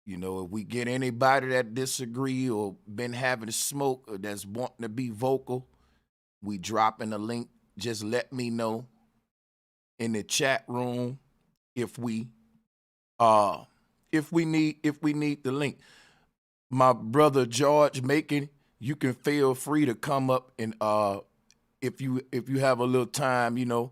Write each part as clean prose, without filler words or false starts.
You know, if we get anybody that disagree or been having smoke or that's wanting to be vocal, we dropping a link. Just let me know in the chat room if we need the link. My brother George Macon, you can feel free to come up and if you have a little time, you know,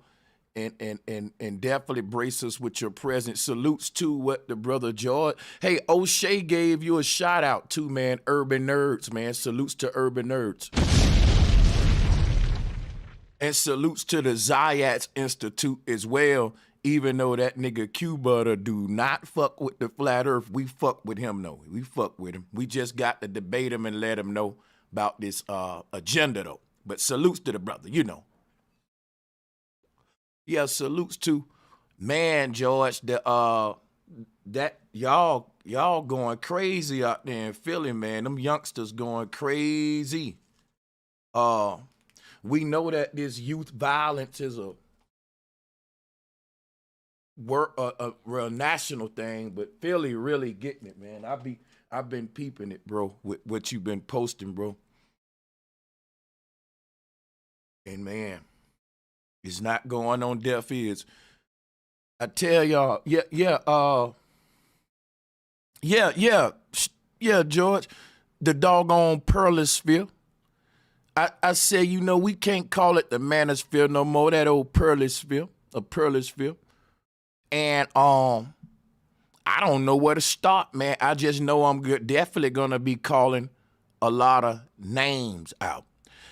and definitely brace us with your presence. Salutes to what the brother George. Hey, O'Shea gave you a shout out too, man. Urban Nerds, man. Salutes to Urban Nerds. And salutes to the Zayats Institute as well. Even though that nigga Q-Butter do not fuck with the flat earth, we fuck with him, though. We fuck with him. We just got to debate him and let him know about this agenda, though. But salutes to the brother, you know. Yeah, salutes to, man, George, that y'all going crazy out there in Philly, man. Them youngsters going crazy. We know that this youth violence is a real national thing, but Philly really getting it, man. I've been peeping it, bro, with what you've been posting, bro. And man, it's not going on deaf ears. I tell y'all, yeah, George, the doggone Pearlosphere. I say, you know, we can't call it the Manosphere no more, that old Pearlosphere. And I don't know where to start, man. I just know I'm definitely gonna be calling a lot of names out.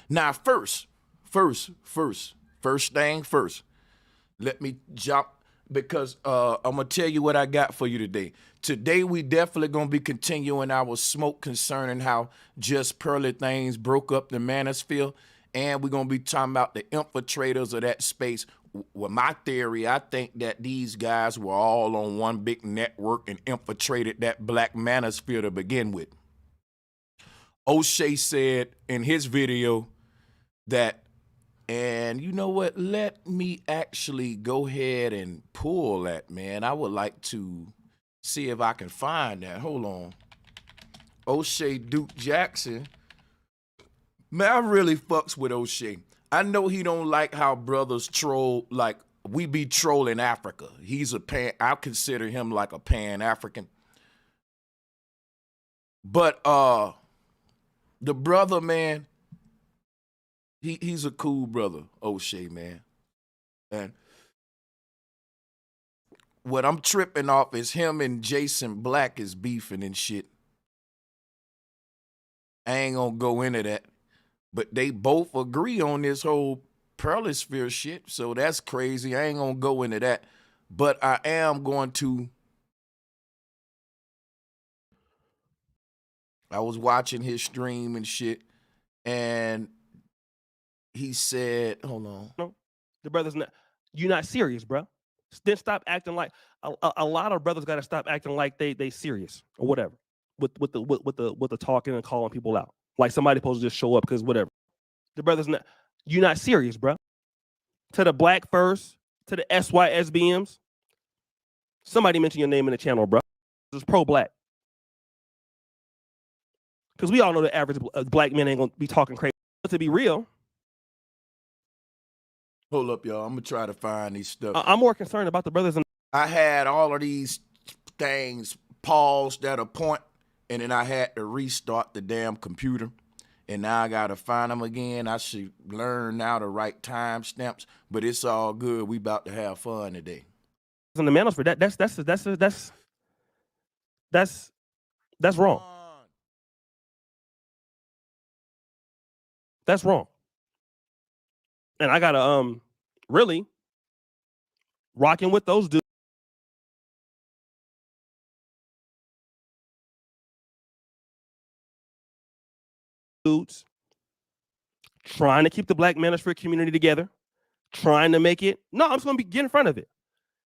Now, first thing first, let me jump because I'm gonna tell you what I got for you today. Today we definitely gonna be continuing our smoke concerning how just pearly things broke up the Manosphere, and we're gonna be talking about the infiltrators of that space. Well, my theory, I think that these guys were all on one big network and infiltrated that black Manosphere to begin with. O'Shea said in his video that, and you know what, let me actually go ahead and pull that, man. I would like to see if I can find that. Hold on. O'Shea Duke Jackson. Man, I really fucks with O'Shea. I know he don't like how brothers troll, like we be trolling Africa. He's I consider him like a Pan-African. But the brother, man, he's a cool brother, O'Shea, man. And what I'm tripping off is him and Jason Black is beefing and shit. I ain't gonna go into that. But they both agree on this whole Pearlosphere shit, so that's crazy. I ain't gonna go into that. But I am going to. I was watching his stream and shit, and he said, hold on. No, the brother's not, you're not serious, bro. Then stop acting like, a lot of brothers gotta stop acting like they serious or whatever. With the talking and calling people out. Like somebody supposed to just show up because whatever. The brother's not, you're not serious, bro. To the Black First, to the SYSBMs. Somebody mention your name in the channel, bro. This is pro-black. Because we all know the average black men ain't gonna be talking crazy. But to be real. Hold up, y'all. I'm gonna try to find these stuff. I'm more concerned about the brothers. I had all of these things paused at a point, and then I had to restart the damn computer. And now I gotta find them again. I should learn now to write timestamps, but it's all good. We about to have fun today. In the Manosphere, that's wrong. That's wrong. And I gotta really rocking with those dudes, trying to keep the Black Manosphere community together, trying to make it. No, I'm just gonna get in front of it.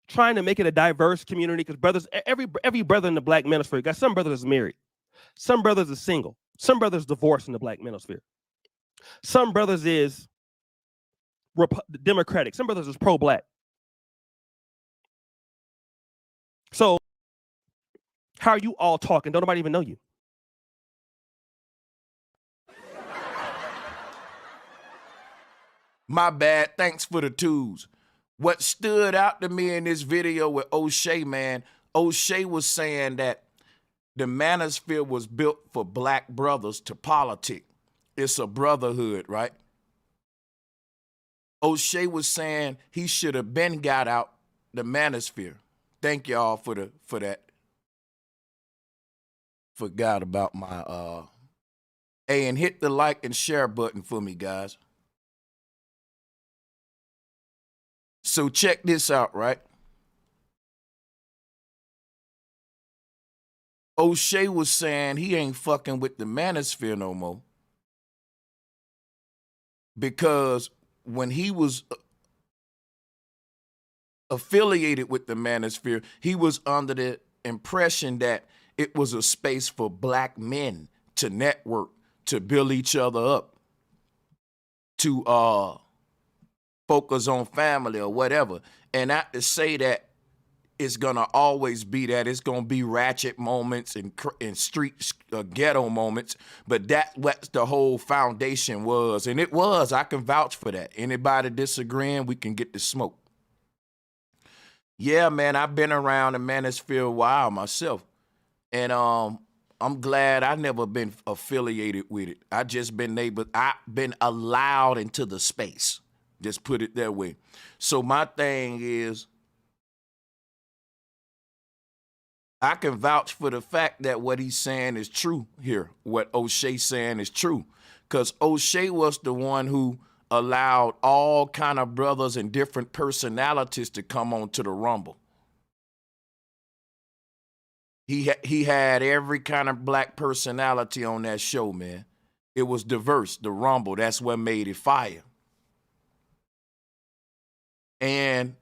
Trying to make it a diverse community because brothers, every brother in the Black Manosphere, got some brothers is married, some brothers are single, some brothers divorced in the Black Manosphere, some brothers is Democratic, some brothers is pro-black. So How are you all talking? Don't nobody even know you. My bad. Thanks for the twos. What stood out to me in this video with O'Shea, man, O'Shea was saying that the Manosphere was built for black brothers to politic. It's a brotherhood, right? O'Shea was saying he should have been got out the Manosphere. Thank y'all for that. Forgot about my hey, and hit the like and share button for me, guys. So check this out, right? O'Shea was saying he ain't fucking with the Manosphere no more. Because when he was affiliated with the Manosphere, he was under the impression that it was a space for black men to network, to build each other up, to focus on family or whatever. And not to say that it's gonna always be that. It's gonna be ratchet moments and street ghetto moments, but that's what the whole foundation was. And it was, I can vouch for that. Anybody disagreeing, we can get the smoke. Yeah, man, I've been around the Manosphere a while myself. And I'm glad I never been affiliated with it. I've been allowed into the space. Just put it that way. So my thing is, I can vouch for the fact that what he's saying is true here. What O'Shea's saying is true. Because O'Shea was the one who allowed all kind of brothers and different personalities to come onto the Rumble. He had every kind of black personality on that show, man. It was diverse, the Rumble. That's what made it fire. And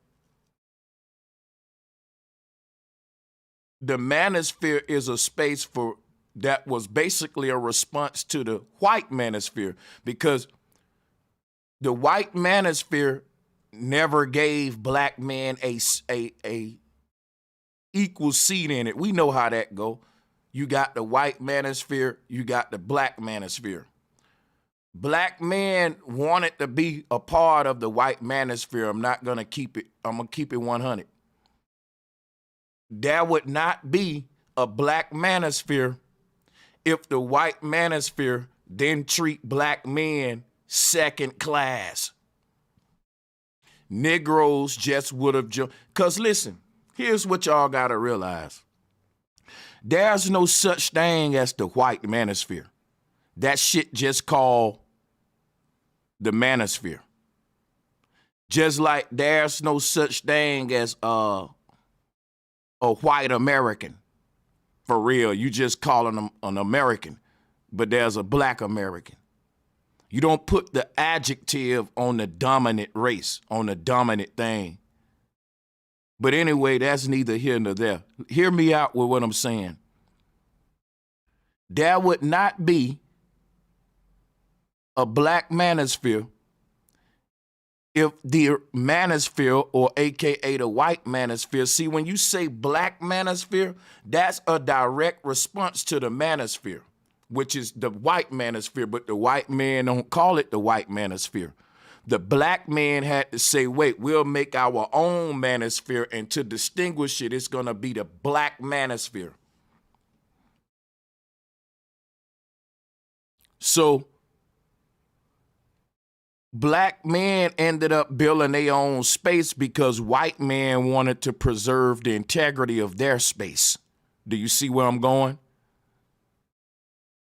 the Manosphere is a space that was basically a response to the white Manosphere, because the white Manosphere never gave black men a equal seat in it. We know how that go. You got the white Manosphere, you got the black Manosphere. Black men wanted to be a part of the white Manosphere. I'm gonna keep it 100. There would not be a black Manosphere if the white Manosphere didn't treat black men second class. Negroes just would have jumped. Because listen, here's what y'all got to realize. There's no such thing as the white Manosphere. That shit just called the Manosphere. Just like there's no such thing as a white American. For real, you just calling them an American, but there's a black American. You don't put the adjective on the dominant race, on the dominant thing. But anyway, that's neither here nor there. Hear me out with what I'm saying. There would not be a black Manosphere if the Manosphere, or AKA the white Manosphere, see, when you say black Manosphere, that's a direct response to the Manosphere, which is the white Manosphere, but the white man don't call it the white Manosphere. The black man had to say, wait, we'll make our own Manosphere, and to distinguish it, it's gonna be the black Manosphere. So black men ended up building their own space because white men wanted to preserve the integrity of their space. Do you see where I'm going?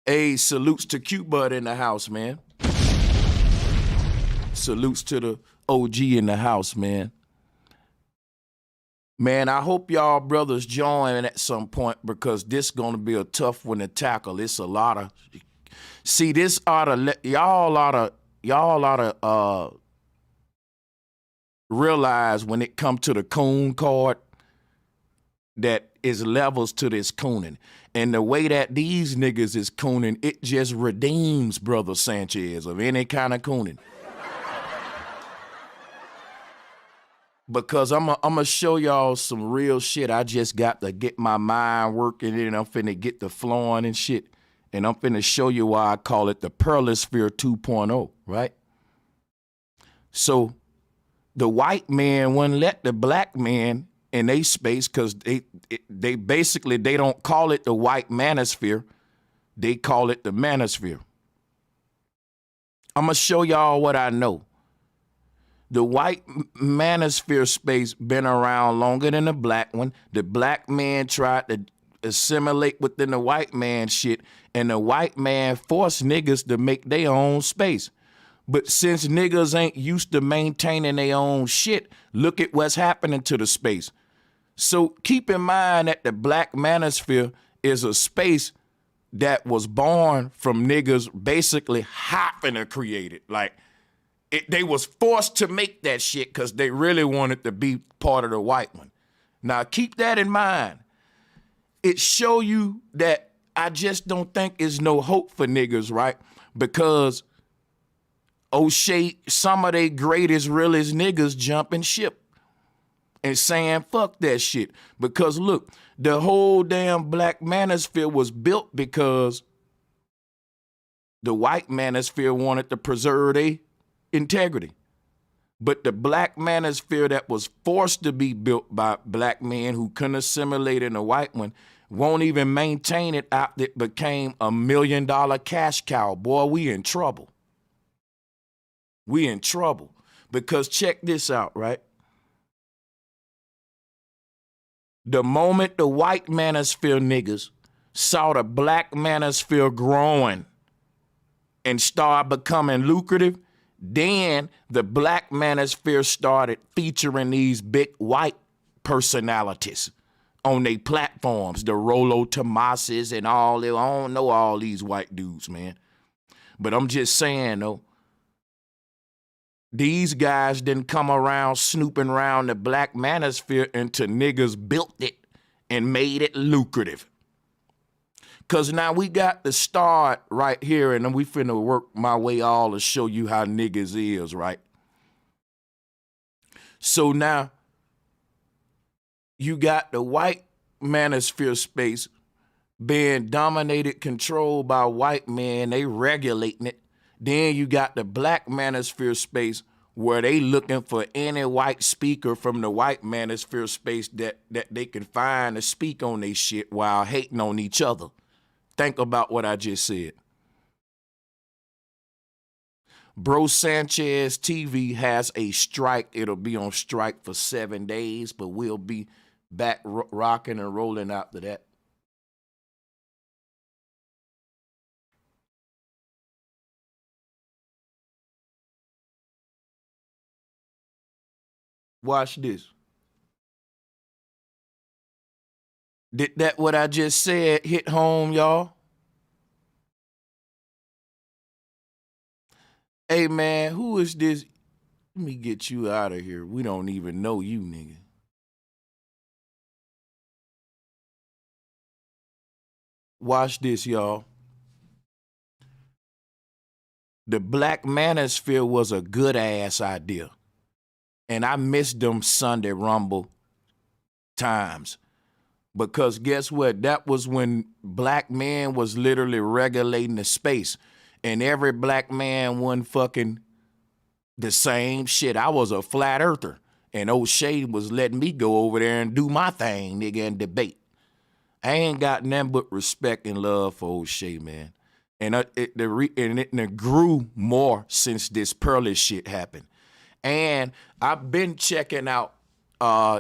Hey, salutes to Q-Bud in the house, man. Salutes to the OG in the house, man. Man, I hope y'all brothers join at some point, because this gonna be a tough one to tackle. It's a lot of, see, this y'all ought to realize when it come to the coon card that is levels to this cooning. And the way that these niggas is cooning, it just redeems Brother Sanchez of any kind of cooning. because I'm gonna show y'all some real shit. I just got to get my mind working and I'm finna get the flowing and shit. And I'm finna show you why I call it the Pearlosphere 2.0, right? So the white man wouldn't let the black man in they space because they basically, they don't call it the white manosphere. They call it the manosphere. I'm gonna show y'all what I know. The white manosphere space been around longer than the black one. The black man tried to assimilate within the white man shit, and the white man forced niggas to make their own space. But since niggas ain't used to maintaining their own shit, look at what's happening to the space. So keep in mind that the black manosphere is a space that was born from niggas basically hopping to create it. Like, they was forced to make that shit because they really wanted to be part of the white one. Now, keep that in mind. It show you that I just don't think it's no hope for niggas, right? Because O'Shea, some of they greatest, realest niggas jumping ship and saying, fuck that shit. Because look, the whole damn black manosphere was built because the white manosphere wanted to preserve their integrity. But the black manosphere that was forced to be built by black men who couldn't assimilate in the white one won't even maintain it after it became $1 million cash cow. Boy, we in trouble. We in trouble. Because check this out, right? The moment the white manosphere niggas saw the black manosphere growing and start becoming lucrative, then the black manosphere started featuring these big white personalities on their platforms, the Rollo Tomases and all that. I don't know all these white dudes, man. But I'm just saying, though, these guys didn't come around snooping around the black manosphere until niggas built it and made it lucrative. Cause now we got the start right here, and then we finna work my way all to show you how niggas is, right? So now you got the white manosphere space being dominated, controlled by white men, they regulating it. Then you got the black manosphere space where they looking for any white speaker from the white manosphere space that they can find to speak on their shit while hating on each other. Think about what I just said. Bro Sanchez TV has a strike. It'll be on strike for 7 days, but we'll be back rocking and rolling after that. Watch this. Did that what I just said hit home, y'all? Hey, man, who is this? Let me get you out of here. We don't even know you, nigga. Watch this, y'all. The black manosphere was a good ass idea. And I missed them Sunday Rumble times. Because guess what? That was when black men was literally regulating the space. And every black man wasn't fucking the same shit. I was a flat earther. And O'Shea was letting me go over there and do my thing, nigga, and debate. I ain't got nothing but respect and love for O'Shea, man. And it grew more since this Pearly shit happened. And I've been checking out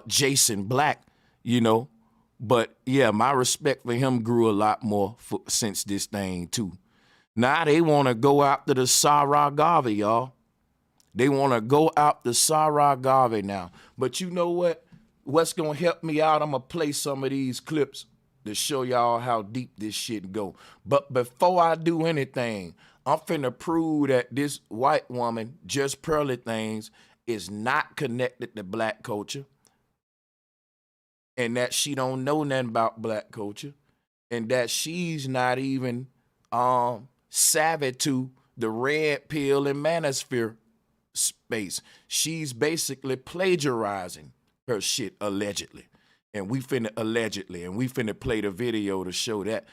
Jason Black, you know. But yeah, my respect for him grew a lot more since this thing too. Now they want to go after the Sarah Garvey, y'all. They want to go after Sarah Garvey now. But you know what? What's going to help me out? I'm going to play some of these clips to show y'all how deep this shit go. But before I do anything, I'm finna prove that this white woman, Just Pearly Things, is not connected to black culture. And that she don't know nothing about black culture. And that she's not even savvy to the red pill and manosphere space. She's basically plagiarizing her shit allegedly. And we finna play the video to show that.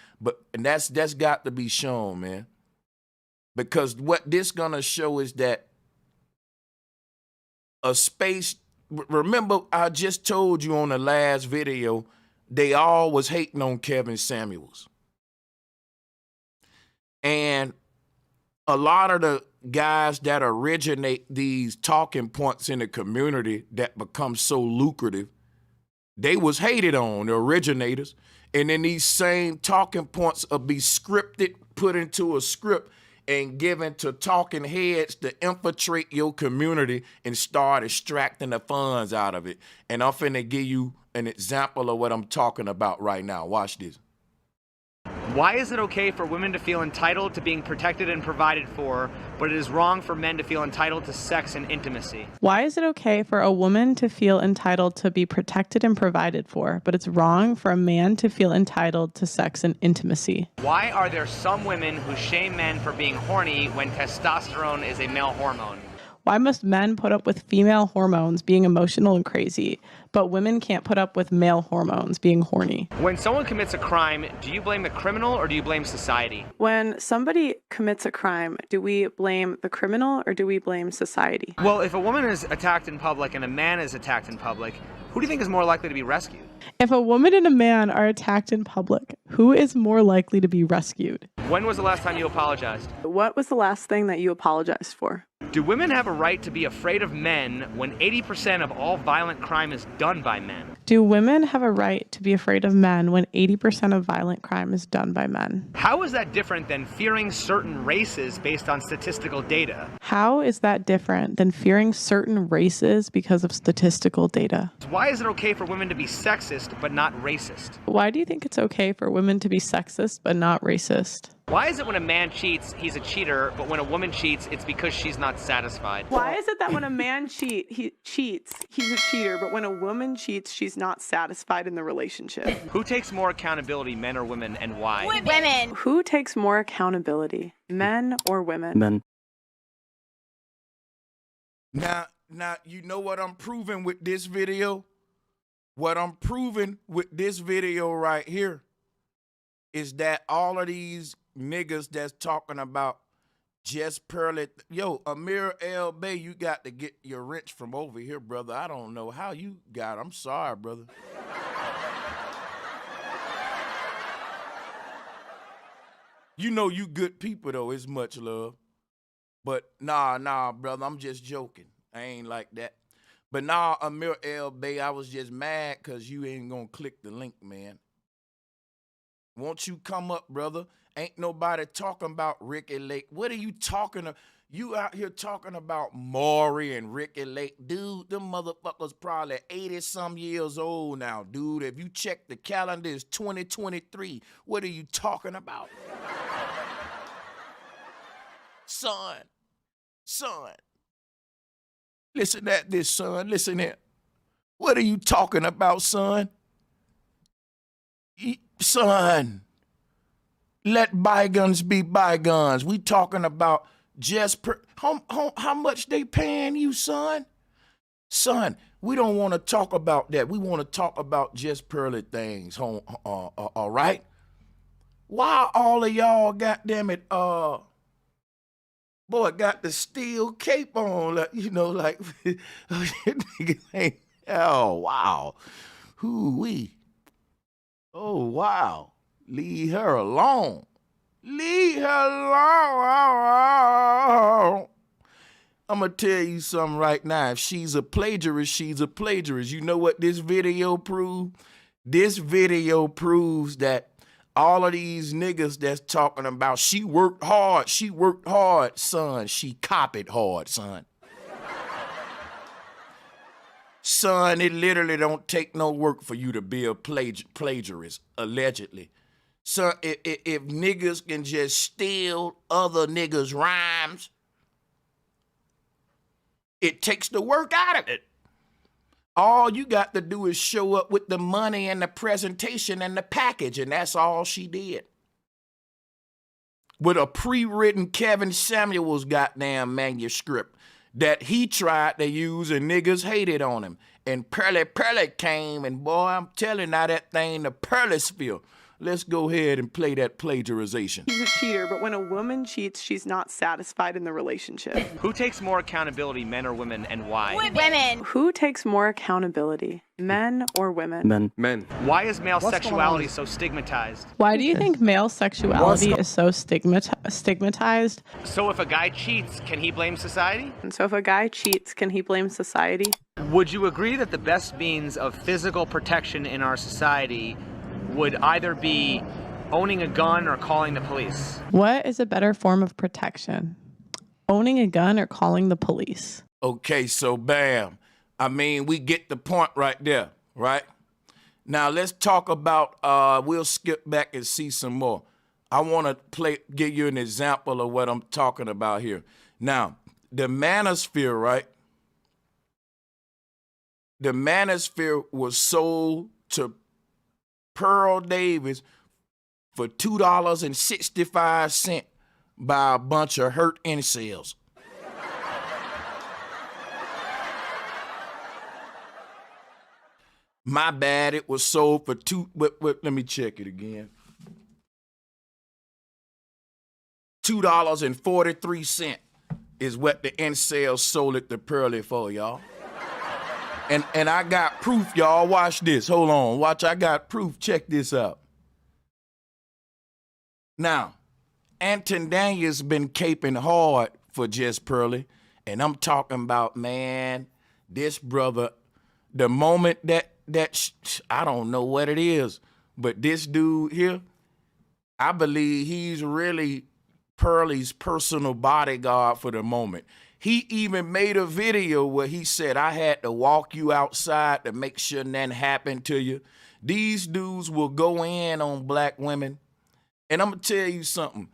And that's got to be shown, man. Because what this gonna show is that a space, remember I just told you on the last video, they all was hating on Kevin Samuels. And a lot of the guys that originate these talking points in the community that become so lucrative, they was hated on, the originators. And then these same talking points will be scripted, put into a script, and given to talking heads to infiltrate your community and start extracting the funds out of it. And I'm finna give you an example of what I'm talking about right now. Watch this. Why is it okay for women to feel entitled to being protected and provided for, but it is wrong for men to feel entitled to sex and intimacy? Why is it okay for a woman to feel entitled to be protected and provided for, but it's wrong for a man to feel entitled to sex and intimacy? Why are there some women who shame men for being horny when testosterone is a male hormone? Why must men put up with female hormones being emotional and crazy, but women can't put up with male hormones being horny? When someone commits a crime, do you blame the criminal or do you blame society? When somebody commits a crime, do we blame the criminal or do we blame society? Well, if a woman is attacked in public and a man is attacked in public, who do you think is more likely to be rescued? If a woman and a man are attacked in public, who is more likely to be rescued? When was the last time you apologized? What was the last thing that you apologized for? Do women have a right to be afraid of men when 80% of all violent crime is done by men? Do women have a right to be afraid of men when 80% of violent crime is done by men? How is that different than fearing certain races based on statistical data? How is that different than fearing certain races because of statistical data? Why is it okay for women to be sexist but not racist? Why do you think it's okay for women to be sexist but not racist? Why is it when a man cheats, he's a cheater, but when a woman cheats, it's because she's not satisfied? Why is it that when a man cheats, he's a cheater, but when a woman cheats, she's not satisfied in the relationship? Who takes more accountability, men or women, and why? Women. Who takes more accountability, men or women? Men. Now, you know what I'm proving with this video? What I'm proving with this video right here is that all of these niggas that's talking about just Pearly, yo, Amir L. Bay, you got to get your wrench from over here, brother. I don't know how you got it. I'm sorry, brother. You know you good people, though. It's much love. But nah, brother, I'm just joking. I ain't like that. But nah, Amir L. Bay, I was just mad because you ain't going to click the link, man. Won't you come up, brother? Ain't nobody talking about Ricky Lake. What are you talking about? You out here talking about Maury and Ricky Lake. Dude, them motherfuckers probably 80-some years old now, dude. If you check the calendar, it's 2023. What are you talking about? Son. Listen at this, son. Listen here. What are you talking about, son? Son, let bygones be bygones. We talking about just how much they paying you, son? Son, we don't want to talk about that. We want to talk about just pearly things, all right? Why all of y'all, goddamn it, boy, got the steel cape on, like, you know, like, oh, wow. Hoo-wee. Oh, wow. Leave her alone. Leave her alone. I'm going to tell you something right now. If she's a plagiarist, she's a plagiarist. You know what this video proves? This video proves that all of these niggas that's talking about she worked hard, son. She copied hard, son. Son, it literally don't take no work for you to be a plagiarist, allegedly. Son, if niggas can just steal other niggas' rhymes, it takes the work out of it. All you got to do is show up with the money and the presentation and the package, and that's all she did. With a pre-written Kevin Samuels goddamn manuscript. that he tried to use and niggas hated on him. And Pearly came, and boy, I'm telling now that thing, the Pearlosphere. Let's go ahead and play that plagiarization. He's a cheater, but when a woman cheats, she's not satisfied in the relationship. Who takes more accountability, men or women, and why? Women. Who takes more accountability, men or women? Men. Why is male sexuality so stigmatized? Why do you think male sexuality is so stigmatized? So if a guy cheats, can he blame society? And so if a guy cheats, can he blame society? Would you agree that the best means of physical protection in our society would either be owning a gun or calling the police? What is a better form of protection? Owning a gun or calling the police? Okay, so bam. I mean, we get the point right there, right? Now let's talk about, we'll skip back and see some more. I want to give you an example of what I'm talking about here. Now, the Manosphere, right? The Manosphere was sold to Pearl Davis for $2.65 by a bunch of hurt incels. My bad, it was sold for let me check it again. $2.43 is what the incels sold it to Pearly for, y'all. And I got proof, y'all. Watch this. Hold on. Watch, I got proof. Check this out. Now, Anton Daniels been caping hard for Just Pearly. And I'm talking about, man, this brother, the moment that I don't know what it is, but this dude here, I believe he's really Pearly's personal bodyguard for the moment. He even made a video where he said, I had to walk you outside to make sure nothing happened to you. These dudes will go in on black women. And I'm going to tell you something.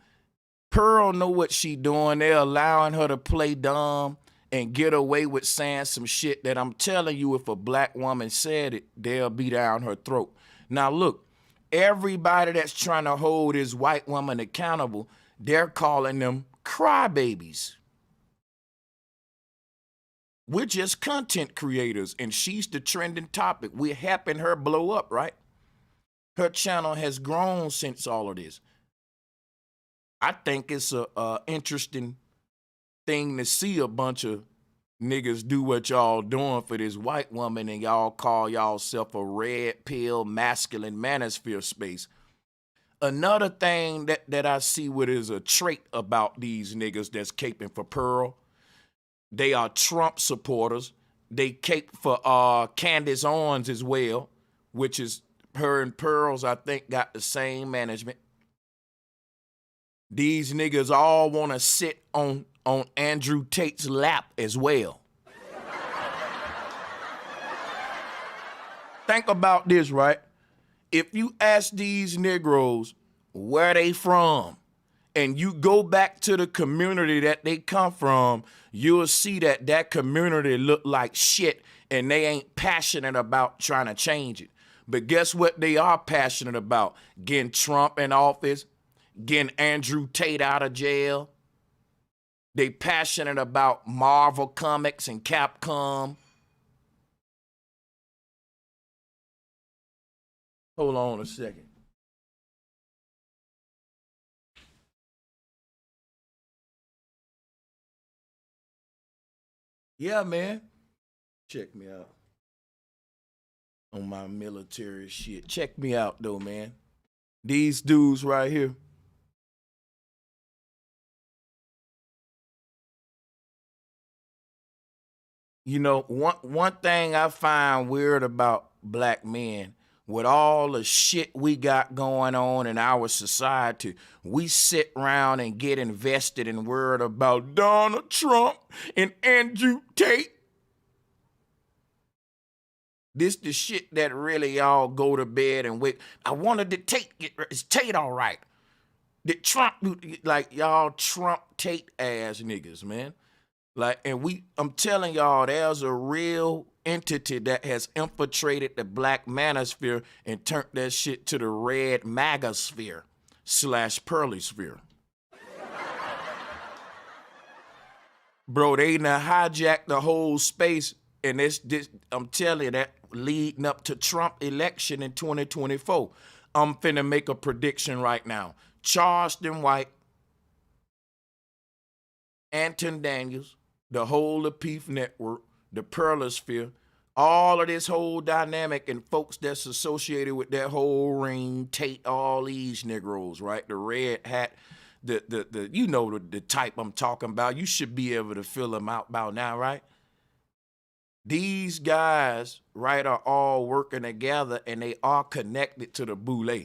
Pearl know what she doing. They're allowing her to play dumb and get away with saying some shit that I'm telling you, if a black woman said it, they'll be down her throat. Now, look, everybody that's trying to hold this white woman accountable, they're calling them crybabies. We're just content creators, and she's the trending topic. We're helping her blow up, right? Her channel has grown since all of this. I think it's a interesting thing to see a bunch of niggas do what y'all doing for this white woman, and y'all call y'allself a red pill masculine manosphere space. Another thing that I see what is a trait about these niggas that's caping for Pearl, they are Trump supporters. They cape for Candace Owens as well, which is her and Pearl's, I think, got the same management. These niggas all want to sit on Andrew Tate's lap as well. Think about this, right? If you ask these Negroes where they from, and you go back to the community that they come from, you'll see that that community look like shit, and they ain't passionate about trying to change it. But guess what they are passionate about? Getting Trump in office, getting Andrew Tate out of jail. They passionate about Marvel Comics and Capcom. Hold on a second. Yeah, man. Check me out on my military shit. Check me out, though, man. These dudes right here. You know, one thing I find weird about black men, with all the shit we got going on in our society, we sit around and get invested and worried about Donald Trump and Andrew Tate. This the shit that really y'all go to bed and wait. I wanted to Tate get, is Tate all right? Did Trump, like y'all Trump Tate ass niggas, man. Like, and I'm telling y'all, there's a real entity that has infiltrated the black manosphere and turned that shit to the red magasphere / Pearlosphere. Bro, they done hijacked the whole space, and this I'm telling you, that leading up to Trump election in 2024. I'm finna make a prediction right now. Charleston White, Anton Daniels, the whole Peace Network, the Pearlosphere, all of this whole dynamic and folks that's associated with that whole ring, Tate, all these Negroes, right? The red hat, the you know the type I'm talking about. You should be able to fill them out by now, right? These guys, right, are all working together and they are connected to the boule.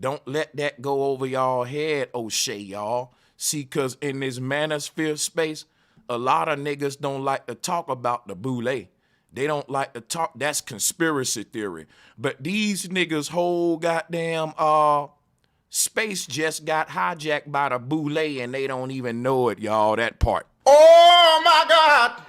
Don't let that go over y'all head, O'Shea, y'all. See, because in this manosphere space, a lot of niggas don't like to talk about the boule. They don't like to talk. That's conspiracy theory. But these niggas' whole goddamn space just got hijacked by the boule and they don't even know it, y'all, that part. Oh, my God.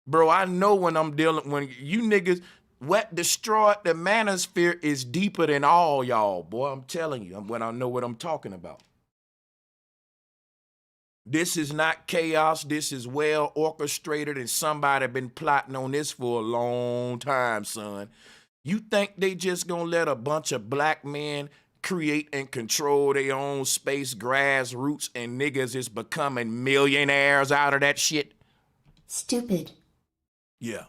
Bro, I know when you niggas, what destroyed the manosphere is deeper than all y'all, boy. I'm telling you, when I know what I'm talking about. This is not chaos. This is well orchestrated, and somebody been plotting on this for a long time, son. You think they just gonna let a bunch of black men create and control their own space, grassroots, and niggas is becoming millionaires out of that shit? Stupid. Yeah.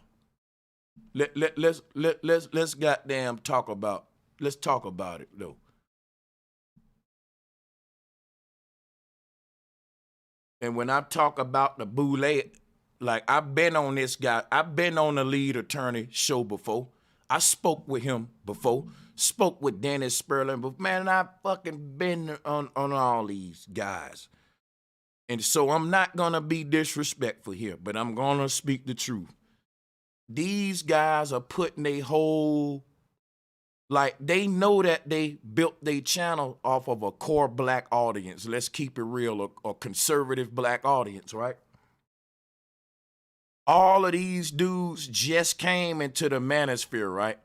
Let's goddamn talk about. Let's talk about it though. And when I talk about the boule, like I've been on this guy, I've been on the lead attorney show before. I spoke with him before, spoke with Dennis Sperling, but man, I've fucking been on all these guys. And so I'm not gonna be disrespectful here, but I'm gonna speak the truth. These guys are putting a whole, like they know that they built their channel off of a core black audience. Let's keep it real, a conservative black audience, right? All of these dudes just came into the manosphere, right?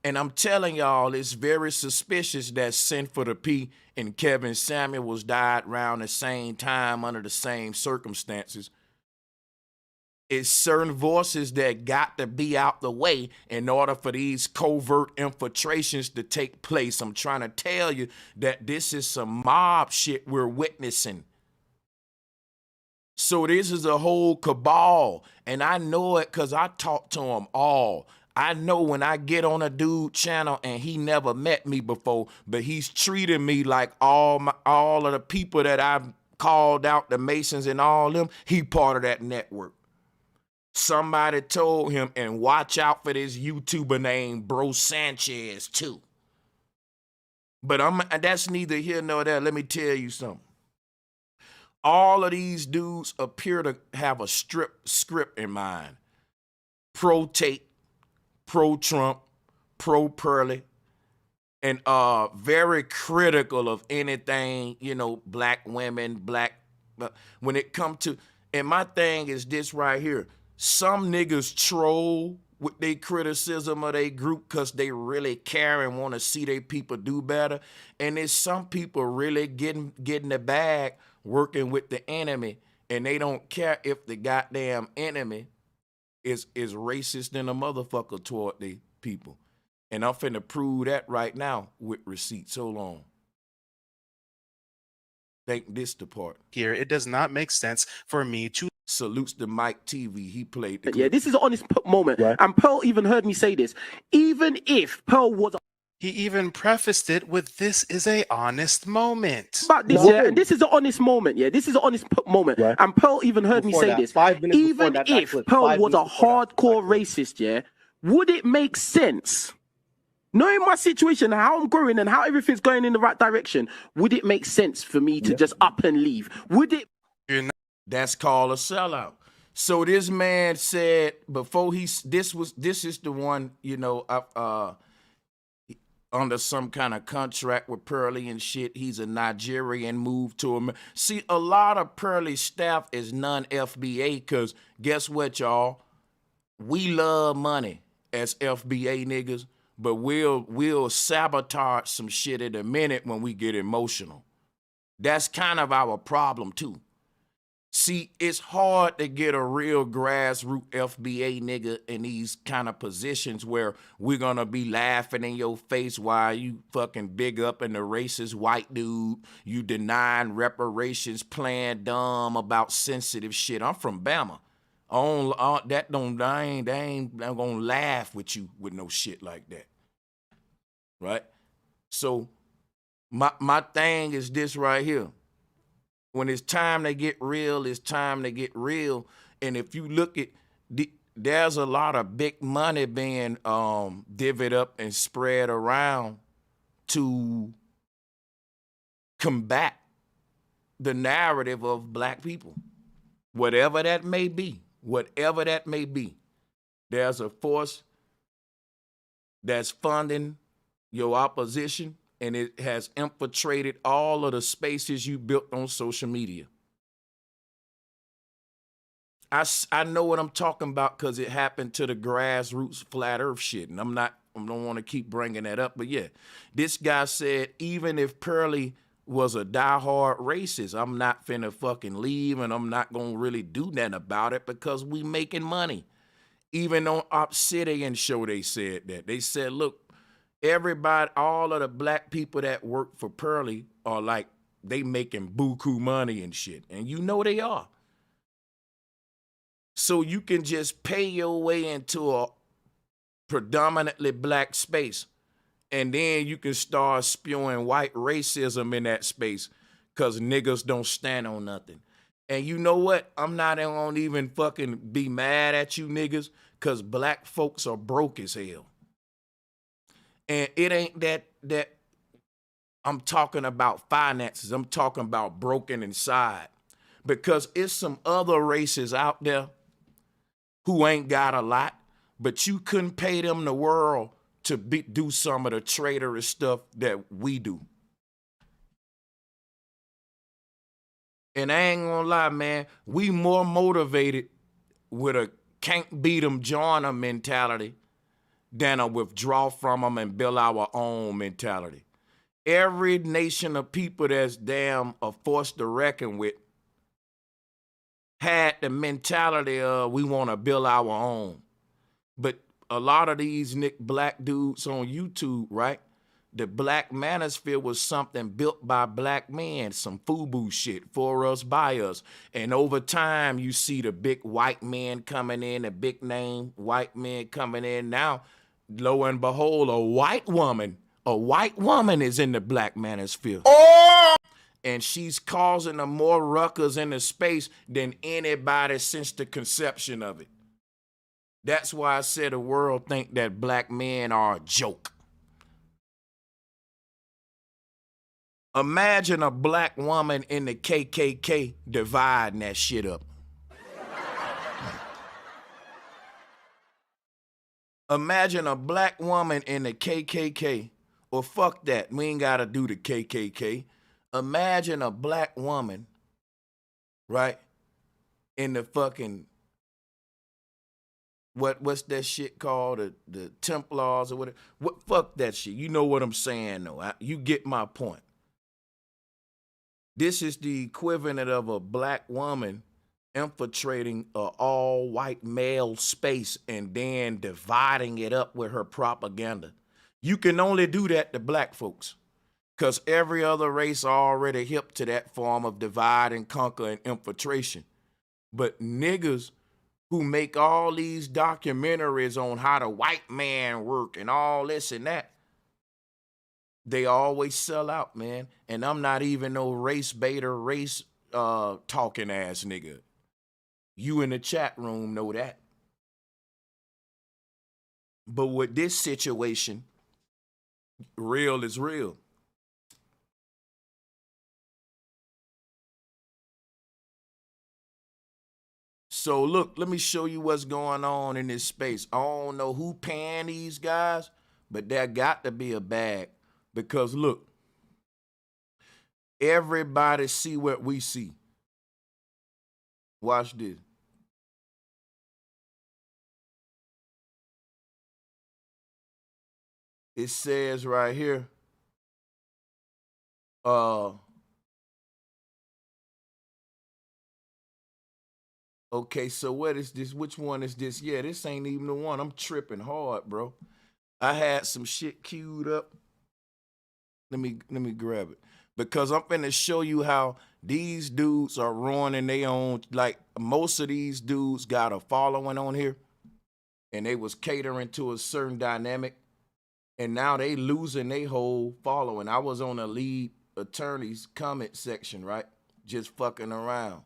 And I'm telling y'all, it's very suspicious that Sin for the P and Kevin Samuels died around the same time under the same circumstances. It's certain voices that got to be out the way in order for these covert infiltrations to take place. I'm trying to tell you that this is some mob shit we're witnessing. So this is a whole cabal, and I know it because I talk to them all. I know when I get on a dude channel and he never met me before, but he's treating me like all of the people that I've called out, the Masons and all them, he part of that network. Somebody told him, and watch out for this YouTuber named Bro Sanchez too. But that's neither here nor there. Let me tell you something. All of these dudes appear to have a script in mind. Pro-Tate, pro-Trump, pro-Pearly, and very critical of anything, you know, black women, when it comes to, and my thing is this right here. Some niggas troll with their criticism of their group because they really care and want to see their people do better. And there's some people really getting the bag working with the enemy, and they don't care if the goddamn enemy is racist than a motherfucker toward the people. And I'm finna prove that right now with receipts. Hold on. Think this the part. Here, it does not make sense for me to Salutes to Mike TV. He played the clip. Yeah, this is an honest moment. Right. And Pearl even heard me say this. Even if Pearl was... He even prefaced it with, this is a honest moment. But this, yeah, and this is an honest moment. Yeah, this is an honest moment. Right. And Pearl even heard me say this. Even if Pearl was a hardcore racist, yeah, would it make sense? Knowing my situation, how I'm growing and how everything's going in the right direction, would it make sense for me to just up and leave? Would it? That's called a sellout. So this man said before this is the one, you know, under some kind of contract with Pearly and shit. He's a Nigerian, moved to him. See, a lot of Pearly staff is non-FBA because guess what, y'all? We love money as FBA niggas, but we'll sabotage some shit in a minute when we get emotional. That's kind of our problem too. See, it's hard to get a real grassroots FBA nigga in these kind of positions where we're gonna be laughing in your face while you fucking big up in the racist white dude, you denying reparations, playing dumb about sensitive shit. I'm from Bama. I ain't gonna laugh with you with no shit like that. Right? So my thing is this right here. When it's time to get real, it's time to get real. And if you look at, there's a lot of big money being divvied up and spread around to combat the narrative of black people. Whatever that may be, there's a force that's funding your opposition, and it has infiltrated all of the spaces you built on social media. I know what I'm talking about because it happened to the grassroots flat earth shit, and I don't want to keep bringing that up, but yeah, this guy said even if Pearly was a diehard racist, I'm not finna fucking leave, and I'm not gonna really do nothing about it because we making money. Even on Obsidian show, they said that. They said, look, everybody, all of the black people that work for Pearly are like, they making buku money and shit. And you know they are. So you can just pay your way into a predominantly black space, and then you can start spewing white racism in that space because niggas don't stand on nothing. And you know what? I'm not gonna even fucking be mad at you niggas because black folks are broke as hell. And it ain't that I'm talking about finances. I'm talking about broken inside. Because it's some other races out there who ain't got a lot, but you couldn't pay them the world to do some of the traitorous stuff that we do. And I ain't gonna lie, man, we more motivated with a can't beat them, join them mentality than a withdraw from them and build our own mentality. Every nation of people that's damn a force to reckon with had the mentality of we want to build our own. But a lot of these black dudes on YouTube, right? The black manosphere was something built by black men, some FUBU shit, for us, by us. And over time, you see the big white men coming in, the big name white men coming in. Now, lo and behold, a white woman is in the black manosphere. Oh! And she's causing a more ruckus in the space than anybody since the conception of it. That's why I said the world think that black men are a joke. Imagine a black woman in the KKK dividing that shit up. Imagine a black woman in the KKK, or fuck that, we ain't gotta do the KKK. Imagine a black woman, right, in the fucking, what's that shit called, the Templars or whatever. Fuck that shit, you know what I'm saying though, you get my point. This is the equivalent of a black woman infiltrating an all-white male space and then dividing it up with her propaganda. You can only do that to black folks because every other race are already hip to that form of divide and conquer and infiltration. But niggas who make all these documentaries on how the white man work and all this and that, they always sell out, man. And I'm not even no race baiter, race talking ass nigga. You in the chat room know that. But with this situation, real is real. So look, let me show you what's going on in this space. I don't know who paying these guys, but there got to be a bag. Because look, everybody see what we see. Watch this. It says right here, Okay, so what is this? Which one is this? Yeah, this ain't even the one. I'm tripping hard, bro. I had some shit queued up. Let me grab it. Because I'm finna show you how these dudes are ruining their own. Like, most of these dudes got a following on here, and they was catering to a certain dynamic, and now they losing their whole following. I was on a lead attorney's comment section, right? Just fucking around.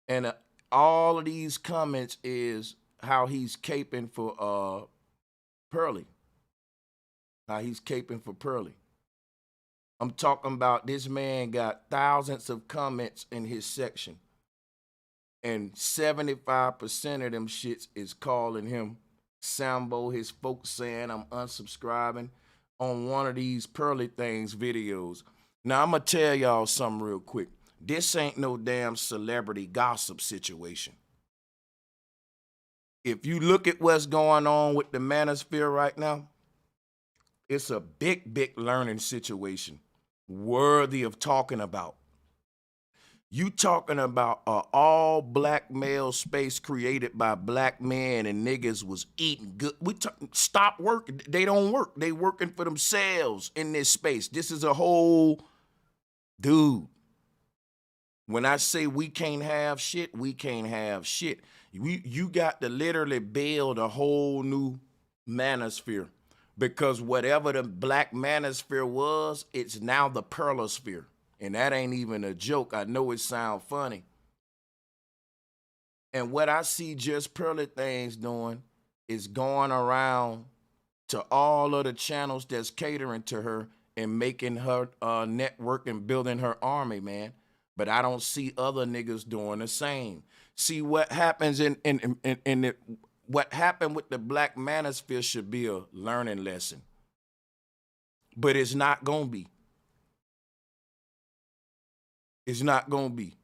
And all of these comments is how he's caping for Pearly. How he's caping for Pearly. I'm talking about this man got thousands of comments in his section. And 75% of them shits is calling him Sambo. His folks saying I'm unsubscribing on one of these Pearly Things videos. Now, I'm going to tell y'all something real quick. This ain't no damn celebrity gossip situation. If you look at what's going on with the Manosphere right now, it's a big, big learning situation worthy of talking about. You talking about an all black male space created by black men and niggas was eating good. Stop working. They don't work. They working for themselves in this space. This is a whole dude. When I say we can't have shit, we can't have shit. You got to literally build a whole new manosphere, because whatever the black manosphere was, it's now the Pearlosphere. And that ain't even a joke. I know it sounds funny. And what I see Just Pearly Things doing is going around to all of the channels that's catering to her and making her network and building her army, man. But I don't see other niggas doing the same. See, what happens what happened with the black manosphere should be a learning lesson. But it's not gonna be. It's not gonna be.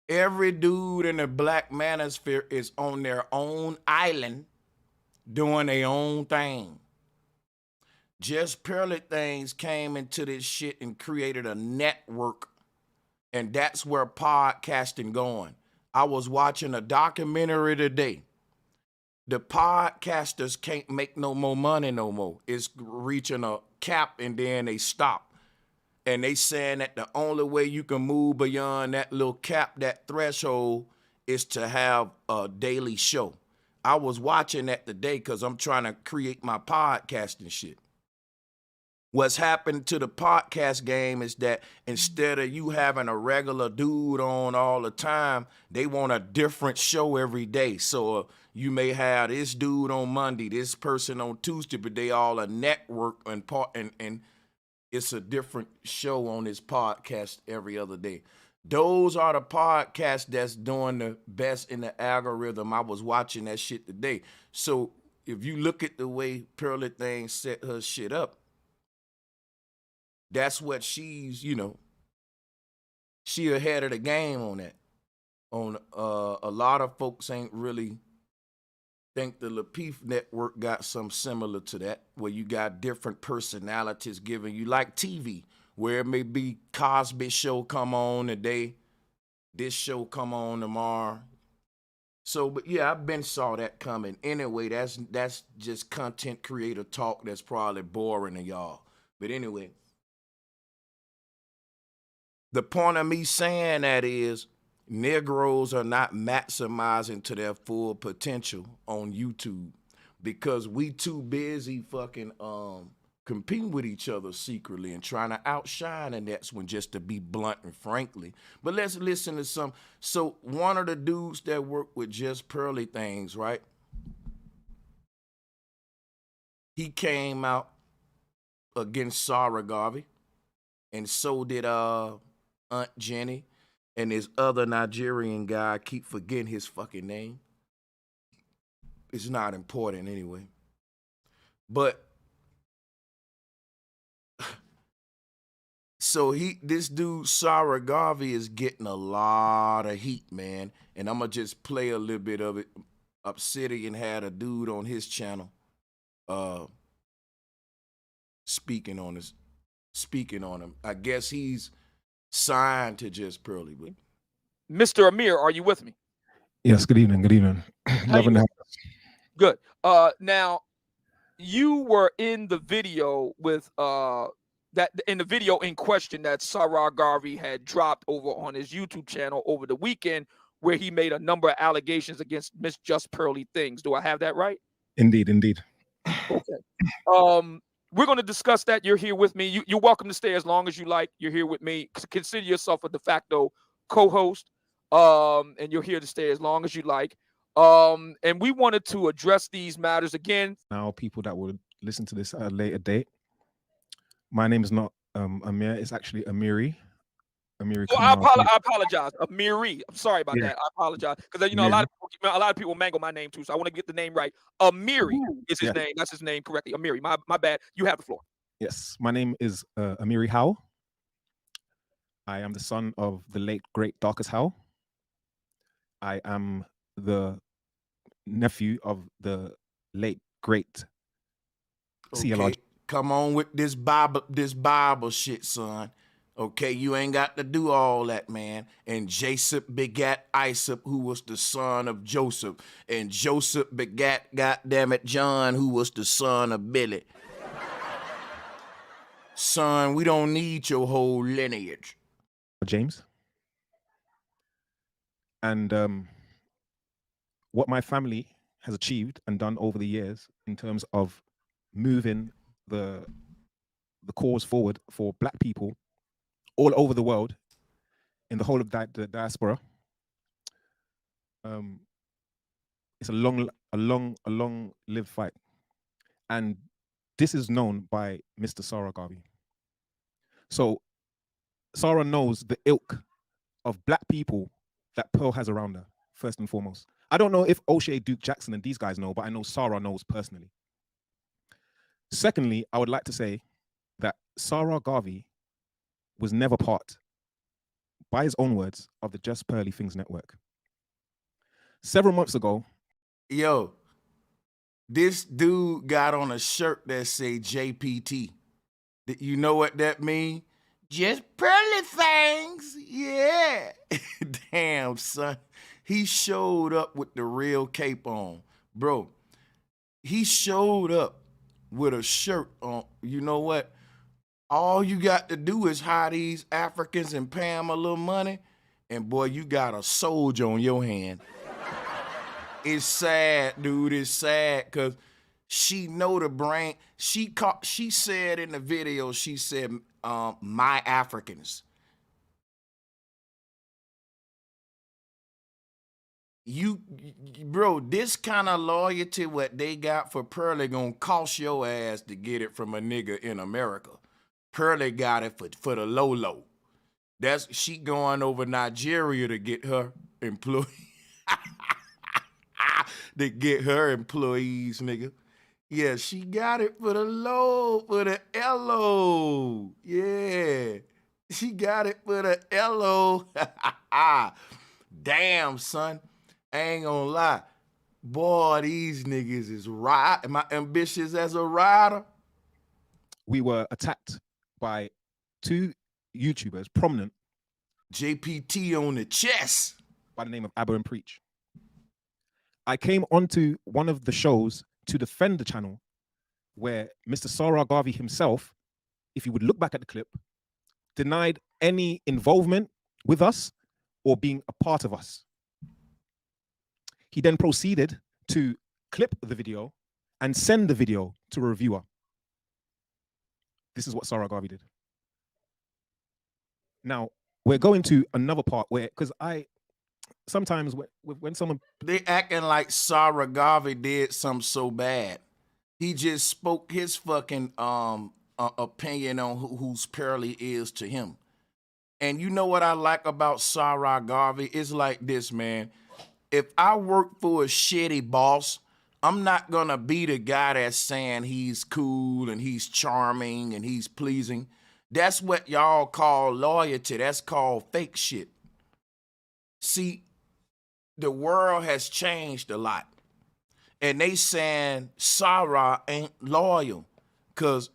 Every dude in the black manosphere is on their own island doing their own thing. Just Pearly Things came into this shit and created a network, and that's where podcasting going. I was watching a documentary today. The podcasters can't make no more money no more. It's reaching a cap and then they stop. And they saying that the only way you can move beyond that little cap, that threshold, is to have a daily show. I was watching that today because I'm trying to create my podcasting shit. What's happened to the podcast game is that instead of you having a regular dude on all the time, they want a different show every day. So you may have this dude on Monday, this person on Tuesday, but they all a network and it's a different show on this podcast every other day. Those are the podcasts that's doing the best in the algorithm. I was watching that shit today. So if you look at the way Pearly Things set her shit up, that's what she's, she ahead of the game on that. On a lot of folks ain't really think the Lapeef network got some similar to that, where you got different personalities giving you, like TV, where it may be Cosby show come on today, this show come on tomorrow. So, but yeah, I've been saw that coming. Anyway, that's just content creator talk that's probably boring to y'all. But anyway, the point of me saying that is Negroes are not maximizing to their full potential on YouTube because we too busy fucking competing with each other secretly and trying to outshine, and that's when, just to be blunt and frankly. But let's listen to some. So one of the dudes that work with Just Pearly Things, right? He came out against Sarah Garvey, and so did Aunt Jenny. And this other Nigerian guy, I keep forgetting his fucking name. It's not important anyway. But so this dude, Sarah Garvey, is getting a lot of heat, man. And I'm going to just play a little bit of it. Obsidian had a dude on his channel speaking on him. I guess he's signed to Just Pearly, but Mr. Amir, are you with me? Yes, good evening. Good evening. Loving that. Good. Now, you were in the video with in the video in question that Sarah Garvey had dropped over on his YouTube channel over the weekend, where he made a number of allegations against Miss Just Pearly Things. Do I have that right? Indeed, indeed. Okay. We're going to discuss that. You're here with me. You're welcome to stay as long as you like. You're here with me. Consider yourself a de facto co-host. And you're here to stay as long as you like. And we wanted to address these matters again. Now, people that would listen to this at a later date, my name is not Amir. It's actually Amiri. Amiri. Oh, I apologize. Amiri. I'm sorry about that. I apologize because a lot of people mangle my name too. So I want to get the name right. Amiri is his name. That's his name correctly. Amiri. My bad. You have the floor. Yes, my name is Amiri Howe. I am the son of the late great Darcus Howe. I am the nephew of the late great CLR. Come on with this Bible shit, son. Okay, you ain't got to do all that, man. And Jacob begat Isaac, who was the son of Joseph. And Joseph begat, goddammit, John, who was the son of Billy. Son, we don't need your whole lineage. James. And what my family has achieved and done over the years in terms of moving the cause forward for Black people all over the world, in the whole of the diaspora. It's a long lived fight. And this is known by Mr. Sarah Garvey. So Sarah knows the ilk of Black people that Pearl has around her, first and foremost. I don't know if O'Shea, Duke Jackson, and these guys know, but I know Sarah knows personally. Secondly, I would like to say that Sarah Garvey was never part, by his own words, of the Just Pearly Things network. Several months ago. Yo, this dude got on a shirt that say JPT. You know what that mean? Just Pearly Things, yeah. Damn, son. He showed up with the real cape on. Bro, he showed up with a shirt on. You know what? All you got to do is hire these Africans and pay them a little money, and boy, you got a soldier on your hand. It's sad, dude. It's sad because she know the brain. She said in the video, she said, my Africans. Bro, this kind of loyalty what they got for Pearly gonna cost your ass to get it from a nigga in America. Pearly got it for the low. She going over Nigeria to get her employees. To get her employees, nigga. Yeah, she got it for the low, for the LO. Yeah. She got it for the LO. Damn, son. I ain't gonna lie. Boy, these niggas is right. Am I ambitious as a rider? We were attacked by two YouTubers, prominent. JPT on the chest. By the name of Abba and Preach. I came onto one of the shows to defend the channel where Mr. Sarah Garvey himself, if you would look back at the clip, denied any involvement with us or being a part of us. He then proceeded to clip the video and send the video to a reviewer. This is what Sarah Garvey did. Now, we're going to another part where, because sometimes when someone... They acting like Sarah Garvey did something so bad. He just spoke his fucking opinion on who's Pearly is to him. And you know what I like about Sarah Garvey? It's like this, man. If I work for a shitty boss, I'm not gonna be the guy that's saying he's cool and he's charming and he's pleasing. That's what y'all call loyalty. That's called fake shit. See, the world has changed a lot. And they saying Sarah ain't loyal because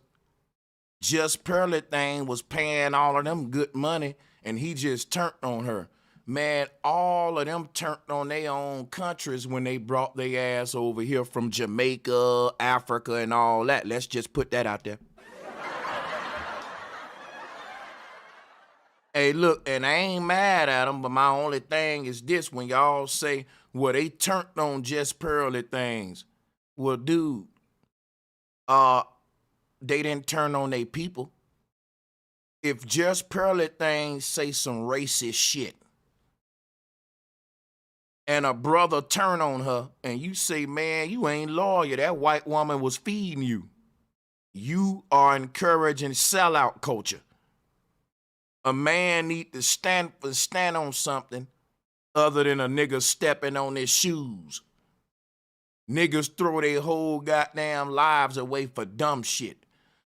Just Pearly Thing was paying all of them good money and he just turned on her. Man, all of them turned on their own countries when they brought their ass over here from Jamaica, Africa, and all that. Let's just put that out there. Hey, look, and I ain't mad at them, but my only thing is this: when y'all say, well, they turned on just pearly things. Well, dude, they didn't turn on their people. If just pearly things say some racist shit, and a brother turn on her, and you say, man, you ain't loyal, that white woman was feeding you. You are encouraging sellout culture. A man need to stand on something other than a nigga stepping on his shoes. Niggas throw their whole goddamn lives away for dumb shit.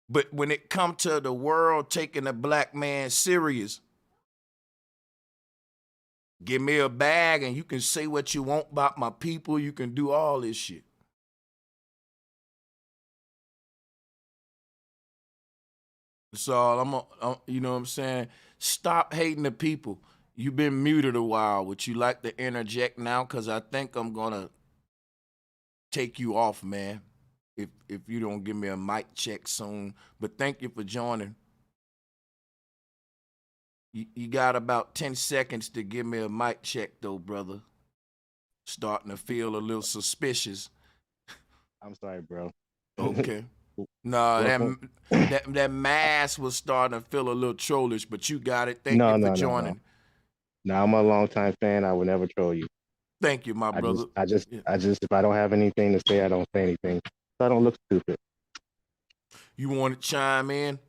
But when it come to the world taking a black man serious, give me a bag and you can say what you want about my people. You can do all this shit. So you know what I'm saying? Stop hating the people. You've been muted a while. Would you like to interject now? Because I think I'm going to take you off, man, if you don't give me a mic check soon. But thank you for joining. You got about 10 seconds to give me a mic check, though, brother. Starting to feel a little suspicious. I'm sorry, bro. Okay. No, that mask was starting to feel a little trollish, but you got it. Thank you for joining. No, I'm a longtime fan. I would never troll you. Thank you, my brother. I just, if I don't have anything to say, I don't say anything. So I don't look stupid. You want to chime in?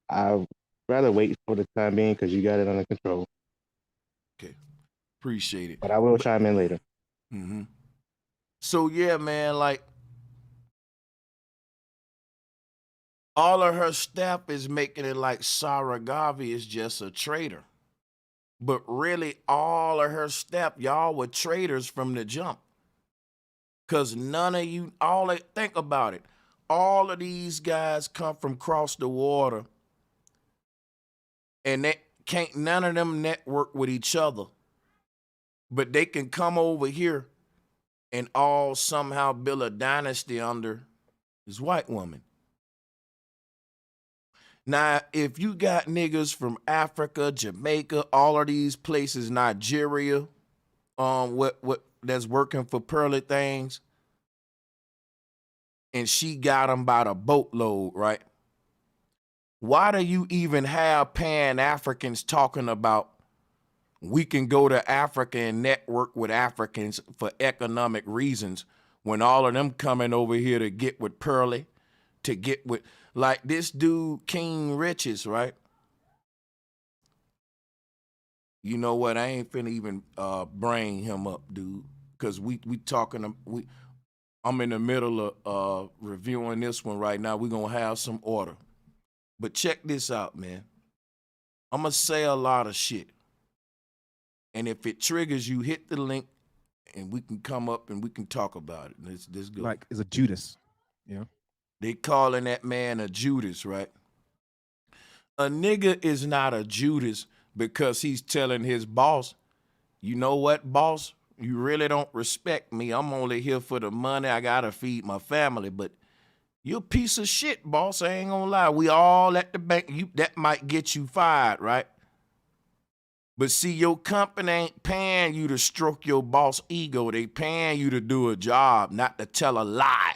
I'd rather wait for the time being because you got it under control. Okay. Appreciate it. But I will chime in later. Mm-hmm. So, yeah, man, like, all of her staff is making it like Sarah Garvey is just a traitor. But really, all of her staff, y'all were traitors from the jump. Because none of you, think about it. All of these guys come from across the water. And none of them network with each other. But they can come over here and all somehow build a dynasty under this white woman. Now, if you got niggas from Africa, Jamaica, all of these places, Nigeria, what that's working for pearly things, and she got them by the boatload, right? Why do you even have Pan-Africans talking about we can go to Africa and network with Africans for economic reasons when all of them coming over here to get with Pearly, to get with, like this dude, King Riches, right? You know what? I ain't finna even bring him up, dude, because we talking, I'm in the middle of reviewing this one right now. We're gonna have some order. But check this out, man. I'm gonna say a lot of shit. And if it triggers you, hit the link and we can come up and we can talk about it. Let's go. Like, it's a Judas, you know? They calling that man a Judas, right? A nigga is not a Judas because he's telling his boss, you know what, boss? You really don't respect me. I'm only here for the money. I gotta feed my family. But you're a piece of shit, boss. I ain't gonna lie. We all at the bank. That might get you fired, right? But see, your company ain't paying you to stroke your boss' ego. They paying you to do a job, not to tell a lie.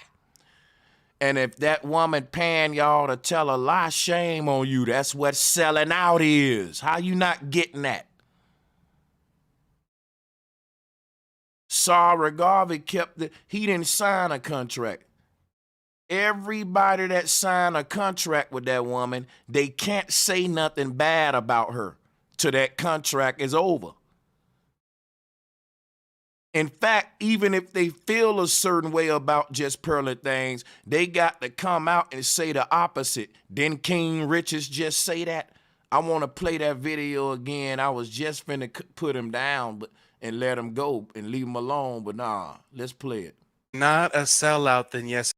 And if that woman paying y'all to tell a lie, shame on you. That's what selling out is. How you not getting that? Sarah Garvey he didn't sign a contract. Everybody that signed a contract with that woman, they can't say nothing bad about her till that contract is over. In fact, even if they feel a certain way about just pearly things, they got to come out and say the opposite. Didn't King Riches just say that? I want to play that video again. I was just finna put him down and let him go and leave him alone, but nah, let's play it. Not a sellout, then yes.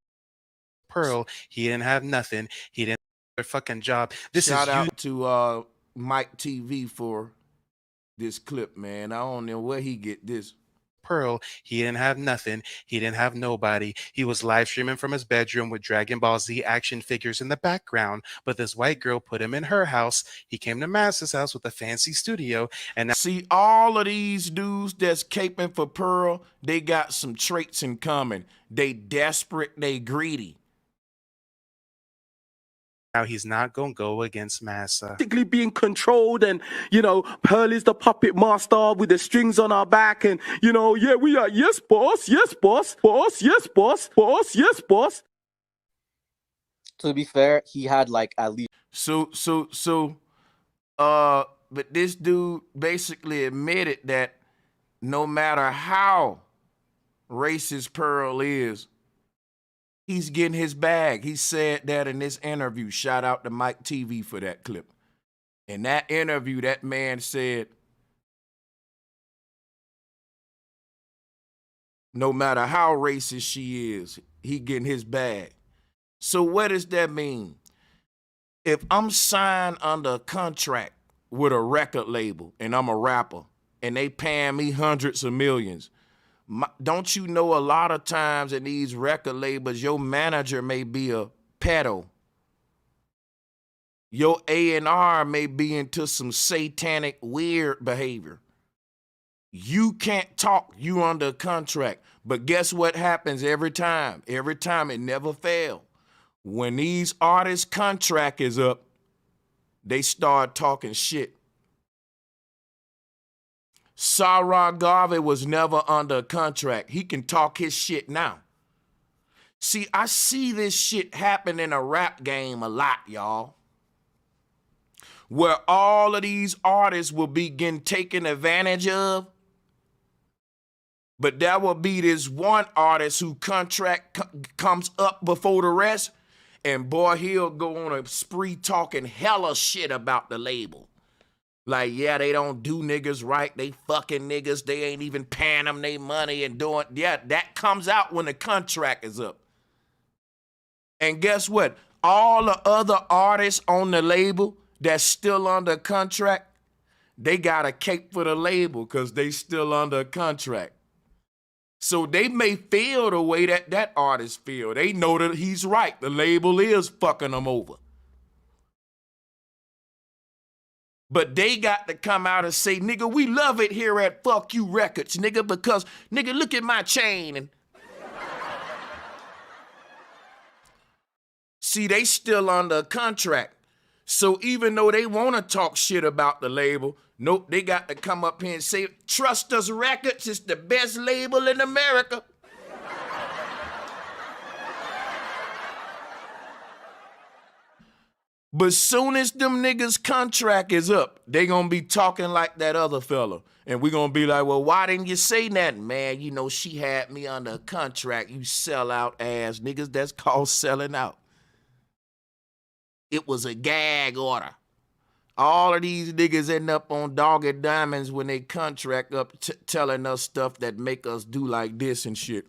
Pearl, he didn't have nothing. He didn't have a fucking job. Shout out to Mike TV for this clip, man. I don't know where he get this. Pearl, he didn't have nothing. He didn't have nobody. He was live streaming from his bedroom with Dragon Ball Z action figures in the background. But this white girl put him in her house. He came to Master's house with a fancy studio. And now see, all of these dudes that's caping for Pearl, they got some traits in common. They desperate, they greedy. he's not gonna go against Massa. Being controlled, and you know, Pearl is the puppet master with the strings on our back, and you know, yeah, we are, yes boss, yes boss, boss, yes boss, boss, yes boss. To be fair, he had like at least but this dude basically admitted that no matter how racist Pearl is, he's getting his bag. He said that in this interview. Shout out to Mike TV for that clip. In that interview, that man said, no matter how racist she is, he getting his bag. So what does that mean? If I'm signed under a contract with a record label and I'm a rapper and they paying me hundreds of millions, don't you know a lot of times in these record labels, your manager may be a pedo. Your A&R may be into some satanic weird behavior. You can't talk, you under contract. But guess what happens every time? Every time, it never fails. When these artists' contract is up, they start talking shit. Sarah Garvey was never under a contract. He can talk his shit now. See, I see this shit happen in a rap game a lot, y'all. Where all of these artists will be getting taken advantage of. But there will be this one artist who contract comes up before the rest. And boy, he'll go on a spree talking hella shit about the label. Like, yeah, they don't do niggas right. They fucking niggas. They ain't even paying them their money and doing. Yeah, that comes out when the contract is up. And guess what? All the other artists on the label that's still under contract, they got a cape for the label because they still under contract. So they may feel the way that that artist feel. They know that he's right. The label is fucking them over. But they got to come out and say, nigga, we love it here at Fuck You Records, nigga, because, nigga, look at my chain. And see, they still under contract. So even though they want to talk shit about the label, nope, they got to come up here and say, Trust Us Records is the best label in America. But soon as them niggas' contract is up, they gonna be talking like that other fella. And we gonna be like, well, why didn't you say nothing? Man, you know, she had me under a contract, you sell out ass niggas. That's called selling out. It was a gag order. All of these niggas end up on Dogged Diamonds when they contract up telling us stuff that make us do like this and shit.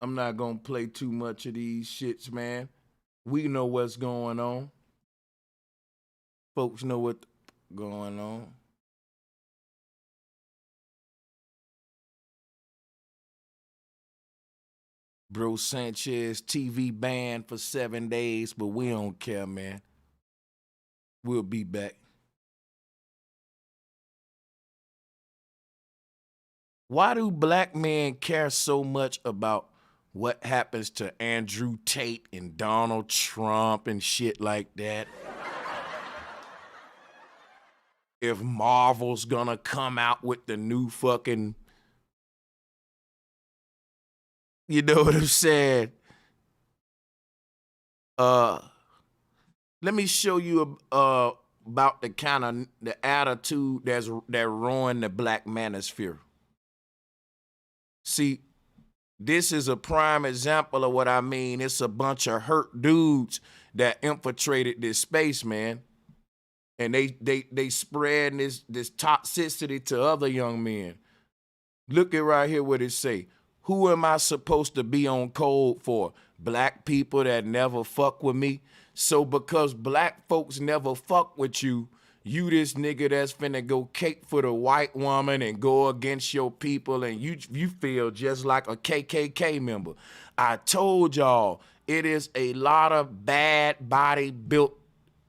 I'm not gonna play too much of these shits, man. We know what's going on. Folks know what's going on. Bro Sanchez TV banned for 7 days, but we don't care, man. We'll be back. Why do black men care so much about what happens to Andrew Tate and Donald Trump and shit like that? If Marvel's gonna come out with the new fucking, you know what I'm saying? Let me show you about the kind of the attitude that ruined the black manosphere. See, This is a prime example of what I mean. It's a bunch of hurt dudes that infiltrated this space, man. And they spreading this toxicity to other young men. Look at right here what it say. Who am I supposed to be on code for? Black people that never fuck with me. So because black folks never fuck with you, you this nigga that's finna go cape for the white woman and go against your people, and you feel just like a KKK member. I told y'all, it is a lot of bad body built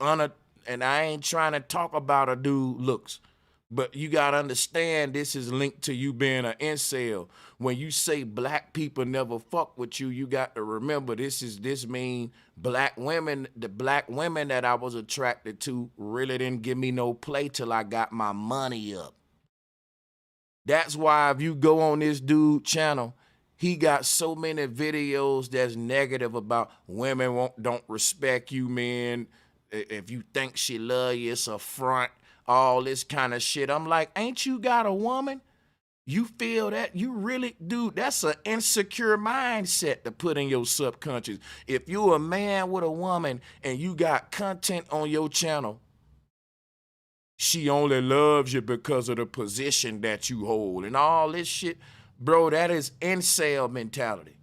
and I ain't trying to talk about a dude looks, but you gotta understand this is linked to you being an incel. When you say black people never fuck with you, you got to remember this mean black women, the black women that I was attracted to really didn't give me no play till I got my money up. That's why if you go on this dude channel, he got so many videos that's negative about women don't respect you, man. If you think she love you, it's a front, all this kind of shit. I'm like, ain't you got a woman? You feel that? You really, dude, that's an insecure mindset to put in your subconscious. If you're a man with a woman and you got content on your channel, she only loves you because of the position that you hold and all this shit. Bro, that is incel mentality.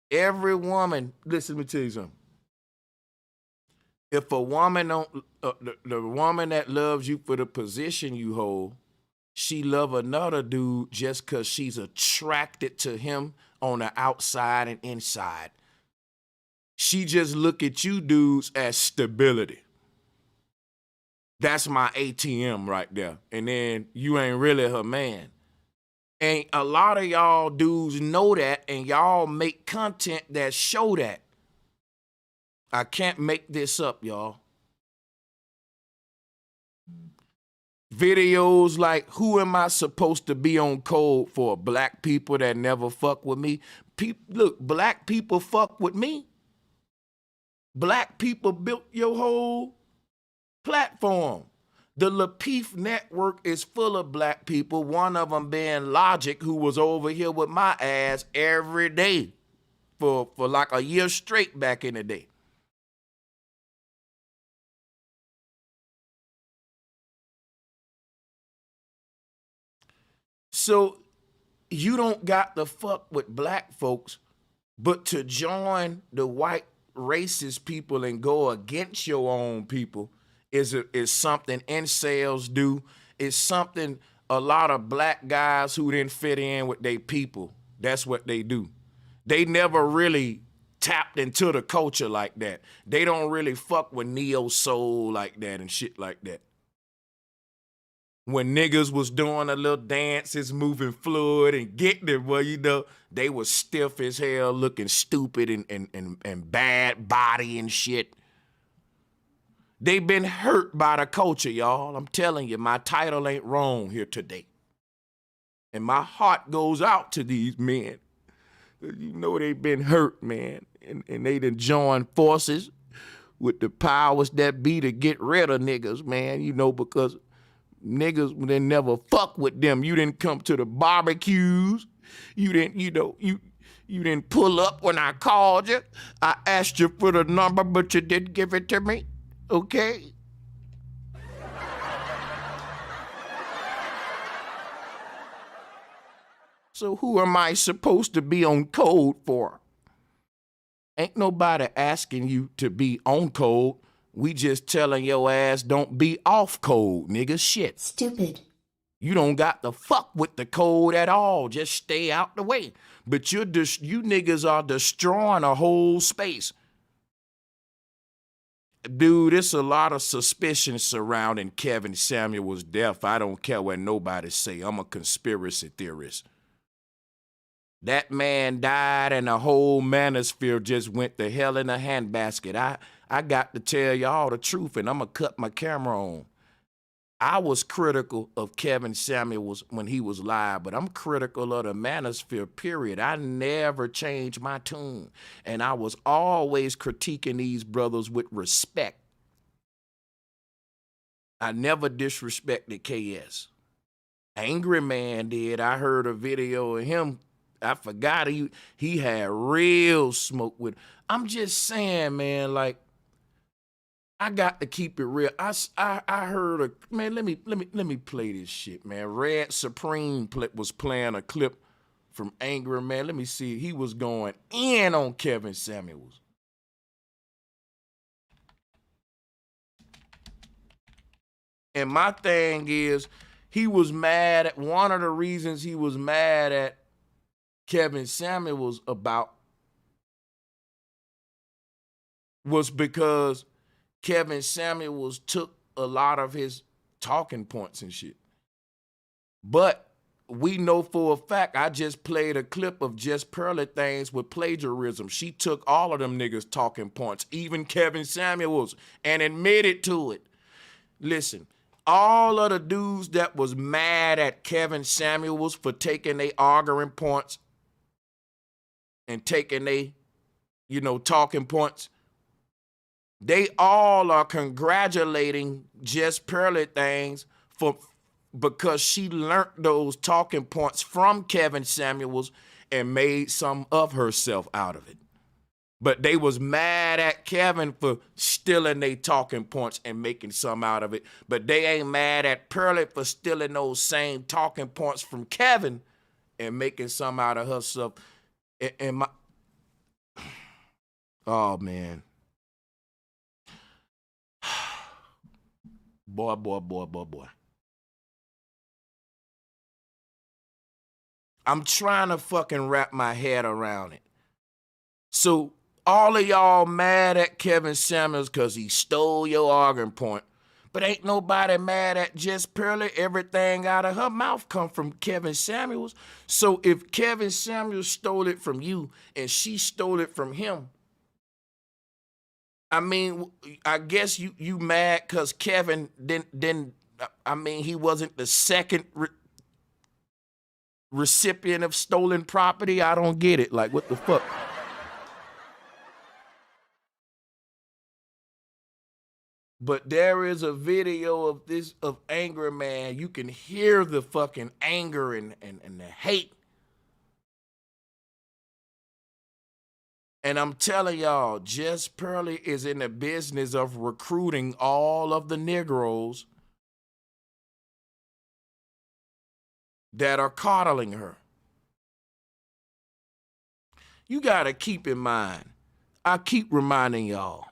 Every woman, listen, let me tell you something. If a woman the woman that loves you for the position you hold, she love another dude just because she's attracted to him on the outside and inside. She just look at you dudes as stability. That's my ATM right there. And then you ain't really her man. And a lot of y'all dudes know that, and y'all make content that show that. I can't make this up, y'all. Videos like, who am I supposed to be on code for? Black people that never fuck with me. Look, black people fuck with me. Black people built your whole platform. The Lapeef network is full of black people, one of them being Logic, who was over here with my ass every day for like a year straight back in the day. So you don't got to fuck with black folks, but to join the white racist people and go against your own people is something incels do. It's something a lot of black guys who didn't fit in with their people, that's what they do. They never really tapped into the culture like that. They don't really fuck with neo soul like that and shit like that. When niggas was doing a little dances, moving fluid and getting it, well, you know, they was stiff as hell, looking stupid and bad body and shit. They been hurt by the culture, y'all. I'm telling you, my title ain't wrong here today. And my heart goes out to these men. You know they been hurt, man. And they done joined forces with the powers that be to get rid of niggas, man. You know, because niggas, they never fuck with them. You didn't come to the barbecues. You didn't, you know, you didn't pull up when I called you. I asked you for the number, but you didn't give it to me. Okay? So who am I supposed to be on code for? Ain't nobody asking you to be on code. We just telling your ass don't be off code, nigga. Shit. Stupid. You don't got to fuck with the code at all. Just stay out the way. But you niggas are destroying a whole space. Dude, it's a lot of suspicion surrounding Kevin Samuel's death. I don't care what nobody say. I'm a conspiracy theorist. That man died and the whole Manosphere just went to hell in a handbasket. I got to tell y'all the truth, and I'm going to cut my camera on. I was critical of Kevin Samuels when he was live, but I'm critical of the Manosphere, period. I never changed my tune, and I was always critiquing these brothers with respect. I never disrespected KS. Angry Man did. I heard a video of him I forgot he had real smoke with. I'm just saying, man, like, I got to keep it real. I heard a man. Let me play this shit, man. Red Supreme was playing a clip from Angry Man. Let me see. He was going in on Kevin Samuels. And my thing is, he was mad at one of the reasons he was mad at Kevin Samuels about was because Kevin Samuels took a lot of his talking points and shit. But we know for a fact, I just played a clip of Just Pearly Things with plagiarism. She took all of them niggas talking points, even Kevin Samuels, and admitted to it. Listen, all of the dudes that was mad at Kevin Samuels for taking they arguing points and taking they, talking points, they all are congratulating Just Pearly Things because she learned those talking points from Kevin Samuels and made some of herself out of it. But they was mad at Kevin for stealing they talking points and making some out of it. But they ain't mad at Pearly for stealing those same talking points from Kevin and making some out of herself. Oh, man. Boy. I'm trying to fucking wrap my head around it. So all of y'all mad at Kevin Samuels because he stole your arguing point. But ain't nobody mad at Just Pearly. Everything out of her mouth come from Kevin Samuels. So if Kevin Samuels stole it from you and she stole it from him, I mean, I guess you mad because Kevin didn't, he wasn't the second recipient of stolen property. I don't get it. Like, what the fuck? But there is a video of Angry Man. You can hear the fucking anger and the hate. And I'm telling y'all, Just Pearly is in the business of recruiting all of the Negroes that are coddling her. You got to keep in mind, I keep reminding y'all,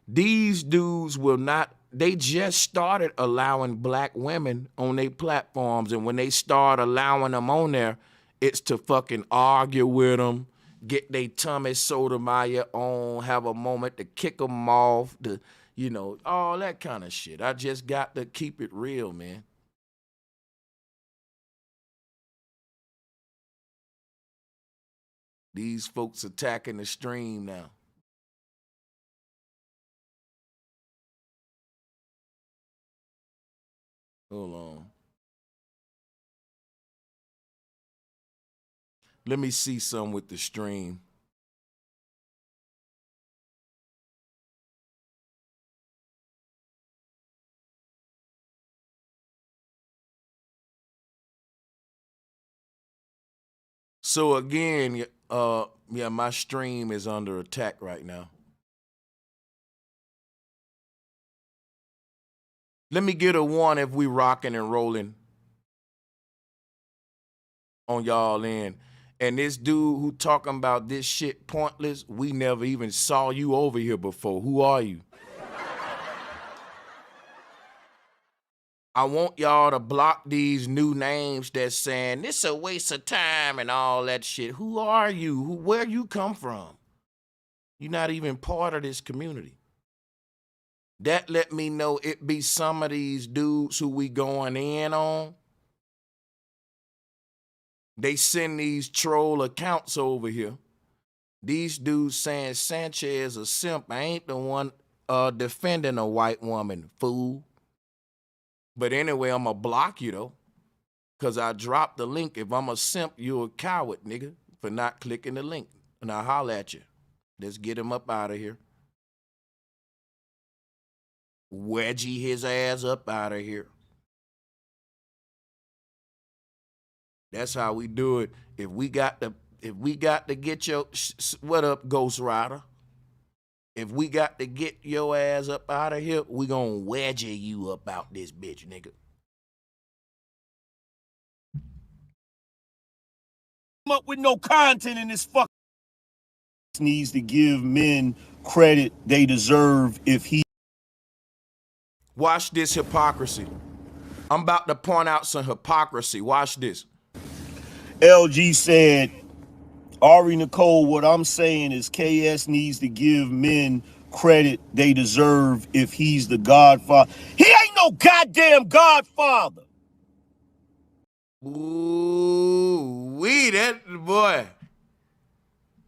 these dudes will not, they just started allowing black women on their platforms. And when they start allowing them on there, it's to fucking argue with them, get their tummy Sotomayor on, have a moment to kick them off, all that kind of shit. I just got to keep it real, man. These folks attacking the stream now. Hold on. Let me see some with the stream. So again, my stream is under attack right now. Let me get a one if we rocking and rolling on y'all end. And this dude who talking about this shit pointless, we never even saw you over here before. Who are you? I want y'all to block these new names that's saying this a waste of time and all that shit. Who are you? Where you come from? You're not even part of this community. That let me know it be some of these dudes who we going in on. They send these troll accounts over here. These dudes saying Sanchez a simp. I ain't the one defending a white woman, fool. But anyway, I'm going to block you, though, because I dropped the link. If I'm a simp, you're a coward, nigga, for not clicking the link. And I'll holler at you. Let's get him up out of here. Wedgie his ass up out of here. That's how we do it. If we got If we got to get your, what up, Ghost Rider? If we got to get your ass up out of here, we gonna wedge you up out this bitch, nigga. Up with no content in this fuck needs to give men credit they deserve if he. Watch this hypocrisy. I'm about to point out some hypocrisy. Watch this. LG said, Ari Nicole, what I'm saying is KS needs to give men credit they deserve if he's the godfather. He ain't no goddamn godfather. Ooh, that boy.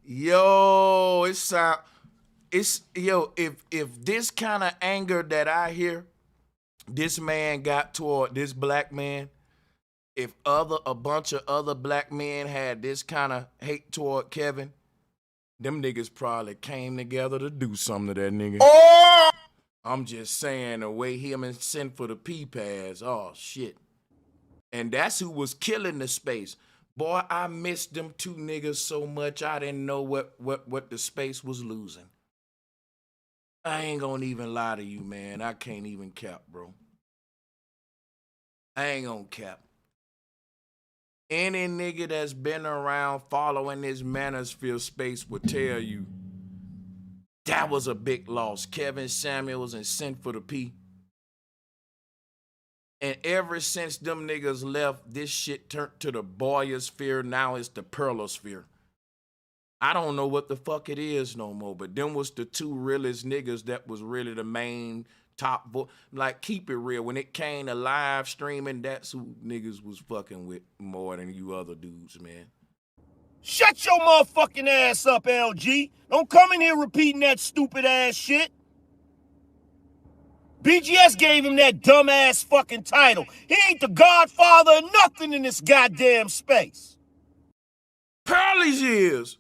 Yo, if this kind of anger that I hear this man got toward this black man, if a bunch of other black men had this kind of hate toward Kevin, them niggas probably came together to do something to that nigga. Oh! I'm just saying, the way him and Sin for the P pass, oh shit. And that's who was killing the space. Boy, I missed them two niggas so much I didn't know what the space was losing. I ain't gonna even lie to you, man. I can't even cap, bro. I ain't gonna cap. Any nigga that's been around following this Manosphere space would tell you that was a big loss. Kevin Samuels and Sent for the P. And ever since them niggas left, this shit turned to the Boyosphere. Now it's the Pearlosphere. I don't know what the fuck it is no more, but them was the two realest niggas that was really the main top. Like, keep it real. When it came to live streaming, that's who niggas was fucking with more than you other dudes, man. Shut your motherfucking ass up, LG. Don't come in here repeating that stupid ass shit. BGS gave him that dumbass fucking title. He ain't the godfather of nothing in this goddamn space. Pearly's is.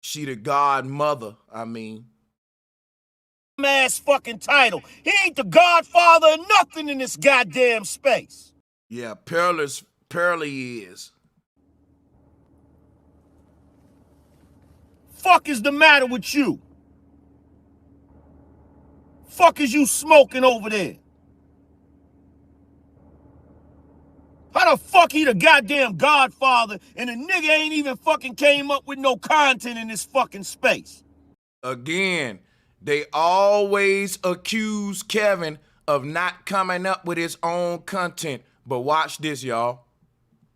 She the godmother, I mean. Dumbass fucking title. He ain't the godfather of nothing in this goddamn space. Yeah, Pearly is. Fuck is the matter with you? Fuck is you smoking over there? How the fuck he the goddamn godfather and the nigga ain't even fucking came up with no content in this fucking space? Again, they always accuse Kevin of not coming up with his own content. But watch this, y'all.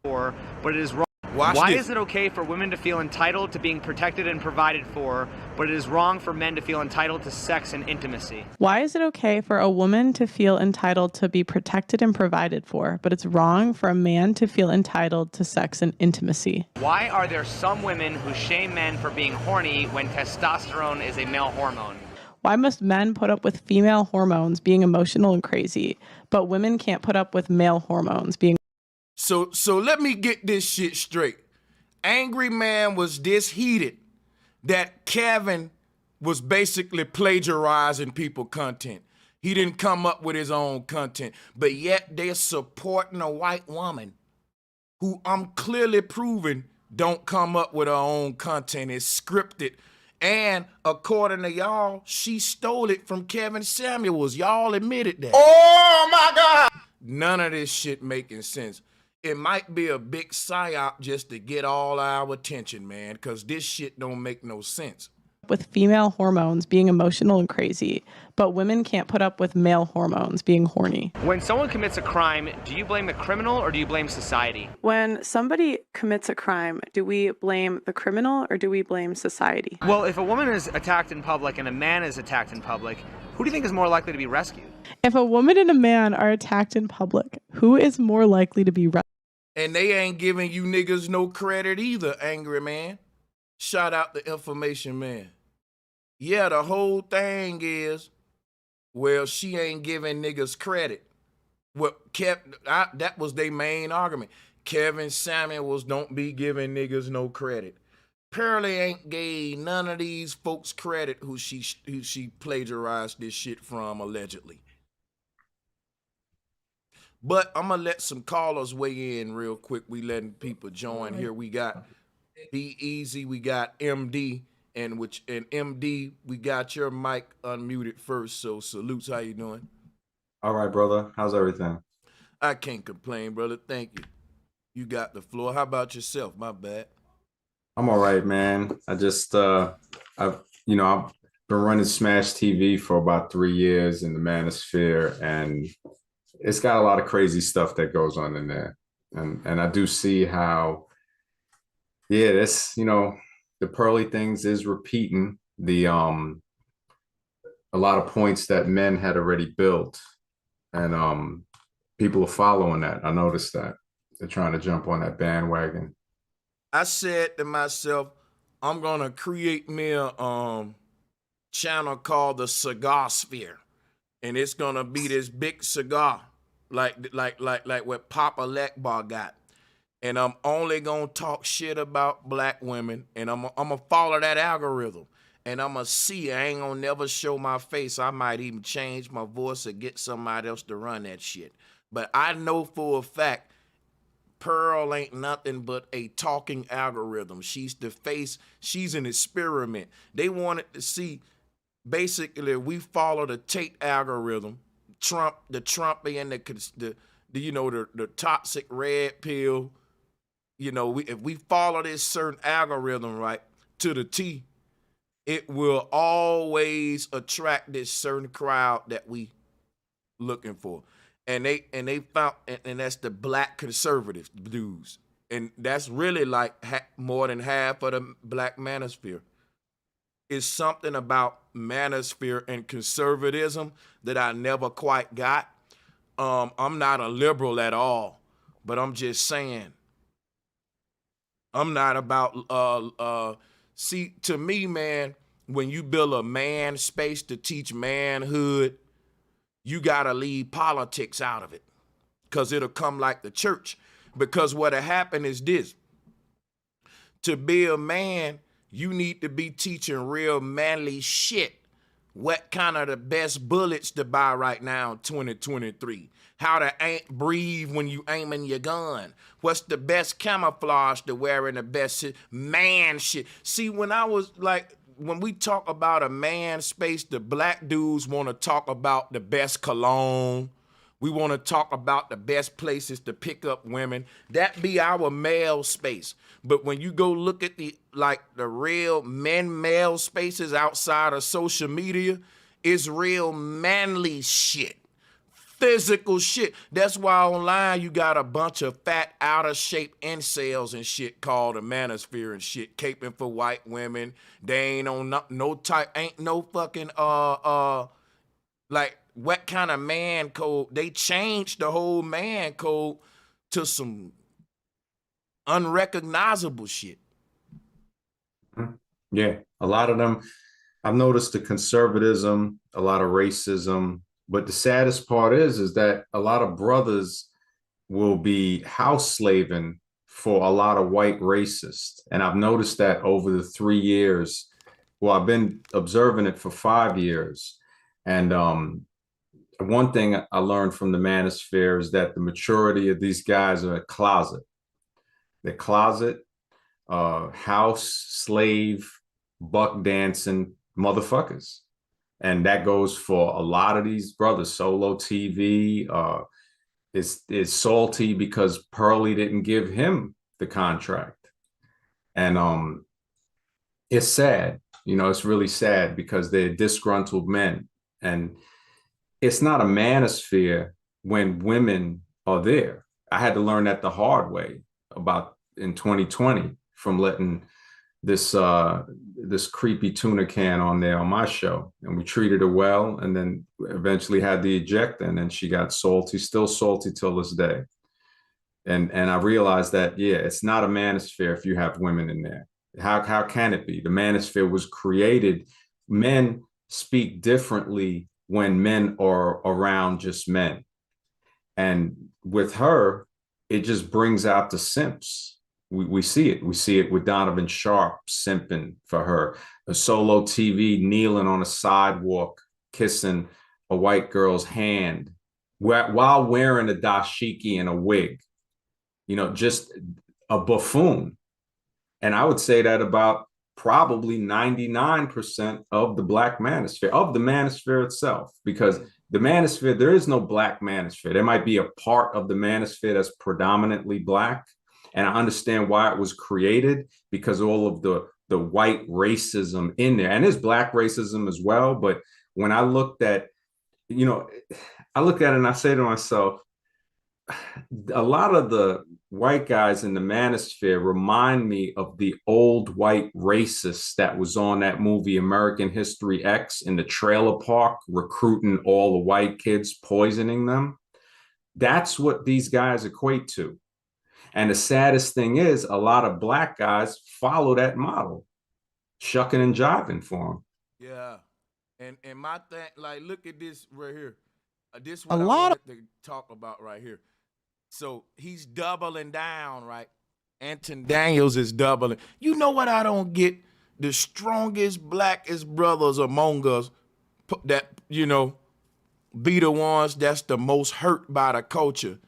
But it is wrong. Why is it okay for women to feel entitled to being protected and provided for, but it is wrong for men to feel entitled to sex and intimacy? Why is it okay for a woman to feel entitled to be protected and provided for, but it's wrong for a man to feel entitled to sex and intimacy? Why are there some women who shame men for being horny when testosterone is a male hormone? Why must men put up with female hormones being emotional and crazy, but women can't put up with male hormones being... So let me get this shit straight. Angry Man was this heated that Kevin was basically plagiarizing people content. He didn't come up with his own content, but yet they're supporting a white woman who I'm clearly proving don't come up with her own content. It's scripted. And according to y'all, she stole it from Kevin Samuels. Y'all admitted that. Oh my God! None of this shit making sense. It might be a big psyop just to get all our attention, man, because this shit don't make no sense. With female hormones being emotional and crazy, but women can't put up with male hormones being horny. When someone commits a crime, do you blame the criminal or do you blame society? When somebody commits a crime, do we blame the criminal or do we blame society? Well, if a woman is attacked in public and a man is attacked in public, who do you think is more likely to be rescued? If a woman and a man are attacked in public, who is more likely to be rescued? And they ain't giving you niggas no credit either, Angry Man. Shout out the Information Man. Yeah, the whole thing is, well, she ain't giving niggas credit. Well, that was their main argument. Kevin Samuels don't be giving niggas no credit. Pearly ain't gave none of these folks credit who she plagiarized this shit from, allegedly. But I'm gonna let some callers weigh in real quick. We letting people join here. We got Be Easy, we got MD, and MD, we got your mic unmuted first. So salutes, how you doing? All right, brother. How's everything? I can't complain, brother. Thank you. You got the floor. How about yourself? My bad. I'm all right, man. I just I've been running Smash TV for about 3 years in the Manosphere, and it's got a lot of crazy stuff that goes on in there. And I do see how, yeah, that's, the pearly things is repeating the a lot of points that men had already built, and people are following that. I noticed that they're trying to jump on that bandwagon. I said to myself, I'm gonna create me a channel called the Cigarsphere, and it's gonna be this big cigar, like what Papa Lekbar got. And I'm only gonna talk shit about black women, and I'm gonna follow that algorithm. And I'm gonna see, I ain't gonna never show my face. I might even change my voice or get somebody else to run that shit. But I know for a fact, Pearl ain't nothing but a talking algorithm. She's the face, she's an experiment. They wanted to see, basically, we follow the Tate algorithm, the Trumpian, the toxic red pill. If we follow this certain algorithm right to the T, it will always attract this certain crowd that we looking for. And they found, and that's the black conservative dudes. And that's really like more than half of the black manosphere. It's something about manosphere and conservatism that I never quite got. I'm not a liberal at all, but I'm just saying, I'm not about, see, to me, man, when you build a man space to teach manhood, you gotta leave politics out of it, because it'll come like the church. Because what'll happen is this: to be a man, you need to be teaching real manly shit. What kind of the best bullets to buy right now in 2023? How to breathe when you aiming your gun. What's the best camouflage to wear in the best man shit? See, when we talk about a man space, the black dudes want to talk about the best cologne. We want to talk about the best places to pick up women. That be our male space. But when you go look at the real male spaces outside of social media, it's real manly shit. Physical shit. That's why online you got a bunch of fat, out of shape incels and shit called the Manosphere and shit, caping for white women. They ain't on no type, ain't no fucking what kind of man code? They changed the whole man code to some unrecognizable shit. Yeah, a lot of them. I've noticed the conservatism, a lot of racism. But the saddest part is that a lot of brothers will be house slaving for a lot of white racists. And I've noticed that over the 3 years. Well, I've been observing it for 5 years. And one thing I learned from the Manosphere is that the maturity of these guys are a closet. They're closet, house slave, buck dancing motherfuckers. And that goes for a lot of these brothers. Solo TV is salty because Pearly didn't give him the contract. And it's sad. It's really sad because they're disgruntled men. And it's not a manosphere when women are there. I had to learn that the hard way about in 2020 from letting this creepy tuna can on there on my show, and we treated her well, and then eventually had the eject, and then she got salty, still salty till this day. And I realized that, yeah, it's not a manosphere if you have women in there. How can it be? The manosphere was created. Men speak differently when men are around just men. And with her, it just brings out the simps. We see it. We see it with Donovan Sharp simping for her. A Solo TV kneeling on a sidewalk, kissing a white girl's hand while wearing a dashiki and a wig, you know, just a buffoon. And I would say that about probably 99% of the Black manosphere, of the manosphere itself, because the manosphere, there is no Black manosphere. There might be a part of the manosphere that's predominantly Black. And I understand why it was created, because all of the white racism in there, and there's Black racism as well. But when I looked at, you know, I look at it and I say to myself, a lot of the white guys in the manosphere remind me of the old white racists that was on that movie American History X in the trailer park, recruiting all the white kids, poisoning them. That's what these guys equate to. And the saddest thing is, a lot of Black guys follow that model, shucking and jiving for them. Yeah. And my thing, like, look at this right here. This is what I wanted to talk about right here. So he's doubling down, right? Anton Daniels is doubling. You know what I don't get? The strongest, blackest brothers among us that, you know, be the ones that's the most hurt by the culture.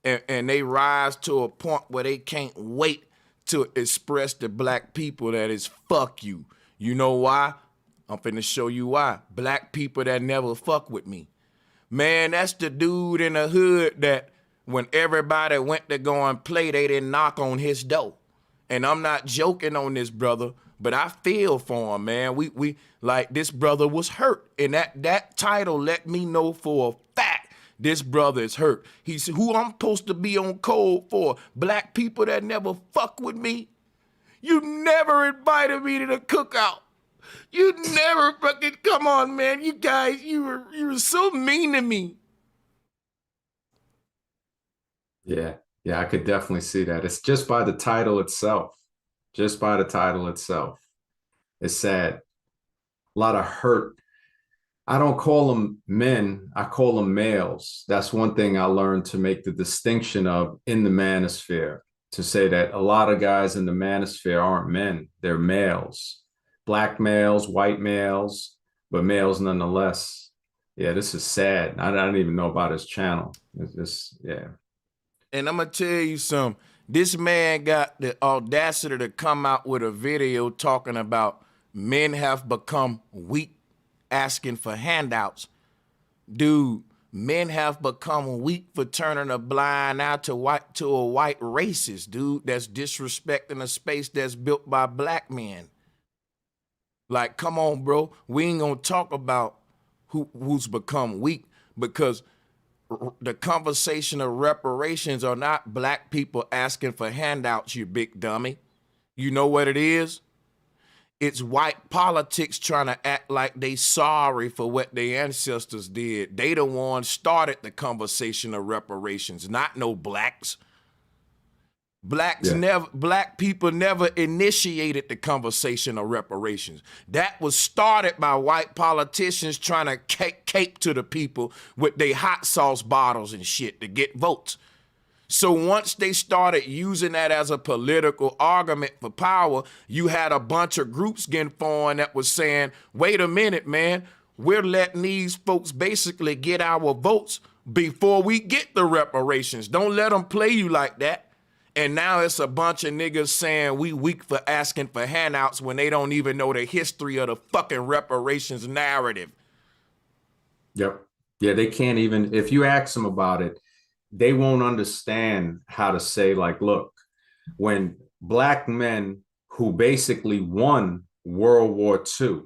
And they rise to a point where they can't wait to express to Black people that is fuck you. You know why? I'm finna show you why. Black people that never fuck with me. Man, that's the dude in the hood that when everybody went to go and play, they didn't knock on his door. And I'm not joking on this brother, but I feel for him, man. We like, this brother was hurt. And that title let me know for a fact this brother is hurt. He's who I'm supposed to be on code for. Black people that never fuck with me. You never invited me to the cookout. You never fucking, come on, man. You guys, you were so mean to me. Yeah, I could definitely see that. It's just by the title itself. Just by the title itself. It's sad. A lot of hurt. I don't call them men, I call them males. That's one thing I learned to make the distinction of in the manosphere, to say that a lot of guys in the manosphere aren't men, they're males. Black males, white males, but males nonetheless. Yeah, this is sad. I don't even know about his channel. It's just, yeah. And I'm gonna tell you something. This man got the audacity to come out with a video talking about men have become weak asking for handouts. Dude, men have become weak for turning a blind eye to a white racist, dude, that's disrespecting a space that's built by Black men. Like, come on, bro. We ain't gonna talk about who's become weak, because the conversation of reparations are not Black people asking for handouts, you big dummy. You know what it is? It's white politics trying to act like they sorry for what their ancestors did. They the ones started the conversation of reparations, not no Blacks. Black people never initiated the conversation of reparations. That was started by white politicians trying to cape to the people with their hot sauce bottles and shit to get votes. So once they started using that as a political argument for power, you had a bunch of groups getting formed that was saying, wait a minute, man, we're letting these folks basically get our votes before we get the reparations. Don't let them play you like that. And now it's a bunch of niggas saying we weak for asking for handouts when they don't even know the history of the fucking reparations narrative. Yep. Yeah, they can't even, if you ask them about it, they won't understand how to say, like, look, when Black men who basically won World War II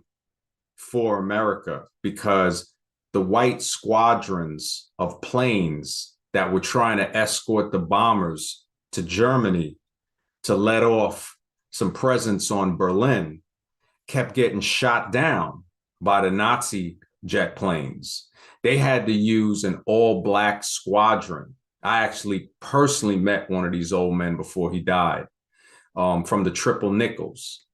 for America, because the white squadrons of planes that were trying to escort the bombers to Germany to let off some presents on Berlin kept getting shot down by the Nazi jet planes. They had to use an all-Black squadron. I actually personally met one of these old men before he died, from the Triple Nickels.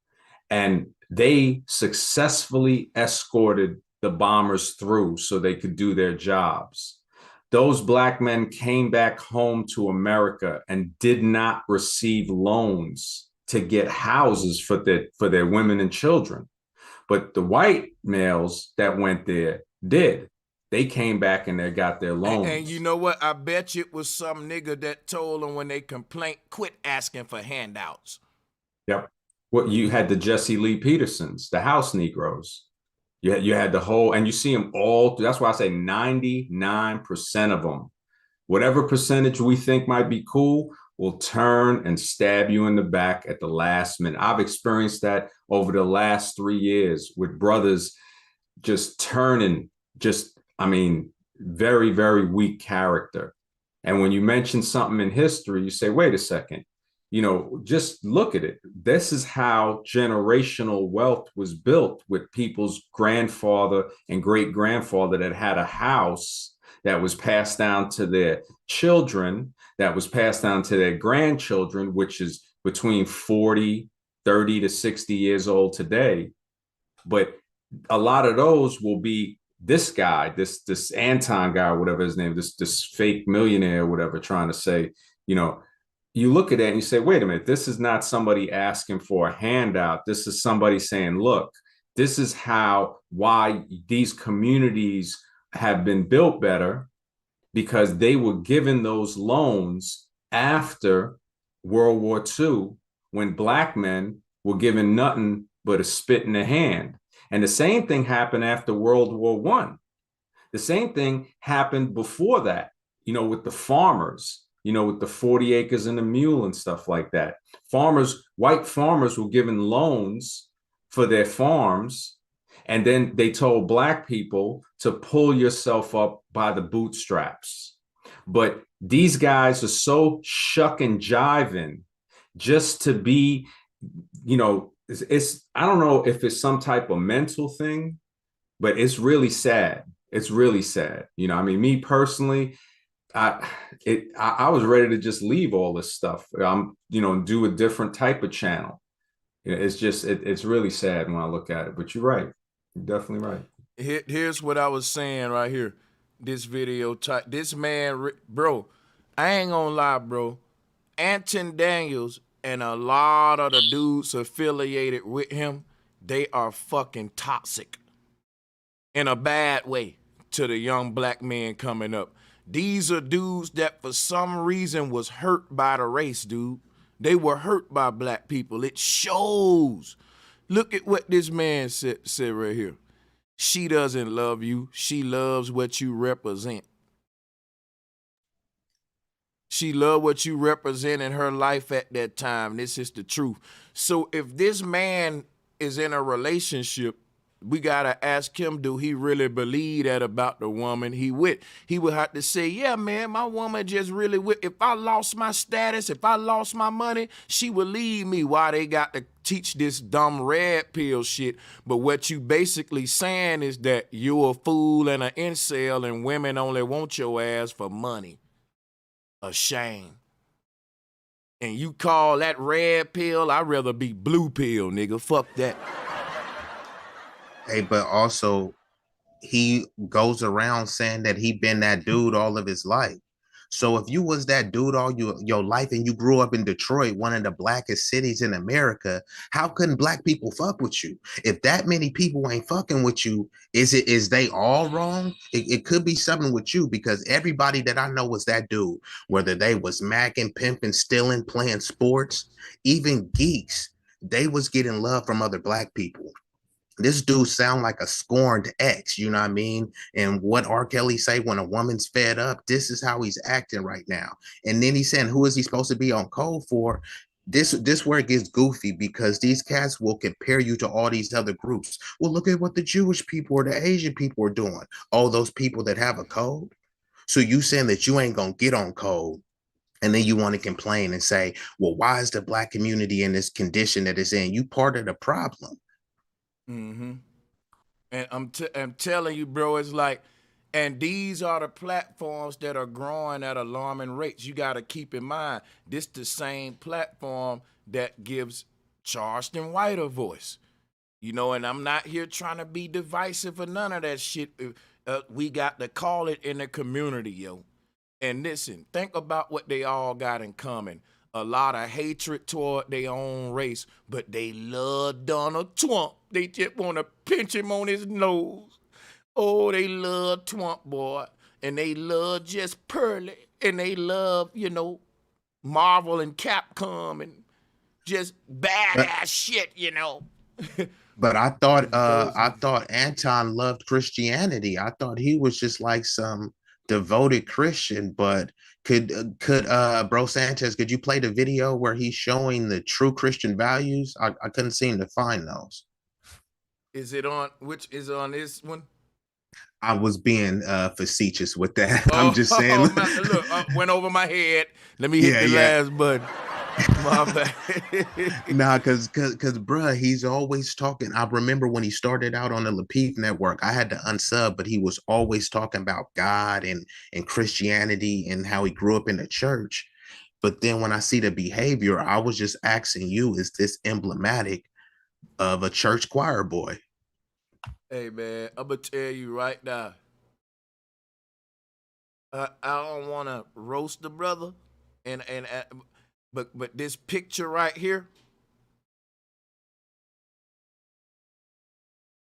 And they successfully escorted the bombers through so they could do their jobs. Those Black men came back home to America and did not receive loans to get houses for their women and children. But the white males that went there did. They came back and they got their loans. And you know what? I bet you it was some nigga that told them when they complained, quit asking for handouts. Yep. Well, you had the Jesse Lee Petersons, the house Negroes. You had the whole, and you see them all. That's why I say 99% of them, whatever percentage we think might be cool, will turn and stab you in the back at the last minute. I've experienced that over the last 3 years with brothers just turning, very, very weak character. And when you mention something in history, you say, wait a second, just look at it. This is how generational wealth was built, with people's grandfather and great grandfather that had a house that was passed down to their children, that was passed down to their grandchildren, which is between 30 to 60 years old today. But a lot of those will be this guy, this Anton guy, or whatever his name, this fake millionaire, or whatever, trying to say, you look at it and you say, wait a minute, this is not somebody asking for a handout. This is somebody saying, look, this is why these communities have been built better, because they were given those loans after World War II, when Black men were given nothing but a spit in the hand. And the same thing happened after World War I. The same thing happened before that, with the farmers, with the 40 acres and a mule and stuff like that. White farmers were given loans for their farms. And then they told Black people to pull yourself up by the bootstraps. But these guys are so shuck and jiving just to be, I don't know if it's some type of mental thing, but it's really sad. It's really sad. Me personally, I was ready to just leave all this stuff. Do a different type of channel. It's really sad when I look at it, but you're right. You're definitely right. Here's what I was saying right here. This video, this man, bro, I ain't gonna lie, bro. Anton Daniels and a lot of the dudes affiliated with him, they are fucking toxic in a bad way to the young Black men coming up. These are dudes that for some reason was hurt by the race, dude. They were hurt by Black people. It shows. Look at what this man said right here. She doesn't love you. She loves what you represent. She loved what you represent in her life at that time. This is the truth. So if this man is in a relationship, we got to ask him, do he really believe that about the woman he with? He would have to say, yeah, man, my woman just really with. If I lost my status, if I lost my money, she would leave me. Why they got to teach this dumb red pill shit? But what you basically saying is that you're a fool and an incel, and women only want your ass for money. A shame. And you call that red pill? I'd rather be blue pill, nigga. Fuck that. Hey, but also he goes around saying that he been that dude all of his life. So if you was that dude all your life and you grew up in Detroit, one of the blackest cities in America, how couldn't Black people fuck with you? If that many people ain't fucking with you, is they all wrong? It could be something with you, because everybody that I know was that dude, whether they was macking, pimping, stealing, playing sports, even geeks, they was getting love from other Black people. This dude sound like a scorned ex, you know what I mean? And what R. Kelly say, when a woman's fed up, this is how he's acting right now. And then he's saying, who is he supposed to be on code for? This where it gets goofy, because these cats will compare you to all these other groups. Well, look at what the Jewish people or the Asian people are doing. All those people that have a code. So you saying that you ain't gonna get on code, and then you want to complain and say, well, why is the Black community in this condition that it's in? You part of the problem. Mm-hmm. And I'm telling you, bro, it's like, and these are the platforms that are growing at alarming rates. You got to keep in mind, this the same platform that gives Charleston White a voice. And I'm not here trying to be divisive or none of that shit. We got to call it in the community, yo. And listen, think about what they all got in common. A lot of hatred toward their own race, but they love Donald Trump. They just want to pinch him on his nose. Oh, they love Twump Boy, and they love just Pearly, and they love, you know, Marvel and Capcom and just badass shit, you know. But I thought Anton loved Christianity. I thought he was just like some devoted Christian. But could Bro Sanchez, could you play the video where he's showing the true Christian values? I couldn't seem to find those. Is it on which is on this one? I was being facetious with that. I'm just saying. Look, went over my head. Let me hit the last button. My bad. Nah, cause bruh, he's always talking. I remember when he started out on the Lapeef network, I had to unsub, but he was always talking about God and Christianity and how he grew up in the church. But then when I see the behavior, I was just asking you, is this emblematic of a church choir boy? Hey man, I'm gonna tell you right now. I don't want to roast the brother, but this picture right here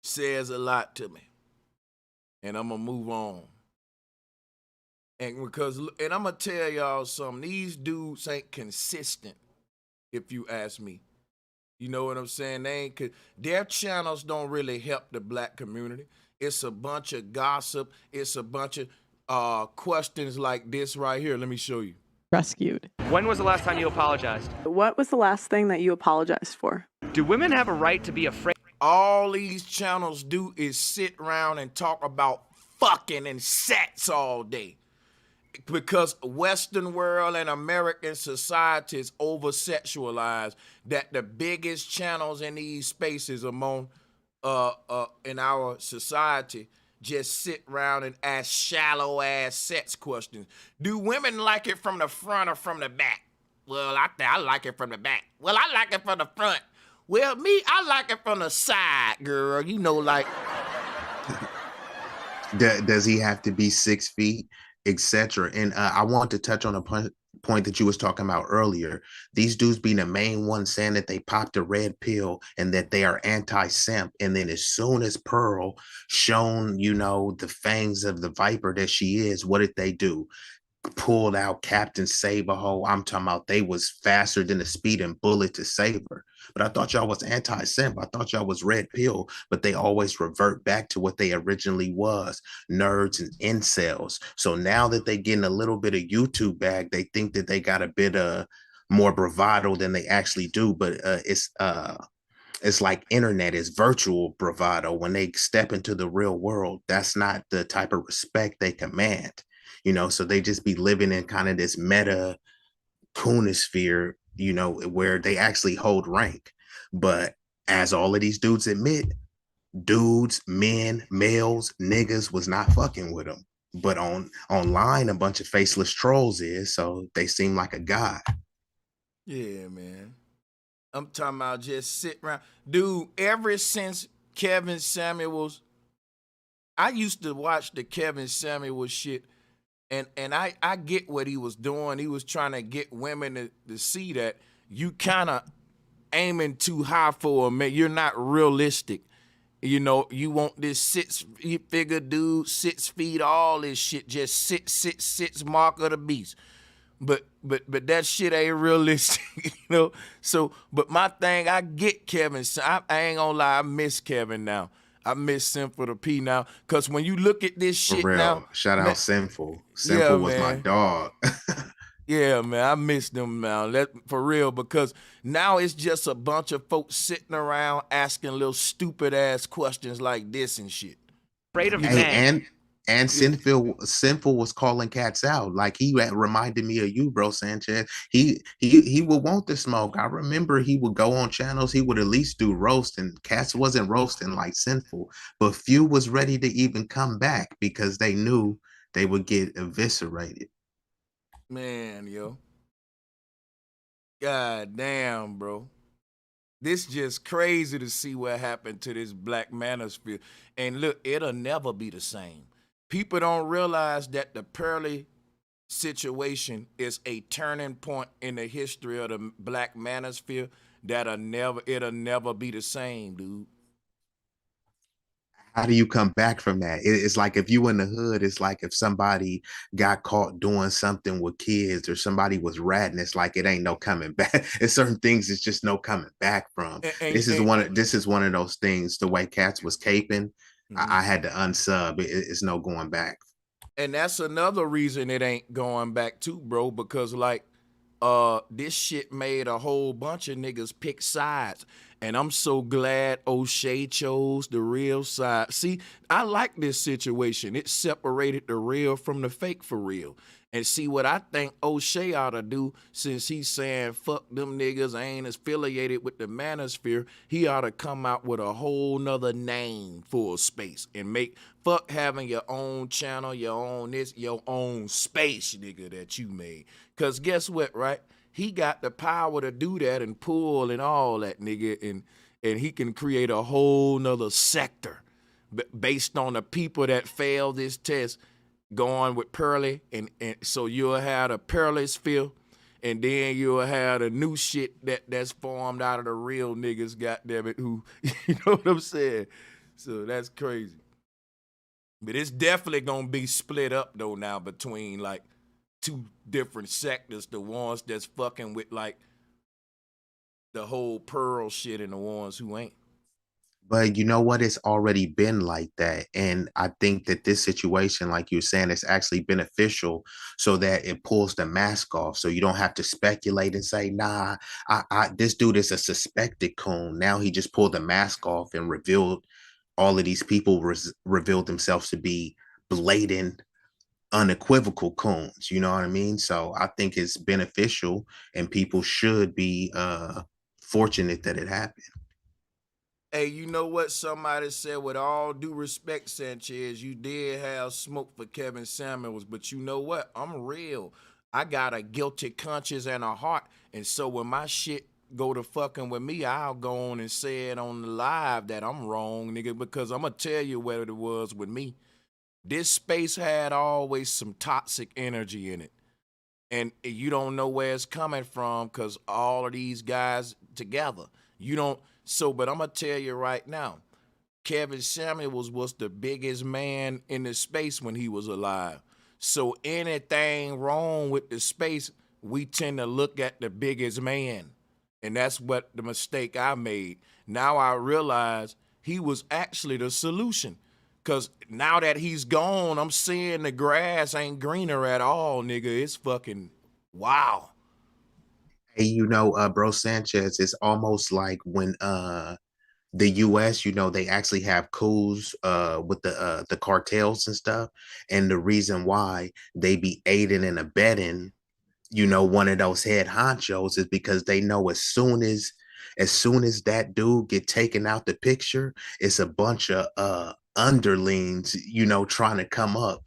says a lot to me, and I'm gonna move on. And I'm gonna tell y'all something. These dudes ain't consistent, if you ask me. You know what I'm saying? Their channels don't really help the black community. It's a bunch of gossip. It's a bunch of questions like this right here. Let me show you. Rescued. When was the last time you apologized? What was the last thing that you apologized for? Do women have a right to be afraid? All these channels do is sit around and talk about fucking and sex all day. Because Western world and American society is over-sexualized, that the biggest channels in these spaces among in our society just sit around and ask shallow-ass sex questions. Do women like it from the front or from the back? Well, I like it from the back. Well, I like it from the front. Well, me, I like it from the side, girl. You know, like... Does he have to be 6 feet? Etc. And I want to touch on a point that you was talking about earlier. These dudes being the main ones saying that they popped a red pill and that they are anti-simp. And then as soon as Pearl shown, you know, the fangs of the viper that she is, what did they do? Pulled out Captain Saberho. I'm talking about they was faster than a speeding bullet to save her. But I thought y'all was anti-simp. I thought y'all was red pill, but they always revert back to what they originally was, nerds and incels. So now that they getting a little bit of YouTube bag, they think that they got a bit of more bravado than they actually do. But it's like internet is virtual bravado. When they step into the real world, that's not the type of respect they command. You know, so they just be living in kind of this meta Manosphere, you know, where they actually hold rank. But as all of these dudes admit, dudes, men, males, niggas was not fucking with them. But online, a bunch of faceless trolls is, so they seem like a god. Yeah, man. I'm talking about just sit around. Dude, ever since Kevin Samuels, I used to watch the Kevin Samuels shit. And I get what he was doing. He was trying to get women to see that you kind of aiming too high for a man. You're not realistic. You know, you want this 6-figure dude, 6 feet, all this shit, just sits mark of the beast. But that shit ain't realistic, you know. So, but my thing, I get Kevin. I ain't gonna lie, I miss Kevin now. I miss Sinful the P now, because when you look at this shit For real. now, Shout out man, Sinful. Sinful was my dog. Yeah, man, I miss them now. For real, because now it's just a bunch of folks sitting around asking little stupid ass questions like this and shit. Afraid of men. And Sinful was calling cats out. Like he reminded me of you, bro, Sanchez. He would want the smoke. I remember he would go on channels. He would at least do roasting. Cats wasn't roasting like Sinful, but few was ready to even come back because they knew they would get eviscerated. Man, yo. God damn, bro. This just crazy to see what happened to this black manosphere. And look, it'll never be the same. People don't realize that the Pearly situation is a turning point in the history of the black manosphere it'll never be the same, dude. How do you come back from that? It's like if you in the hood, it's like if somebody got caught doing something with kids or somebody was ratting, it's like it ain't no coming back. It's certain things it's just no coming back from. This is one of those things. The way Cats was caping, I had to unsub. It's no going back. And that's another reason it ain't going back too, bro, because like this shit made a whole bunch of niggas pick sides. And I'm so glad O'Shea chose the real side. See, I like this situation. It separated the real from the fake for real. And see what I think O'Shea ought to do, since he's saying fuck them niggas, I ain't affiliated with the Manosphere, he ought to come out with a whole nother name for a space and make fuck having your own channel, your own this, your own space, nigga, that you made. Cause guess what, right? He got the power to do that and pull and all that, nigga, and he can create a whole nother sector based on the people that failed this test, going with Pearly, and so you'll have a Pearlosphere, and then you'll have the new shit that's formed out of the real niggas, goddammit, who, you know what I'm saying? So that's crazy. But it's definitely gonna be split up though now between like two different sectors, the ones that's fucking with like the whole Pearl shit and the ones who ain't. But you know what? It's already been like that. And I think that this situation, like you're saying, is actually beneficial so that it pulls the mask off. So you don't have to speculate and say, nah, this dude is a suspected coon. Now he just pulled the mask off and revealed all of these people revealed themselves to be blatant, unequivocal coons. You know what I mean? So I think it's beneficial and people should be fortunate that it happened. Hey, you know what somebody said? With all due respect, Sanchez, you did have smoke for Kevin Samuels, but you know what? I'm real. I got a guilty conscience and a heart, and so when my shit go to fucking with me, I'll go on and say it on the live that I'm wrong, nigga, because I'm gonna tell you what it was with me. This space had always some toxic energy in it, and you don't know where it's coming from because all of these guys together, you don't. So, but I'm gonna tell you right now, Kevin Samuels was the biggest man in the space when he was alive. So anything wrong with the space, we tend to look at the biggest man. And that's what the mistake I made. Now I realize he was actually the solution. Cause now that he's gone, I'm seeing the grass ain't greener at all, nigga. It's fucking wow. Hey, bro Sanchez, it's almost like when the US, they actually have coups with the cartels and stuff. And the reason why they be aiding and abetting, one of those head honchos is because they know as soon as that dude get taken out the picture, it's a bunch of underlings, trying to come up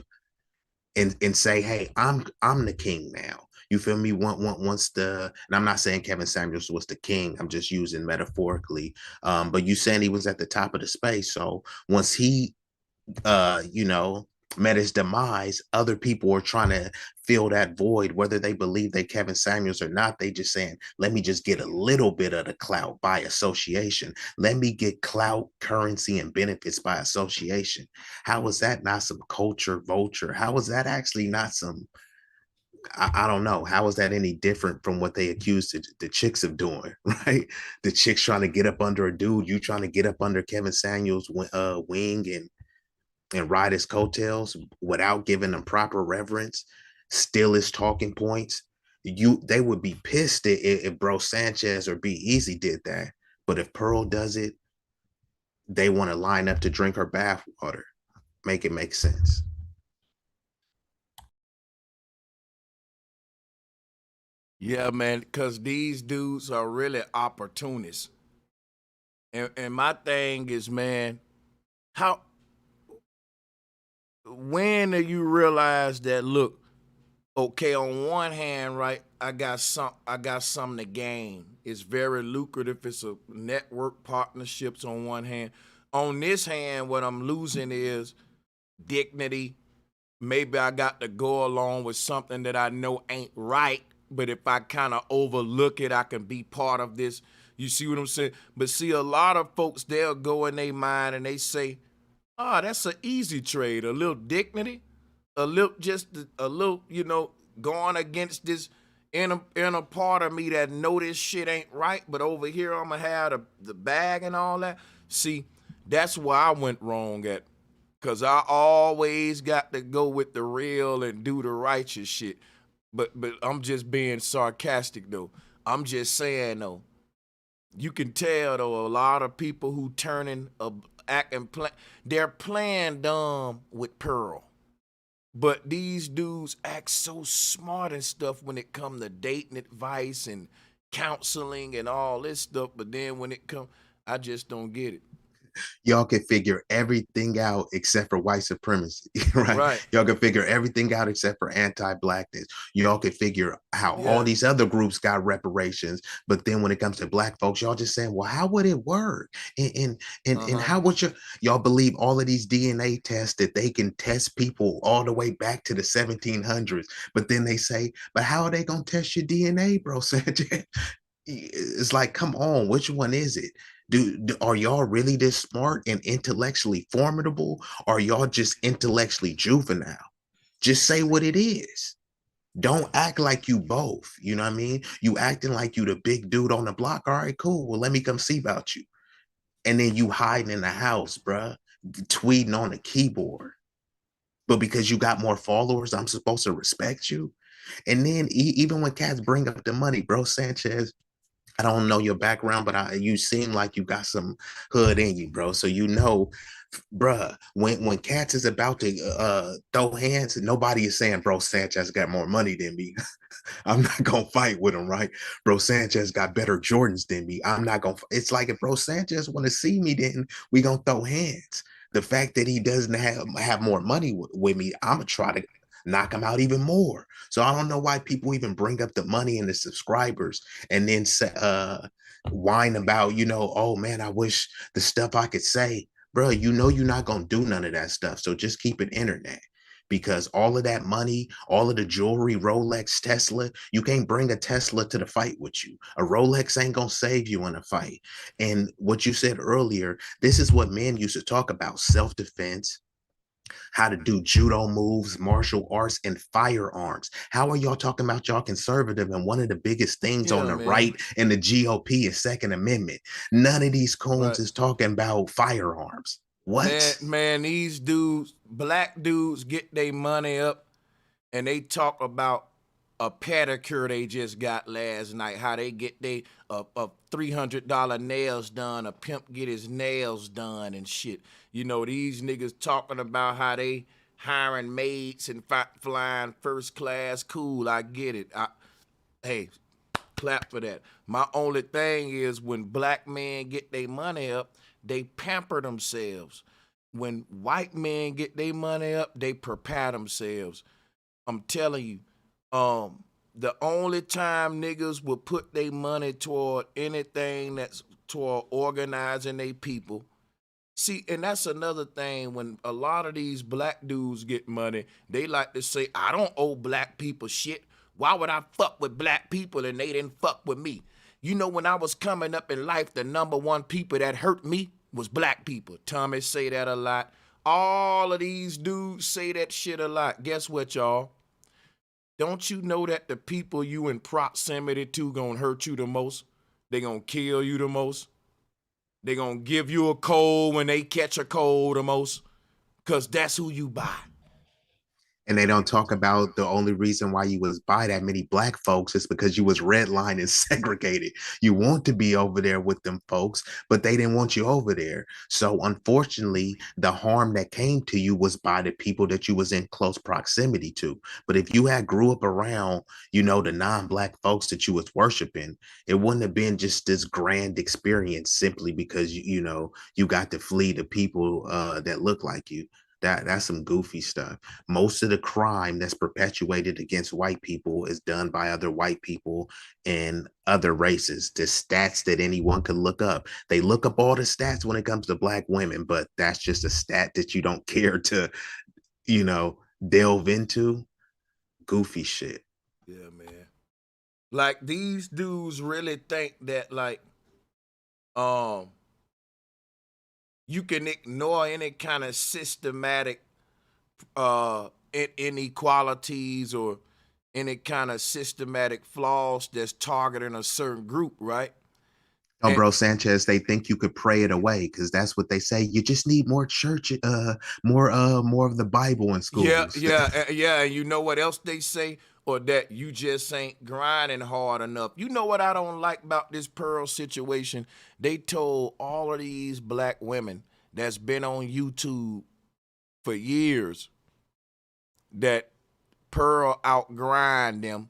and say, hey, I'm the king now. You feel me? Once and I'm not saying Kevin Samuels was the king. I'm just using metaphorically. But you saying he was at the top of the space. So once he, met his demise, other people are trying to fill that void, whether they believe they Kevin Samuels or not. They just saying, let me just get a little bit of the clout by association. Let me get clout, currency, and benefits by association. How is that not some culture vulture? How is that actually not some, I don't know. How is that any different from what they accused the chicks of doing, right? The chicks trying to get up under a dude, you trying to get up under Kevin Samuels' wing and ride his coattails without giving them proper reverence, steal his talking points. They would be pissed if Bro Sanchez or Be Easy did that. But if Pearl does it, they want to line up to drink her bathwater. Make it make sense. Yeah, man, because these dudes are really opportunists. And my thing is, man, when do you realize that, look, okay, on one hand, right, I got something to gain. It's very lucrative. It's a network partnerships on one hand. On this hand, what I'm losing is dignity. Maybe I got to go along with something that I know ain't right, but if I kind of overlook it, I can be part of this. You see what I'm saying? But see, a lot of folks, they'll go in their mind and they say, Ah, that's an easy trade. A little dignity, a little you know, going against this inner part of me that know this shit ain't right, but over here I'm gonna have the bag and all that. See, that's where I went wrong at, cause I always got to go with the real and do the righteous shit. But I'm just being sarcastic though. I'm just saying though, you can tell though a lot of people who turning acting they're playing dumb with Pearl. But these dudes act so smart and stuff when it come to dating advice and counseling and all this stuff. But then when it come, I just don't get it. Y'all can figure everything out except for white supremacy, right? Right. Y'all can figure everything out except for anti-blackness. Y'all can figure how all these other groups got reparations, but then when it comes to black folks, y'all just saying, well, how would it work? And how would y'all believe all of these DNA tests that they can test people all the way back to the 1700s? But then they say, but how are they gonna test your DNA, bro, Sanchez? It's like, come on, which one is it? Are y'all really this smart and intellectually formidable? Or are y'all just intellectually juvenile? Just say what it is. Don't act like you both. You know what I mean? You acting like you the big dude on the block. All right, cool. Well, let me come see about you. And then you hiding in the house, bruh, tweeting on the keyboard. But because you got more followers, I'm supposed to respect you. And then even when cats bring up the money, bro, Sanchez, I don't know your background, but you seem like you got some hood in you, bro. So you know, bruh, when Cats is about to throw hands, nobody is saying, bro, Sanchez got more money than me. I'm not gonna fight with him, right? Bro, Sanchez got better Jordans than me. I'm not gonna. It's like if bro Sanchez want to see me, then we gonna throw hands. The fact that he doesn't have more money with me, I'm gonna try to knock him out even more. So I don't know why people even bring up the money and the subscribers and then whine about, you know, oh man, I wish the stuff I could say. Bro, you know you're not gonna do none of that stuff. So just keep it internet. Because all of that money, all of the jewelry, Rolex, Tesla, you can't bring a Tesla to the fight with you. A Rolex ain't gonna save you in a fight. And what you said earlier, this is what men used to talk about: self-defense, how to do judo moves, martial arts, and firearms. How are y'all talking about y'all conservative? And one of the biggest things on the right and the GOP is Second Amendment. None of these coons is talking about firearms. What? Man, these dudes, black dudes, get their money up and they talk about a pedicure they just got last night, how they get a $300 nails done, a pimp get his nails done and shit. You know, these niggas talking about how they hiring maids and flying first class. Cool, I get it. Hey, clap for that. My only thing is when black men get their money up, they pamper themselves. When white men get their money up, they prepare themselves. I'm telling you, the only time niggas will put their money toward anything that's toward organizing their people. See, and that's another thing. When a lot of these black dudes get money, they like to say, I don't owe black people shit. Why would I fuck with black people and they didn't fuck with me? You know, when I was coming up in life, the number one people that hurt me was black people. Tommy say that a lot. All of these dudes say that shit a lot. Guess what, y'all? Don't you know that the people you in proximity to gonna hurt you the most? They gonna kill you the most? They gonna give you a cold when they catch a cold the most? Cause that's who you buy. And they don't talk about the only reason why you was by that many black folks is because you was redlined and segregated. You want to be over there with them folks, but they didn't want you over there. So unfortunately, the harm that came to you was by the people that you was in close proximity to. But if you had grew up around, you know, the non-black folks that you was worshiping, it wouldn't have been just this grand experience simply because, you know, you got to flee the people that look like you. That's some goofy stuff. Most of the crime that's perpetuated against white people is done by other white people and other races. The stats that anyone could look up. They look up all the stats when it comes to black women, but that's just a stat that you don't care to, you know, delve into. Goofy shit. Yeah, man. Like these dudes really think that like You can ignore any kind of systematic inequalities or any kind of systematic flaws that's targeting a certain group, right? Oh, bro, Sanchez, they think you could pray it away because that's what they say. You just need more church, more of the Bible in schools. Yeah. And you know what else they say? Or that you just ain't grinding hard enough. You know what I don't like about this Pearl situation? They told all of these black women that's been on YouTube for years that Pearl outgrind them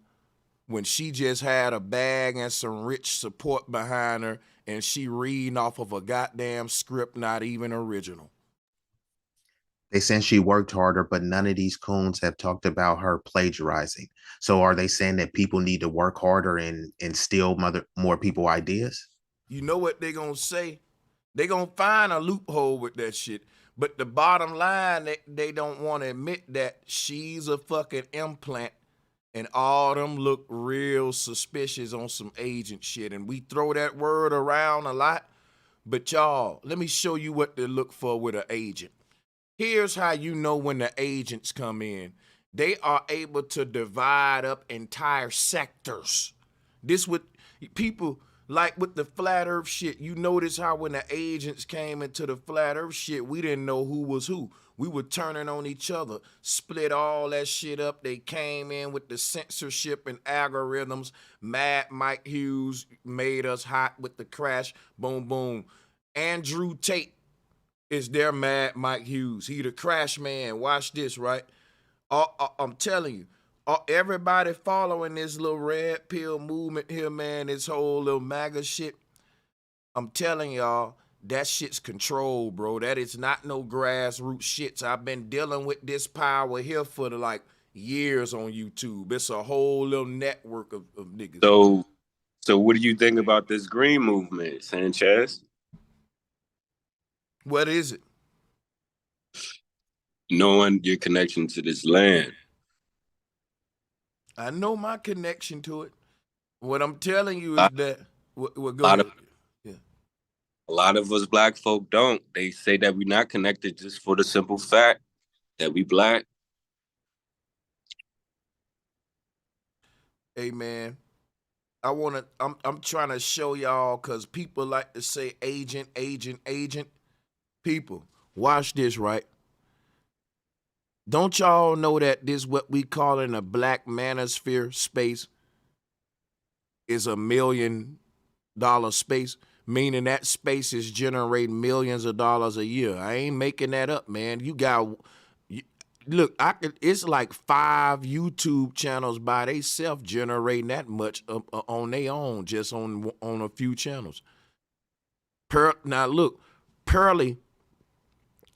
when she just had a bag and some rich support behind her and she reading off of a goddamn script not even original. They saying she worked harder, but none of these coons have talked about her plagiarizing. So are they saying that people need to work harder and steal more people ideas? You know what they gonna say? They gonna find a loophole with that shit. But the bottom line, they don't want to admit that she's a fucking implant and all them look real suspicious on some agent shit. And we throw that word around a lot. But y'all, let me show you what to look for with an agent. Here's how you know when the agents come in. They are able to divide up entire sectors. This would people like with the flat earth shit. You notice how when the agents came into the flat earth shit, we didn't know who was who. We were turning on each other, split all that shit up. They came in with the censorship and algorithms. Mad Mike Hughes made us hot with the crash. Boom, boom. Andrew Tate is their Mad Mike Hughes. He the crash man. Watch this, right? I'm telling you, everybody following this little red pill movement here, man, this whole little MAGA shit, I'm telling y'all, that shit's controlled, bro. That is not no grassroots shit. I've been dealing with this power here for like years on YouTube. It's a whole little network of niggas. So what do you think about this green movement, Sanchez? What is it? Knowing your connection to this land. I know my connection to it. What I'm telling you is that go ahead. A lot of us black folk don't. They say that we're not connected just for the simple fact that we black. Hey man, I'm trying to show y'all because people like to say agent. People, watch this, right? Don't y'all know that this what we call in a black manosphere space is $1 million space? Meaning that space is generating millions of dollars a year. I ain't making that up, man. Look, it's like 5 YouTube channels by themselves generating that much on their own, just on a few channels. Now look, Pearly,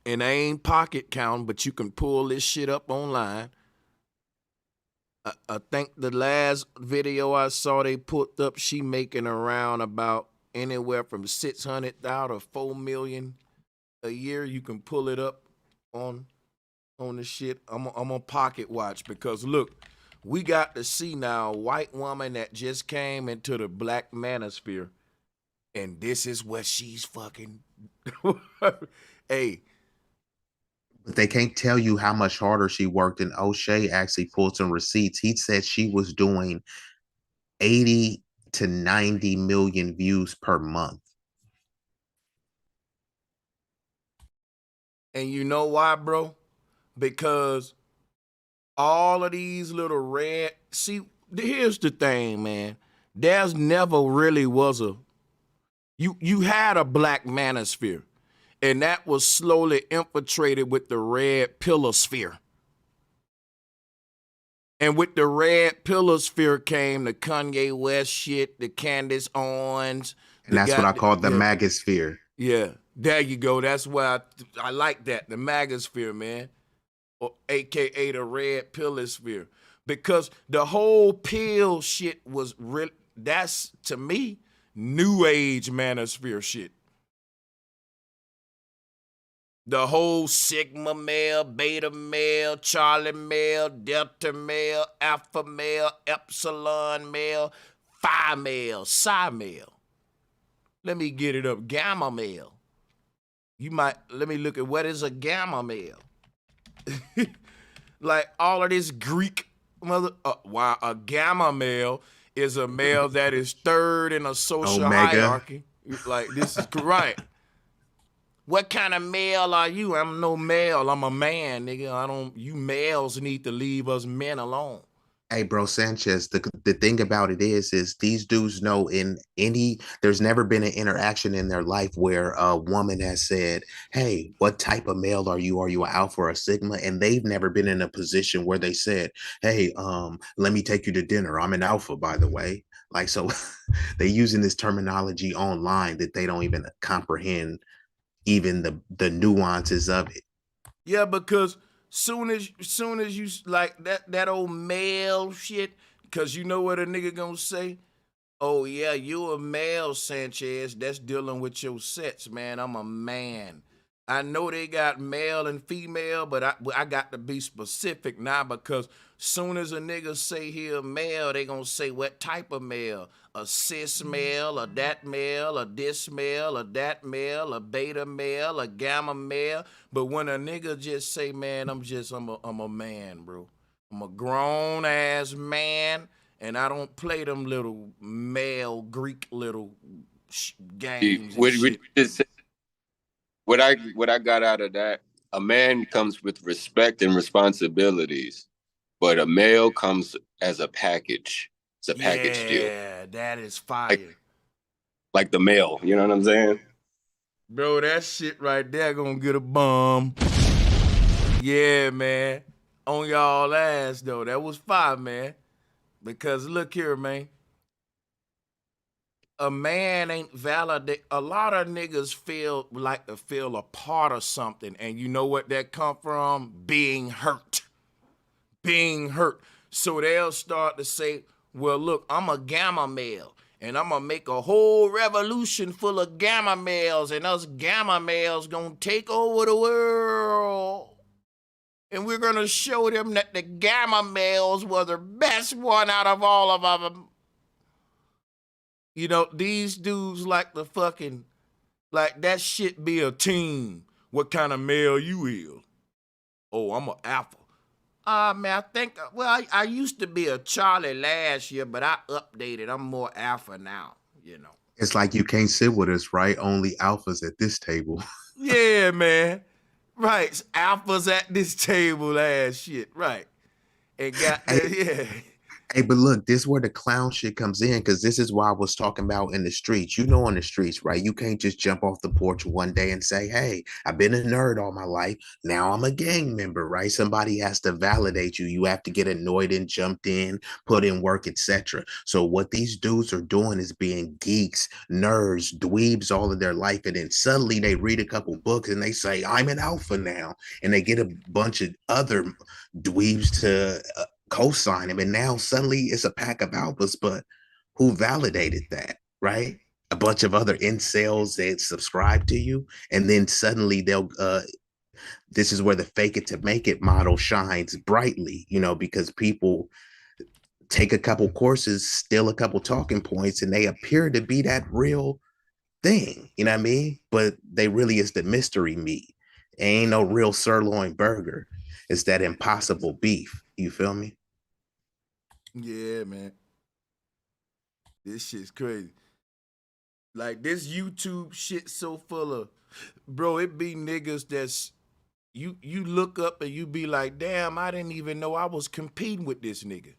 and I ain't pocket counting, but you can pull this shit up online. I think the last video I saw they put up, she making around about anywhere from 600,000 to 4 million a year. You can pull it up on the shit. I'm a pocket watch because look, we got to see now a white woman that just came into the black manosphere, and this is what she's fucking. Hey. But they can't tell you how much harder she worked. And O'Shea actually pulled some receipts. He said she was doing 80 to 90 million views per month. And you know why, bro? Because all of these little red, see, here's the thing, man. There's never really was you had a black manosphere, and that was slowly infiltrated with the red Pearlosphere. And with the red Pearlosphere came the Kanye West shit, the Candace Owens. And that's what I call the Manosphere. Yeah, there you go. That's why I like that, the Manosphere, man. Or AKA the red Pearlosphere. Because the whole pill shit was real. That's, to me, new age manosphere shit. The whole sigma male, beta male, Charlie male, delta male, alpha male, epsilon male, phi male, psi male. Let me get it up, gamma male. You might, let me look at what is a gamma male. Like all of this Greek wow, a gamma male is a male that is third in a social Omega. hierarchy. Like this is right. What kind of male are you? I'm no male. I'm a man, nigga. You males need to leave us men alone. Hey, bro, Sanchez, the thing about it is these dudes know there's never been an interaction in their life where a woman has said, hey, what type of male are you? Are you an alpha or a sigma? And they've never been in a position where they said, hey, let me take you to dinner. I'm an alpha, by the way. Like, so they're using this terminology online that they don't even comprehend even the nuances of it. Yeah, because soon as you like that old male shit, because you know what a nigga gonna say? Oh yeah, you a male, Sanchez. That's dealing with your sets, man. I'm a man. I know they got male and female, but I got to be specific now, because soon as a nigga say he a male, they gonna say what type of male? A cis male, a that male, a this male, a that male, a beta male, a gamma male. But when a nigga just say, man, I'm a man, bro. I'm a grown ass man, and I don't play them little male Greek little games and shit. What I got out of that, a man comes with respect and responsibilities, but a male comes as a package. It's a package deal. Yeah, that is fire. Like the male, you know what I'm saying? Bro, that shit right there gonna get a bum. Yeah, man. On y'all ass, though. That was fire, man. Because look here, man. A man ain't validate. A lot of niggas feel a part of something. And you know what that come from? Being hurt. Being hurt. So they'll start to say, well, look, I'm a gamma male, and I'm gonna make a whole revolution full of gamma males, and us gamma males gonna take over the world. And we're gonna show them that the gamma males were the best one out of all of them. You know, these dudes like the fucking, like that shit be a team. What kind of male you is? Oh, I'm an alpha. Man, I think, I used to be a Charlie last year, but I updated. I'm more alpha now, you know. It's like you can't sit with us, right? Only alphas at this table. Yeah, man. Right. Alphas at this table ass shit. Right. And got that, yeah. Hey, but look, this is where the clown shit comes in, because this is why I was talking about in the streets. You know, on the streets, right? You can't just jump off the porch one day and say, hey, I've been a nerd all my life. Now I'm a gang member, right? Somebody has to validate you. You have to get annoyed and jumped in, put in work, etc. So what these dudes are doing is being geeks, nerds, dweebs all of their life. And then suddenly they read a couple books and they say, I'm an alpha now. And they get a bunch of other dweebs to co-sign him, and now suddenly it's a pack of alphas. But who validated that, right? A bunch of other incels that subscribe to you, and then suddenly they'll this is where the fake it to make it model shines brightly, you know, because people take a couple courses, steal a couple talking points, and they appear to be that real thing, you know what I mean? But they really is the mystery meat. It ain't no real sirloin burger. It's that impossible beef. You feel me? Yeah, man. This shit's crazy. Like, this YouTube shit so full of, bro, it be niggas that's, you look up and you be like, damn, I didn't even know I was competing with this nigga.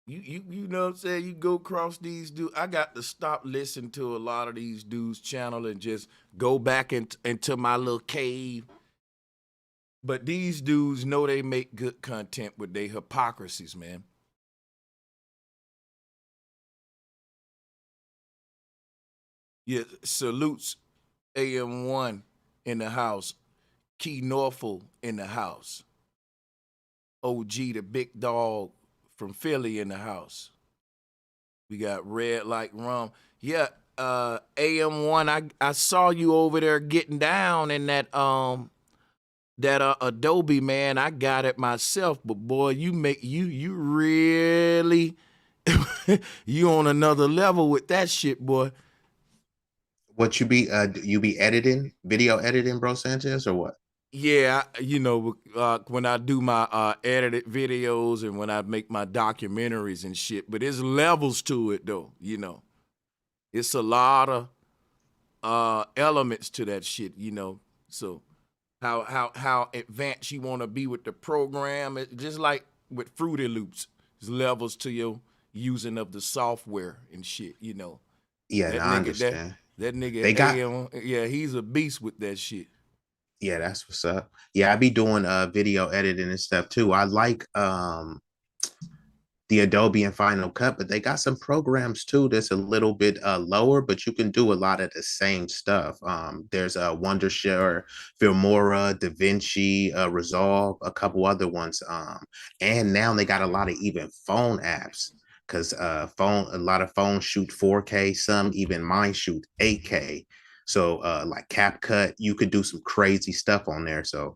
You know what I'm saying? You go across these dudes. I got to stop listening to a lot of these dudes' channel and just go back into my little cave. But these dudes know they make good content with their hypocrisies, man. Yeah, salutes AM1 in the house. Key Norfolk in the house. OG, the big dog from Philly in the house. We got Red Like Rum. Yeah, AM1, I saw you over there getting down in that Adobe, man. I got it myself, but boy, you really you on another level with that shit, boy. What you be editing, video editing, bro Sanchez, or what? Yeah, you know, when I do my edited videos and when I make my documentaries and shit, but there's levels to it though, you know. It's a lot of elements to that shit, you know. So how advanced you want to be with the program, just like with Fruity Loops, there's levels to your using of the software and shit, you know. Yeah, That no, I nigga, understand. that nigga They got AM, yeah, he's a beast with that shit. Yeah, that's what's up. Yeah, I be doing video editing and stuff too. I like the Adobe and Final Cut, but they got some programs too that's a little bit lower, but you can do a lot of the same stuff. There's a Wondershare, Filmora, DaVinci, Resolve, a couple other ones. And now they got a lot of even phone apps because a lot of phones shoot 4K, some even mine shoot 8K. So like CapCut, you could do some crazy stuff on there. So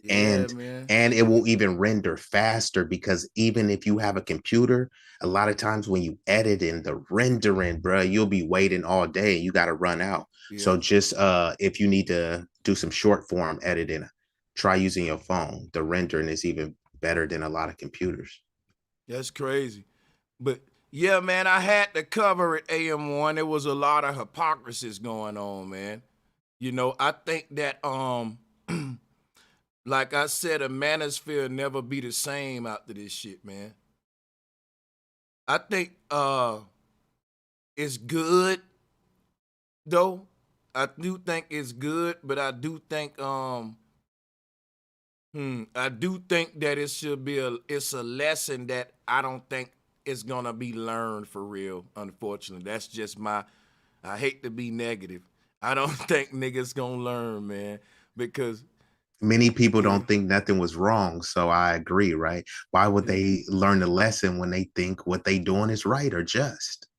Yeah, and man. and it will even render faster because even if you have a computer, a lot of times when you edit in the rendering, bro, you'll be waiting all day and you got to run out. So Yeah. just if you need to do some short form editing, try using your phone. The rendering is even better than a lot of computers. That's crazy. But yeah, man, I had to cover it AM1. There was a lot of hypocrisies going on, man. You know, I think that like I said, a manosphere never be the same after this shit, man. I think it's good though. I do think it's good, but I do think I do think that it should be it's a lesson that I don't think it's gonna be learned for real, unfortunately. That's just I hate to be negative. I don't think niggas gonna learn, man, because Many people don't think nothing was wrong, so I agree, right? Why would yeah, they learn the lesson when they think what they doing is right or just?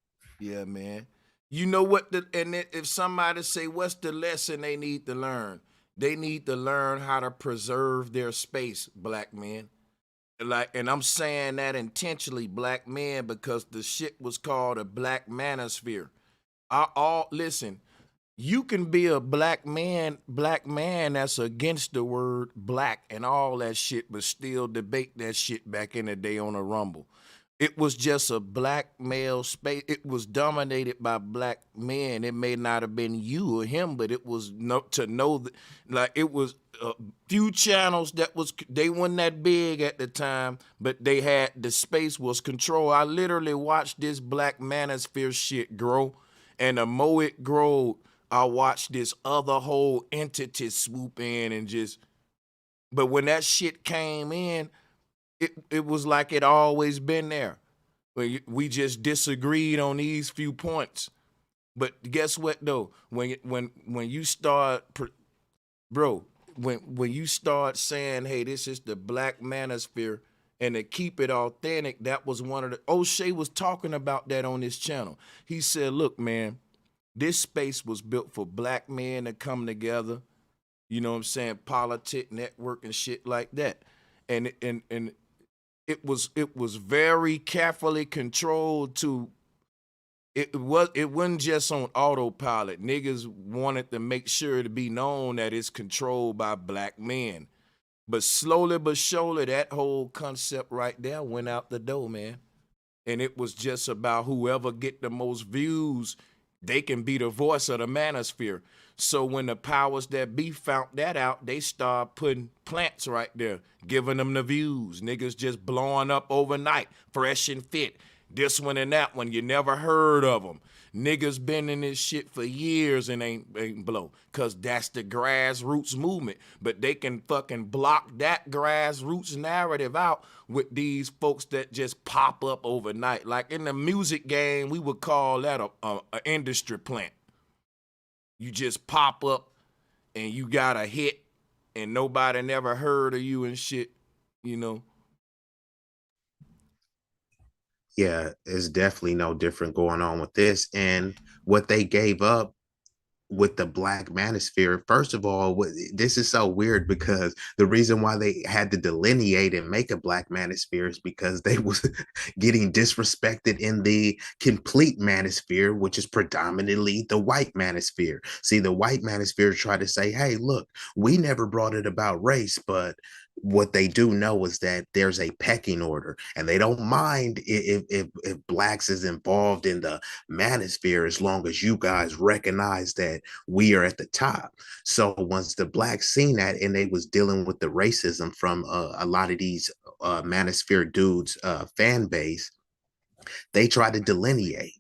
yeah, man. You know what if somebody say what's the lesson they need to learn? They need to learn how to preserve their space, black men. And I'm saying that intentionally, black men, because the shit was called a black manosphere. Listen, you can be a black man that's against the word black and all that shit, but still debate that shit back in the day on a Rumble. It was just a black male space. It was dominated by black men. It may not have been you or him, but it was to know that, like, it was a few channels they weren't that big at the time, but they had the space was control. I literally watched this black manosphere shit grow, and the more it growed, I watched this other whole entity swoop in and just. But when that shit came in, it was like it always been there. We just disagreed on these few points. But guess what though? When you start, bro, when you start saying, hey, this is the black manosphere, and to keep it authentic, that was one of the O'Shea was talking about that on his channel. He said, look, man, this space was built for black men to come together. You know what I'm saying? Politic network and shit like that. And it was very carefully controlled to it wasn't just on autopilot. Niggas wanted to make sure to be known that it's controlled by black men. But slowly but surely, that whole concept right there went out the door, man. And it was just about whoever get the most views, they can be the voice of the manosphere. So when the powers that be found that out, they start putting plants right there, giving them the views. Niggas just blowing up overnight, fresh and fit. This one and that one, you never heard of them. Niggas been in this shit for years and ain't blow, cause that's the grassroots movement. But they can fucking block that grassroots narrative out with these folks that just pop up overnight. Like in the music game, we would call that a industry plant. You just pop up and you got a hit and nobody never heard of you and shit, you know. Yeah, it's definitely no different going on with this. And what they gave up with the Black Manosphere. First of all, this is so weird because the reason why they had to delineate and make a Black Manosphere is because they was getting disrespected in the complete Manosphere, which is predominantly the white Manosphere. See, the white Manosphere tried to say, hey, look, we never brought it about race, but what they do know is that there's a pecking order, and they don't mind if blacks is involved in the Manosphere as long as you guys recognize that we are at the top. So once the blacks seen that, and they was dealing with the racism from a lot of these Manosphere dudes fan base, they tried to delineate.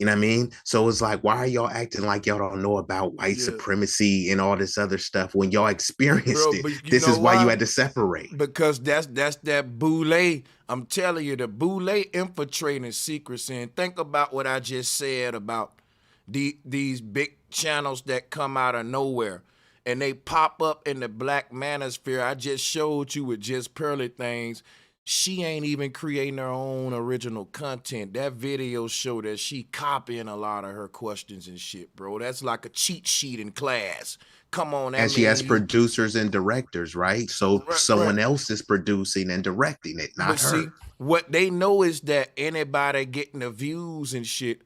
You know what I mean? So it's like, why are y'all acting like y'all don't know about white supremacy and all this other stuff when y'all experienced it? This is why you had to separate. Because that's that boule. I'm telling you, the boule infiltrating secrecy. And think about what I just said about these big channels that come out of nowhere and they pop up in the Black Manosphere. I just showed you with Just Pearly things. She ain't even creating her own original content. That video show that she copying a lot of her questions and shit, bro. That's like a cheat sheet in class. Come on, and she has producers and directors, right? So someone else is producing and directing it, not her. See, what they know is that anybody getting the views and shit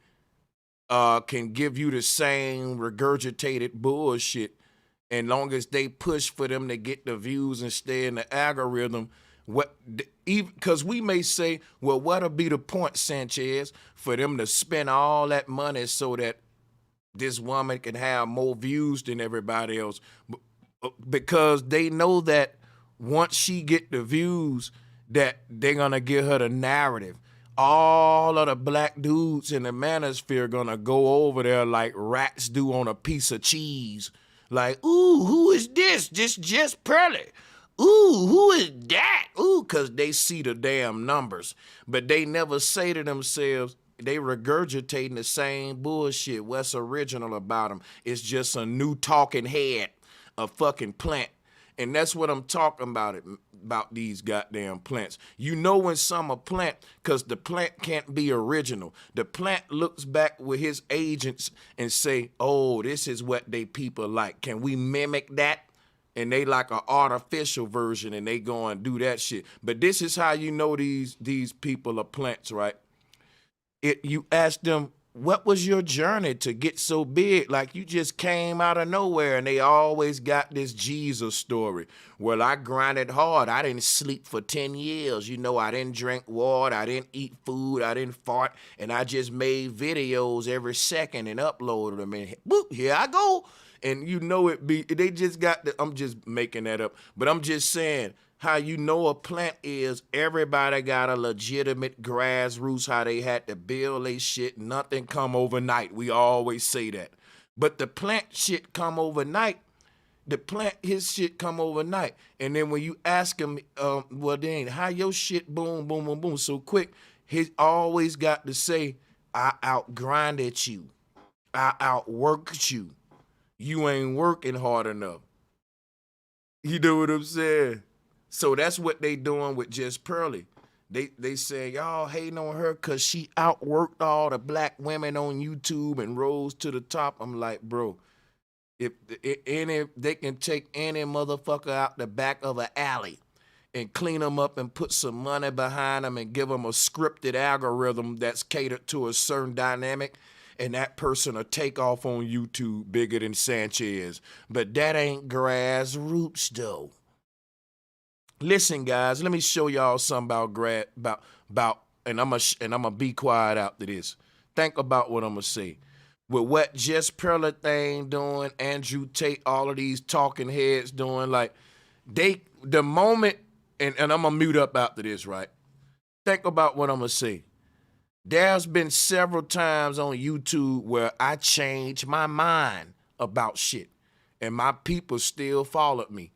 can give you the same regurgitated bullshit. And long as they push for them to get the views and stay in the algorithm, because we may say, well, what'll be the point, Sanchez, for them to spend all that money so that this woman can have more views than everybody else? Because they know that once she get the views, that they're gonna give her the narrative. All of the black dudes in the Manosphere gonna go over there like rats do on a piece of cheese. Like, ooh, who is this? This just Pearly. Ooh, who is that? Ooh, because they see the damn numbers. But they never say to themselves, they regurgitating the same bullshit. What's original about them? It's just a new talking head, a fucking plant. And that's what I'm talking about these goddamn plants. You know when some a plant, because the plant can't be original. The plant looks back with his agents and say, oh, this is what they people like. Can we mimic that? And they like an artificial version, and they go and do that shit. But this is how you know these people are plants, right? You ask them, what was your journey to get so big? Like you just came out of nowhere, and they always got this Jesus story. Well, I grinded hard. I didn't sleep for 10 years. You know, I didn't drink water. I didn't eat food. I didn't fart. And I just made videos every second and uploaded them. And whoop, here I go. And you know they just got I'm just making that up. But I'm just saying, how you know a plant is everybody got a legitimate grassroots, how they had to build their shit. Nothing come overnight. We always say that. But the plant shit come overnight. The plant, his shit come overnight. And then when you ask him, well, then how your shit boom, boom, boom, boom so quick, he always got to say, I outgrinded you. I outworked you. You ain't working hard enough. You know what I'm saying? So that's what they doing with Just Pearly. They say, y'all hating on her because she outworked all the black women on YouTube and rose to the top. I'm like, bro, if they can take any motherfucker out the back of an alley and clean them up and put some money behind them and give them a scripted algorithm that's catered to a certain dynamic, and that person will take off on YouTube bigger than Sanchez. But that ain't grassroots, though. Listen, guys, let me show y'all something about and I'm gonna be quiet after this. Think about what I'm gonna say. With what Just Pearly thing doing, Andrew Tate, all of these talking heads doing, like the moment, and I'm gonna mute up after this, right? Think about what I'm gonna say. There's been several times on YouTube where I changed my mind about shit, and my people still followed me.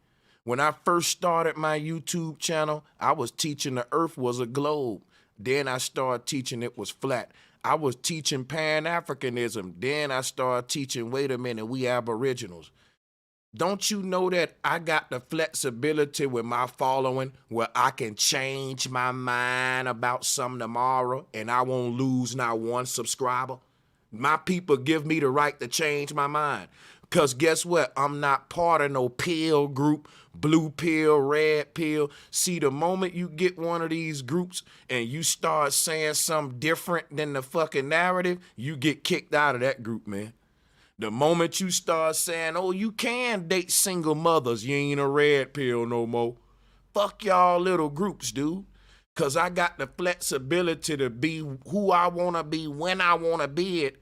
When I first started my YouTube channel, I was teaching the earth was a globe. Then I started teaching it was flat. I was teaching Pan-Africanism. Then I started teaching, wait a minute, we aboriginals. Don't you know that I got the flexibility with my following where I can change my mind about something tomorrow and I won't lose not one subscriber? My people give me the right to change my mind. Because guess what? I'm not part of no pill group, blue pill, red pill. See, the moment you get one of these groups and you start saying something different than the fucking narrative, you get kicked out of that group, man. The moment you start saying, oh, you can date single mothers, you ain't a red pill no more. Fuck y'all little groups, dude. Because I got the flexibility to be who I want to be when I want to be it.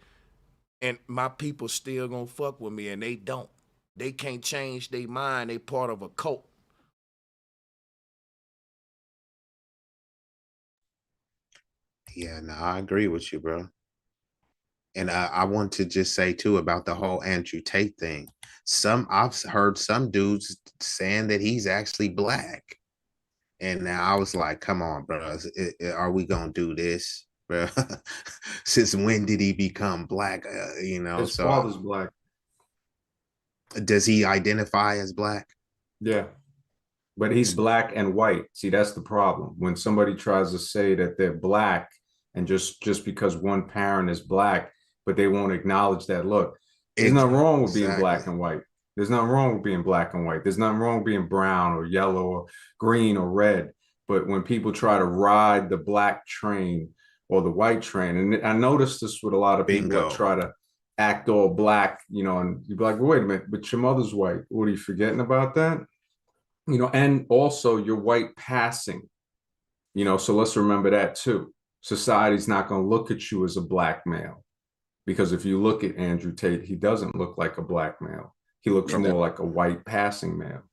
And my people still gonna fuck with me, and they don't. They can't change their mind. They part of a cult. Yeah, no, I agree with you, bro. And I want to just say too about the whole Andrew Tate thing. I've heard some dudes saying that he's actually black, and now I was like, "Come on, bro, are we gonna do this, bro? Since when did he become black? His father's black. Does he identify as black? Yeah, but he's black and white. See, that's the problem. When somebody tries to say that they're black, and just because one parent is black, but they won't acknowledge that. Look, there's nothing wrong with being black and white. There's nothing wrong with being black and white. There's nothing wrong with being brown or yellow or green or red. But when people try to ride the black train or the white train, and I noticed this with a lot of people that try to act all black, and you'd be like, well, wait a minute, but your mother's white. What, are you forgetting about that? And also you're white passing, so let's remember that too. Society's not going to look at you as a black male, because if you look at Andrew Tate, he doesn't look like a black male. He looks more like a white passing male.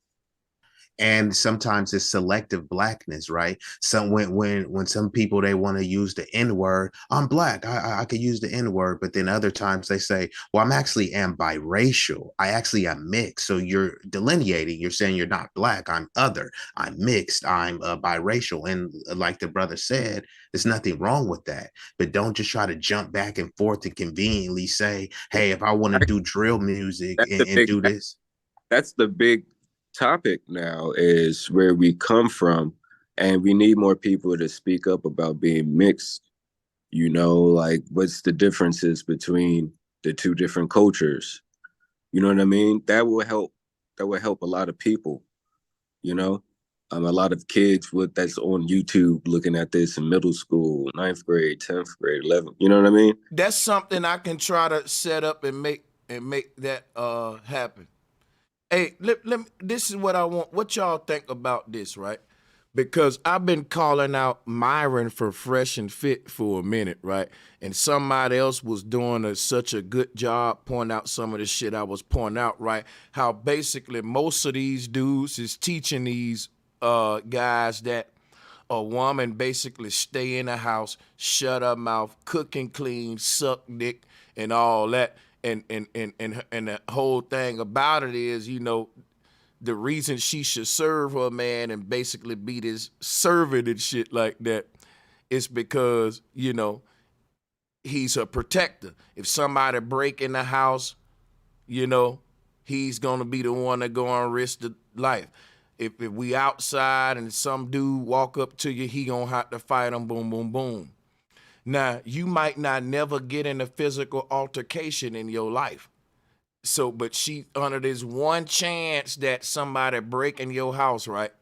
And sometimes it's selective blackness, right? So when some people, they want to use the N-word, I'm black, I could use the N-word, but then other times they say, well, I'm actually am biracial, I actually am mixed. So you're delineating, you're saying you're not black, I'm other, I'm mixed, I'm biracial. And like the brother said, there's nothing wrong with that, but don't just try to jump back and forth and conveniently say, hey, if I want to do drill music and do this. That's the big topic now, is where we come from, and we need more people to speak up about being mixed. Like what's the differences between the two different cultures? You know what I mean? That will help a lot of people. A lot of kids that's on YouTube looking at this in middle school, 9th grade, 10th grade, 11th. You know what I mean? That's something I can try to set up and make that happen. Hey, this is what I want. What y'all think about this, right? Because I've been calling out Myron for Fresh and Fit for a minute, right? And somebody else was doing such a good job pointing out some of the shit I was pointing out, right? How basically most of these dudes is teaching these guys that a woman basically stay in the house, shut her mouth, cook and clean, suck dick, and all that. And the whole thing about it is, the reason she should serve her man and basically be this servant and shit like that is because, he's a protector. If somebody break in the house, he's going to be the one that go and risk the life. If we outside and some dude walk up to you, he going to have to fight him, boom, boom, boom. Now, you might not never get in a physical altercation in your life. So, but she, under this one chance that somebody break in your house, right,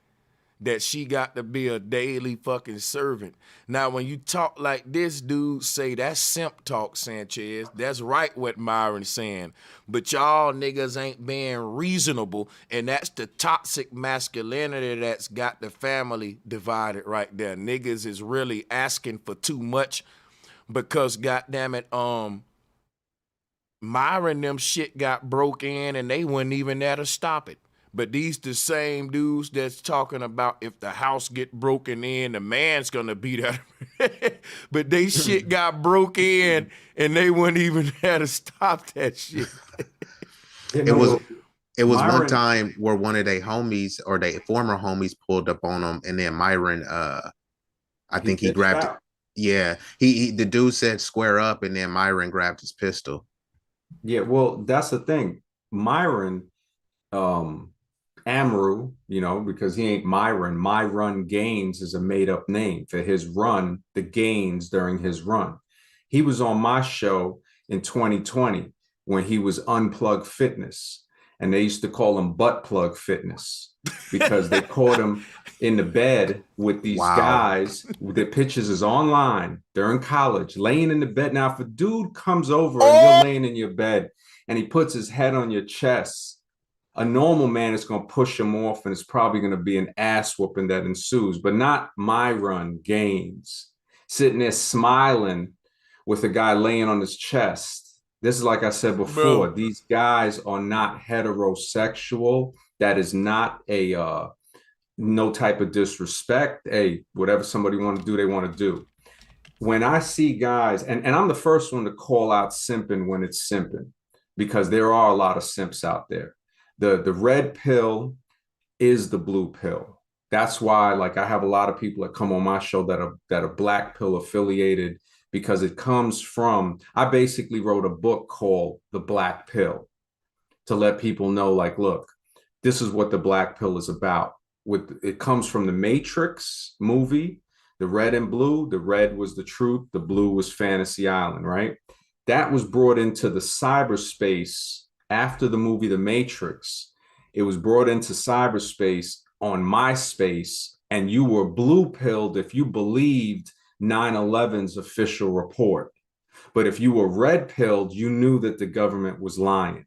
that she got to be a daily fucking servant. Now, when you talk like this, dude, say that's simp talk, Sanchez. That's right what Myron's saying. But y'all niggas ain't being reasonable, and that's the toxic masculinity that's got the family divided right there. Niggas is really asking for too much because, goddammit, Myron them shit got broke in and they wasn't even there to stop it. But these the same dudes that's talking about if the house get broken in, the man's gonna be there. But they shit got broke in and they weren't even there to stop that shit. It was Myron, one time where one of their homies or their former homies pulled up on them, and then Myron, I think he grabbed it. Yeah, the dude said square up, and then Myron grabbed his pistol. Yeah, well, that's the thing. Myron, Amaru, because he ain't Myron. My Run Gaines is a made-up name for his run, the gains during his run. He was on my show. in 2020 when he was Unplugged Fitness. And they used to call him Butt Plug Fitness because they caught him in the bed with these guys. The pictures is online. They're in college, laying in the bed. Now, if a dude comes over and you're laying in your bed and he puts his head on your chest, a normal man is going to push him off, and it's probably going to be an ass whooping that ensues, but not Myron Gaines sitting there smiling with a guy laying on his chest. This is like I said before, these guys are not heterosexual. That is not a no type of disrespect. Hey, whatever somebody want to do, they want to do. When I see guys, and I'm the first one to call out simping when it's simping, because there are a lot of simps out there. The red pill is the blue pill. That's why, like, I have a lot of people that come on my show that are black pill affiliated, because it comes from, I basically wrote a book called The Black Pill to let people know, like, look, this is what the black pill is about. It comes from the Matrix movie, the red and blue. The red was the truth, the blue was Fantasy Island, right? That was brought into the cyberspace after the movie The Matrix. It was brought into cyberspace on MySpace, and you were blue pilled if you believed 9/11's official report. But if you were red pilled, you knew that the government was lying.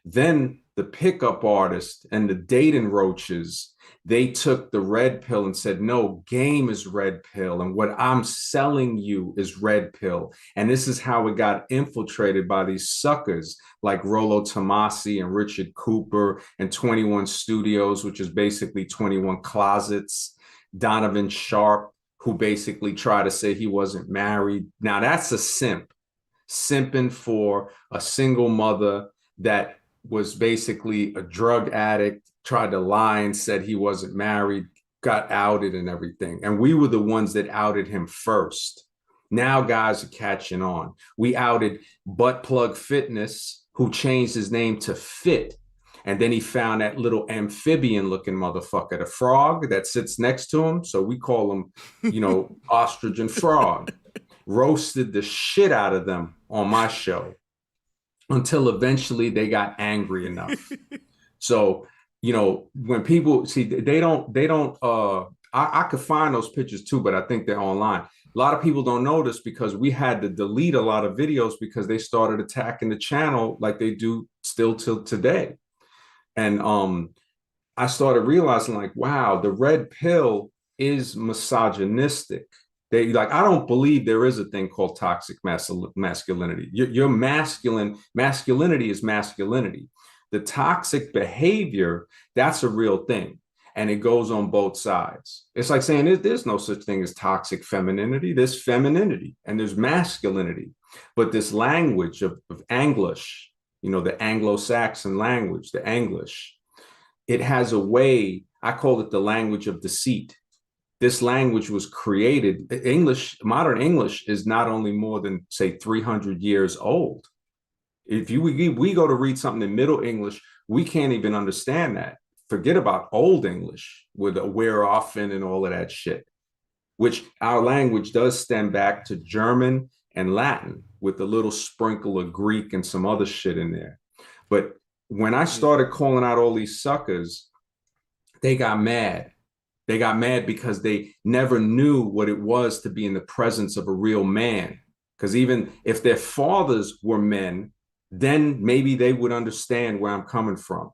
Then the pickup artists and the dating roaches, they took the red pill and said, no, game is red pill. And what I'm selling you is red pill. And this is how it got infiltrated by these suckers like Rollo Tomasi and Richard Cooper and 21 Studios, which is basically 21 Closets, Donovan Sharp, who basically tried to say he wasn't married. Now that's a simp, simping for a single mother that was basically a drug addict, tried to lie and said he wasn't married, got outed and everything. And we were the ones that outed him first. Now guys are catching on. We outed Butt Plug Fitness, who changed his name to Fit. And then he found that little amphibian looking motherfucker, the frog that sits next to him. So we call him, you know, ostrich and frog. Roasted the shit out of them on my show until eventually they got angry enough. So, you know, when people see, I could find those pictures too, but I think they're online. A lot of people don't notice because we had to delete a lot of videos because they started attacking the channel like they do still till today. And I started realizing, like, wow, the red pill is misogynistic. They, like, I don't believe there is a thing called toxic masculinity. You're masculine. Masculinity is masculinity. The toxic behavior, that's a real thing. And it goes on both sides. It's like saying there's no such thing as toxic femininity. There's femininity and there's masculinity. But this language of English, you know, the Anglo-Saxon language, the English, it has a way, I call it the language of deceit. This language was created, English, modern English is not only more than, say, 300 years old. If we go to read something in Middle English, we can't even understand that. Forget about Old English with a where often and all of that shit, which our language does stem back to German and Latin with a little sprinkle of Greek and some other shit in there. But when I started calling out all these suckers, they got mad. They got mad because they never knew what it was to be in the presence of a real man. Because even if their fathers were men, then maybe they would understand where I'm coming from.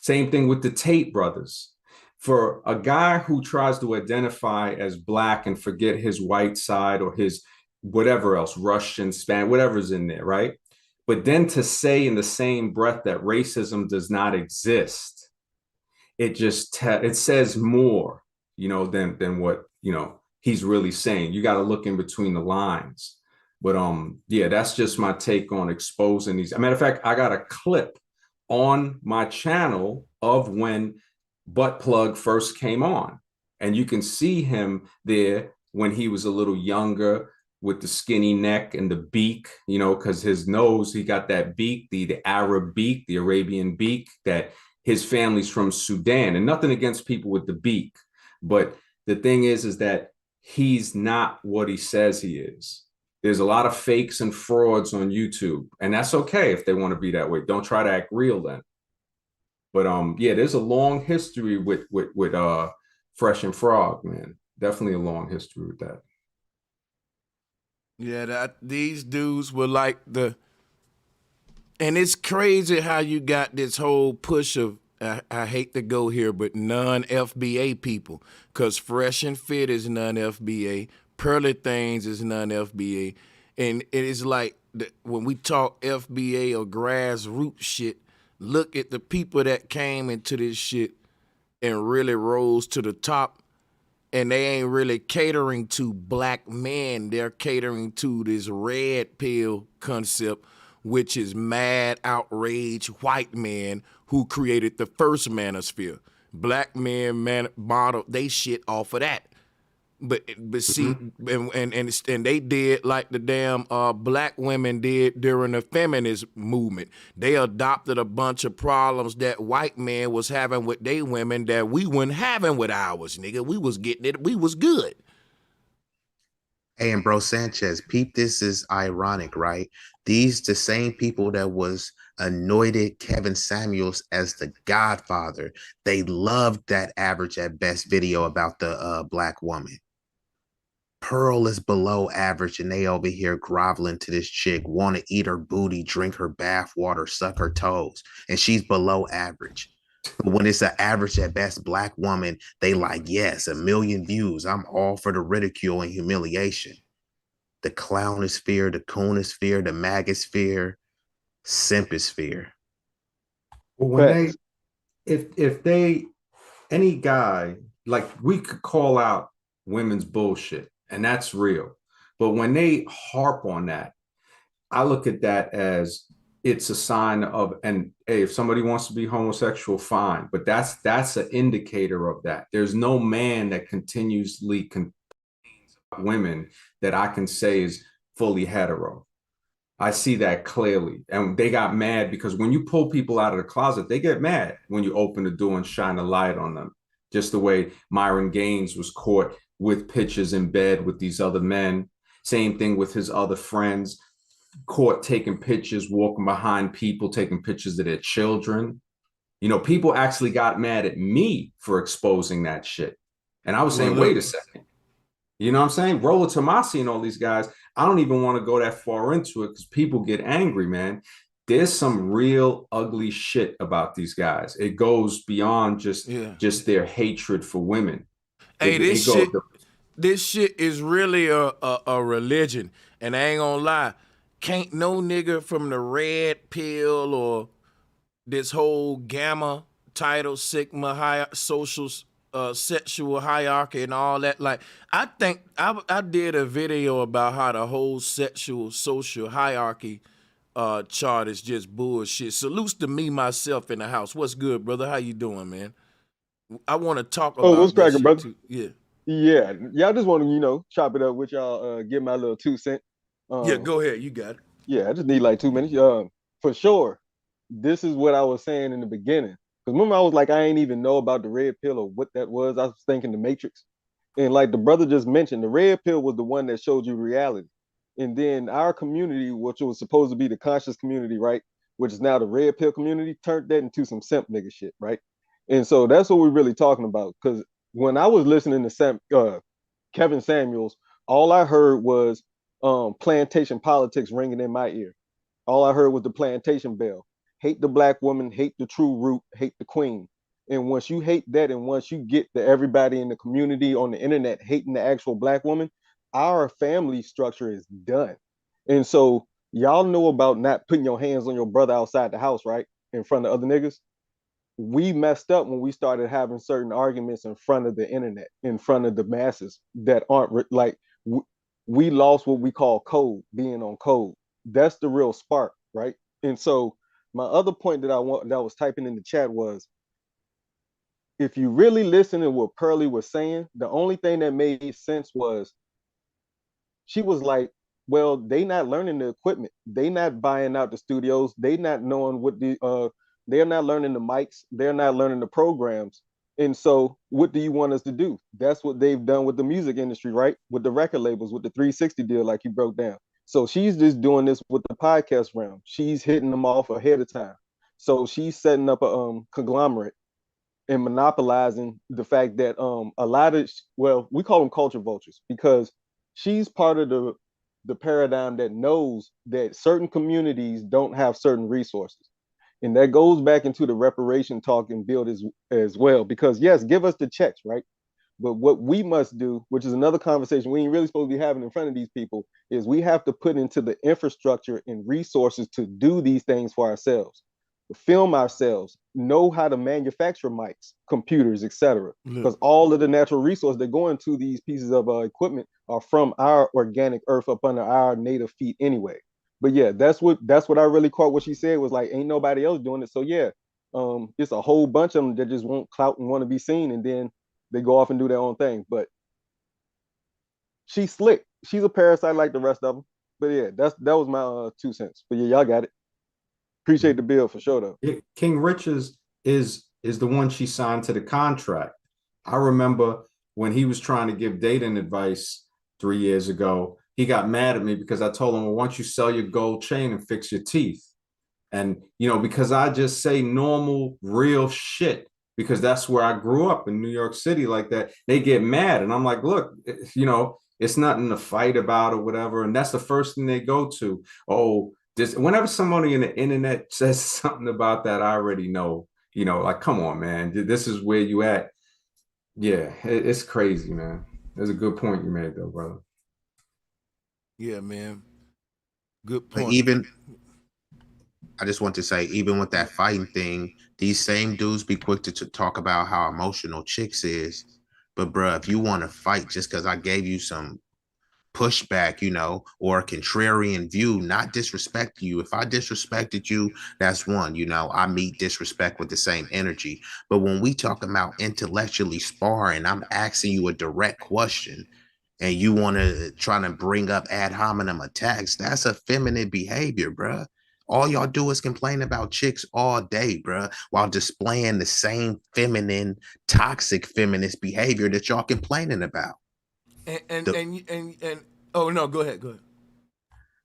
Same thing with the Tate brothers. For a guy who tries to identify as black and forget his white side or his whatever else, Russian, Spanish, whatever's in there, right? But then to say in the same breath that racism does not exist, it just it says more, you know, than what, you know, he's really saying. You got to look in between the lines. But yeah, that's just my take on exposing these. As a matter of fact, I got a clip on my channel of when Butt Plug first came on, and you can see him there when he was a little younger with the skinny neck and the beak, you know, because his nose, he got that beak, the Arab beak, the Arabian beak, that his family's from Sudan. And nothing against people with the beak, but the thing is that he's not what he says he is. There's a lot of fakes and frauds on YouTube, and that's okay if they want to be that way. Don't try to act real then. But yeah, there's a long history with Fresh and Frog, man. Definitely a long history with that. Yeah, these dudes were like and it's crazy how you got this whole push of, I hate to go here, but non-FBA people, because Fresh and Fit is non-FBA, Pearly Things is non-FBA, and it is like when we talk FBA or grassroots shit, look at the people that came into this shit and really rose to the top, and they ain't really catering to black men. They're catering to this red pill concept, which is mad, outraged white men who created the first Manosphere. Black men model they shit off of that. But see, and they did like the damn black women did during the feminist movement. They adopted a bunch of problems that white men was having with they women that we weren't having with ours, nigga. We was getting it. We was good. Hey, and bro, Sanchez, peep, this is ironic, right? These the same people that was anointed Kevin Samuels as the Godfather. They loved that average at best video about the black woman. Pearl is below average, and they over here groveling to this chick, want to eat her booty, drink her bath water, suck her toes, and she's below average. But when it's an average at best black woman, they like, yes, 1 million views. I'm all for the ridicule and humiliation. The clownosphere, the coonosphere, the magosphere, simposphere. Well, when if they, any guy, like, we could call out women's bullshit, and that's real. But when they harp on that, I look at that as it's a sign of, and hey, if somebody wants to be homosexual, fine. But that's an indicator of that. There's no man that continuously complains about women that I can say is fully hetero. I see that clearly. And they got mad because when you pull people out of the closet, they get mad when you open the door and shine a light on them. Just the way Myron Gaines was caught with pictures in bed with these other men. Same thing with his other friends, caught taking pictures, walking behind people, taking pictures of their children. You know, people actually got mad at me for exposing that shit. And I was saying, wait a second. You know what I'm saying? Rollo Tomasi and all these guys, I don't even want to go that far into it because people get angry, man. There's some real ugly shit about these guys. It goes beyond just their hatred for women. Hey, this shit is really a religion. And I ain't gonna lie, can't no nigga from the red pill or this whole gamma title, sigma, social sexual hierarchy and all that. Like, I think I did a video about how the whole sexual social hierarchy chart is just bullshit. Salutes to me, myself in the house. What's good, brother? How you doing, man? I want to talk about what's cracking, brother? too. Yeah. Yeah. Y'all just want to, chop it up with y'all, give my little 2 cents. Yeah, go ahead. You got it. Yeah, I just need like 2 minutes. For sure. This is what I was saying in the beginning. Because remember, I was like, I ain't even know about the red pill or what that was. I was thinking the Matrix. And like the brother just mentioned, the red pill was the one that showed you reality. And then our community, which was supposed to be the conscious community, right? Which is now the red pill community, turned that into some simp nigga shit, right? And so that's what we're really talking about. Because when I was listening to Kevin Samuels, all I heard was plantation politics ringing in my ear. All I heard was the plantation bell. Hate the black woman, hate the true root, hate the queen. And once you hate that, and once you get to everybody in the community on the internet hating the actual black woman, our family structure is done. And so y'all know about not putting your hands on your brother outside the house, right? In front of other niggas. We messed up when we started having certain arguments in front of the internet, in front of the masses that aren't like, we lost what we call code, being on code. That's the real spark, right? And so my other point that I was typing in the chat was, if you really listen to what Pearly was saying, the only thing that made sense was she was like, well, they not learning the equipment. They not buying out the studios. They not knowing what they're not learning the mics. They're not learning the programs. And so what do you want us to do? That's what they've done with the music industry, right? With the record labels, with the 360 deal, like you broke down. So she's just doing this with the podcast realm. She's hitting them off ahead of time. So she's setting up a conglomerate and monopolizing the fact that a lot of, well, we call them culture vultures, because she's part of the paradigm that knows that certain communities don't have certain resources. And that goes back into the reparation talk and build as well. Because yes, give us the checks, right? But what we must do, which is another conversation we ain't really supposed to be having in front of these people, is we have to put into the infrastructure and resources to do these things for ourselves, film ourselves, know how to manufacture mics, computers, etc. Because all of the natural resources that go into these pieces of equipment are from our organic earth up under our native feet anyway. But yeah, that's what I really caught. What she said was like, ain't nobody else doing it. So yeah, it's a whole bunch of them that just want clout and want to be seen, and then they go off and do their own thing. But she's slick. She's a parasite like the rest of them. But yeah, that was my 2 cents. But yeah, y'all got it. Appreciate the bill for sure though. King Richards is the one she signed to the contract. I remember when he was trying to give dating advice 3 years ago, he got mad at me because I told him, well, once you sell your gold chain and fix your teeth. And, you know, because I just say normal, real shit, because that's where I grew up in New York City like that. They get mad. And I'm like, look, you know, it's nothing to fight about or whatever. And that's the first thing they go to. Oh, whenever somebody in the internet says something about that, I already know, you know, like, come on, man, this is where you at. Yeah, it's crazy, man. There's a good point you made though, brother. Yeah, man. Good point. But even, I just want to say, even with that fighting thing, these same dudes be quick to talk about how emotional chicks is. But bruh, if you want to fight just because I gave you some pushback, you know, or a contrarian view, not disrespect you. If I disrespected you, that's one, you know, I meet disrespect with the same energy. But when we talk about intellectually sparring, I'm asking you a direct question and you want to try to bring up ad hominem attacks, that's effeminate behavior, bruh. All y'all do is complain about chicks all day, bruh, while displaying the same feminine, toxic feminist behavior that y'all complaining about. And oh no, go ahead.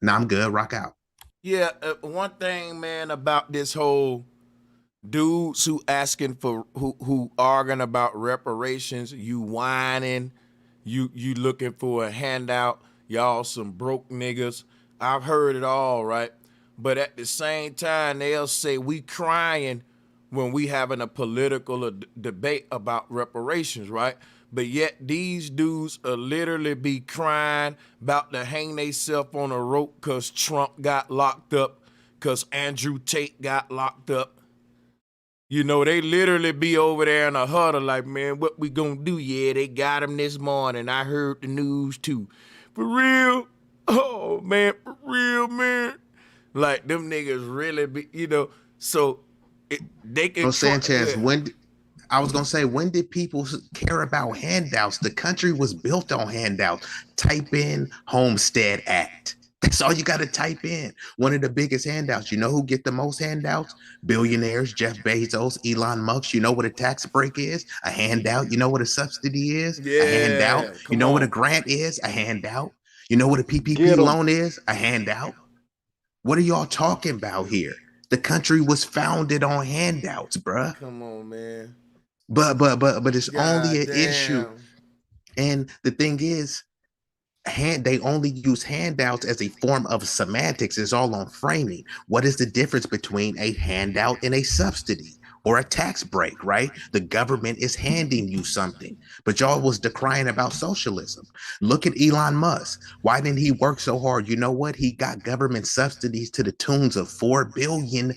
No, I'm good. Rock out. Yeah, one thing, man, about this whole dudes who asking for who arguing about reparations, you whining, you looking for a handout, y'all some broke niggas. I've heard it all, right? But at the same time, they'll say we crying when we having a political debate about reparations, right? But yet these dudes will literally be crying about to hang themselves on a rope because Trump got locked up, because Andrew Tate got locked up. You know, they literally be over there in a huddle like, man, what we gonna do? Yeah, they got him this morning. I heard the news too. For real? Oh, man, for real, man. Like, them niggas really be, you know, so they can... So Sanchez, I was going to say, when did people care about handouts? The country was built on handouts. Type in Homestead Act. That's all you got to type in. One of the biggest handouts. You know who get the most handouts? Billionaires, Jeff Bezos, Elon Musk. You know what a tax break is? A handout. You know what a subsidy is? Yeah, a handout. You know what a grant is? A handout. You know what a PPP loan is? A handout. What are y'all talking about here? The country was founded on handouts, bruh. Come on, man. But it's only an issue. And the thing is, they only use handouts as a form of semantics. It's all on framing. What is the difference between a handout and a subsidy or a tax break, right? The government is handing you something, but y'all was decrying about socialism. Look at Elon Musk. Why didn't he work so hard? You know what? He got government subsidies to the tunes of $4 billion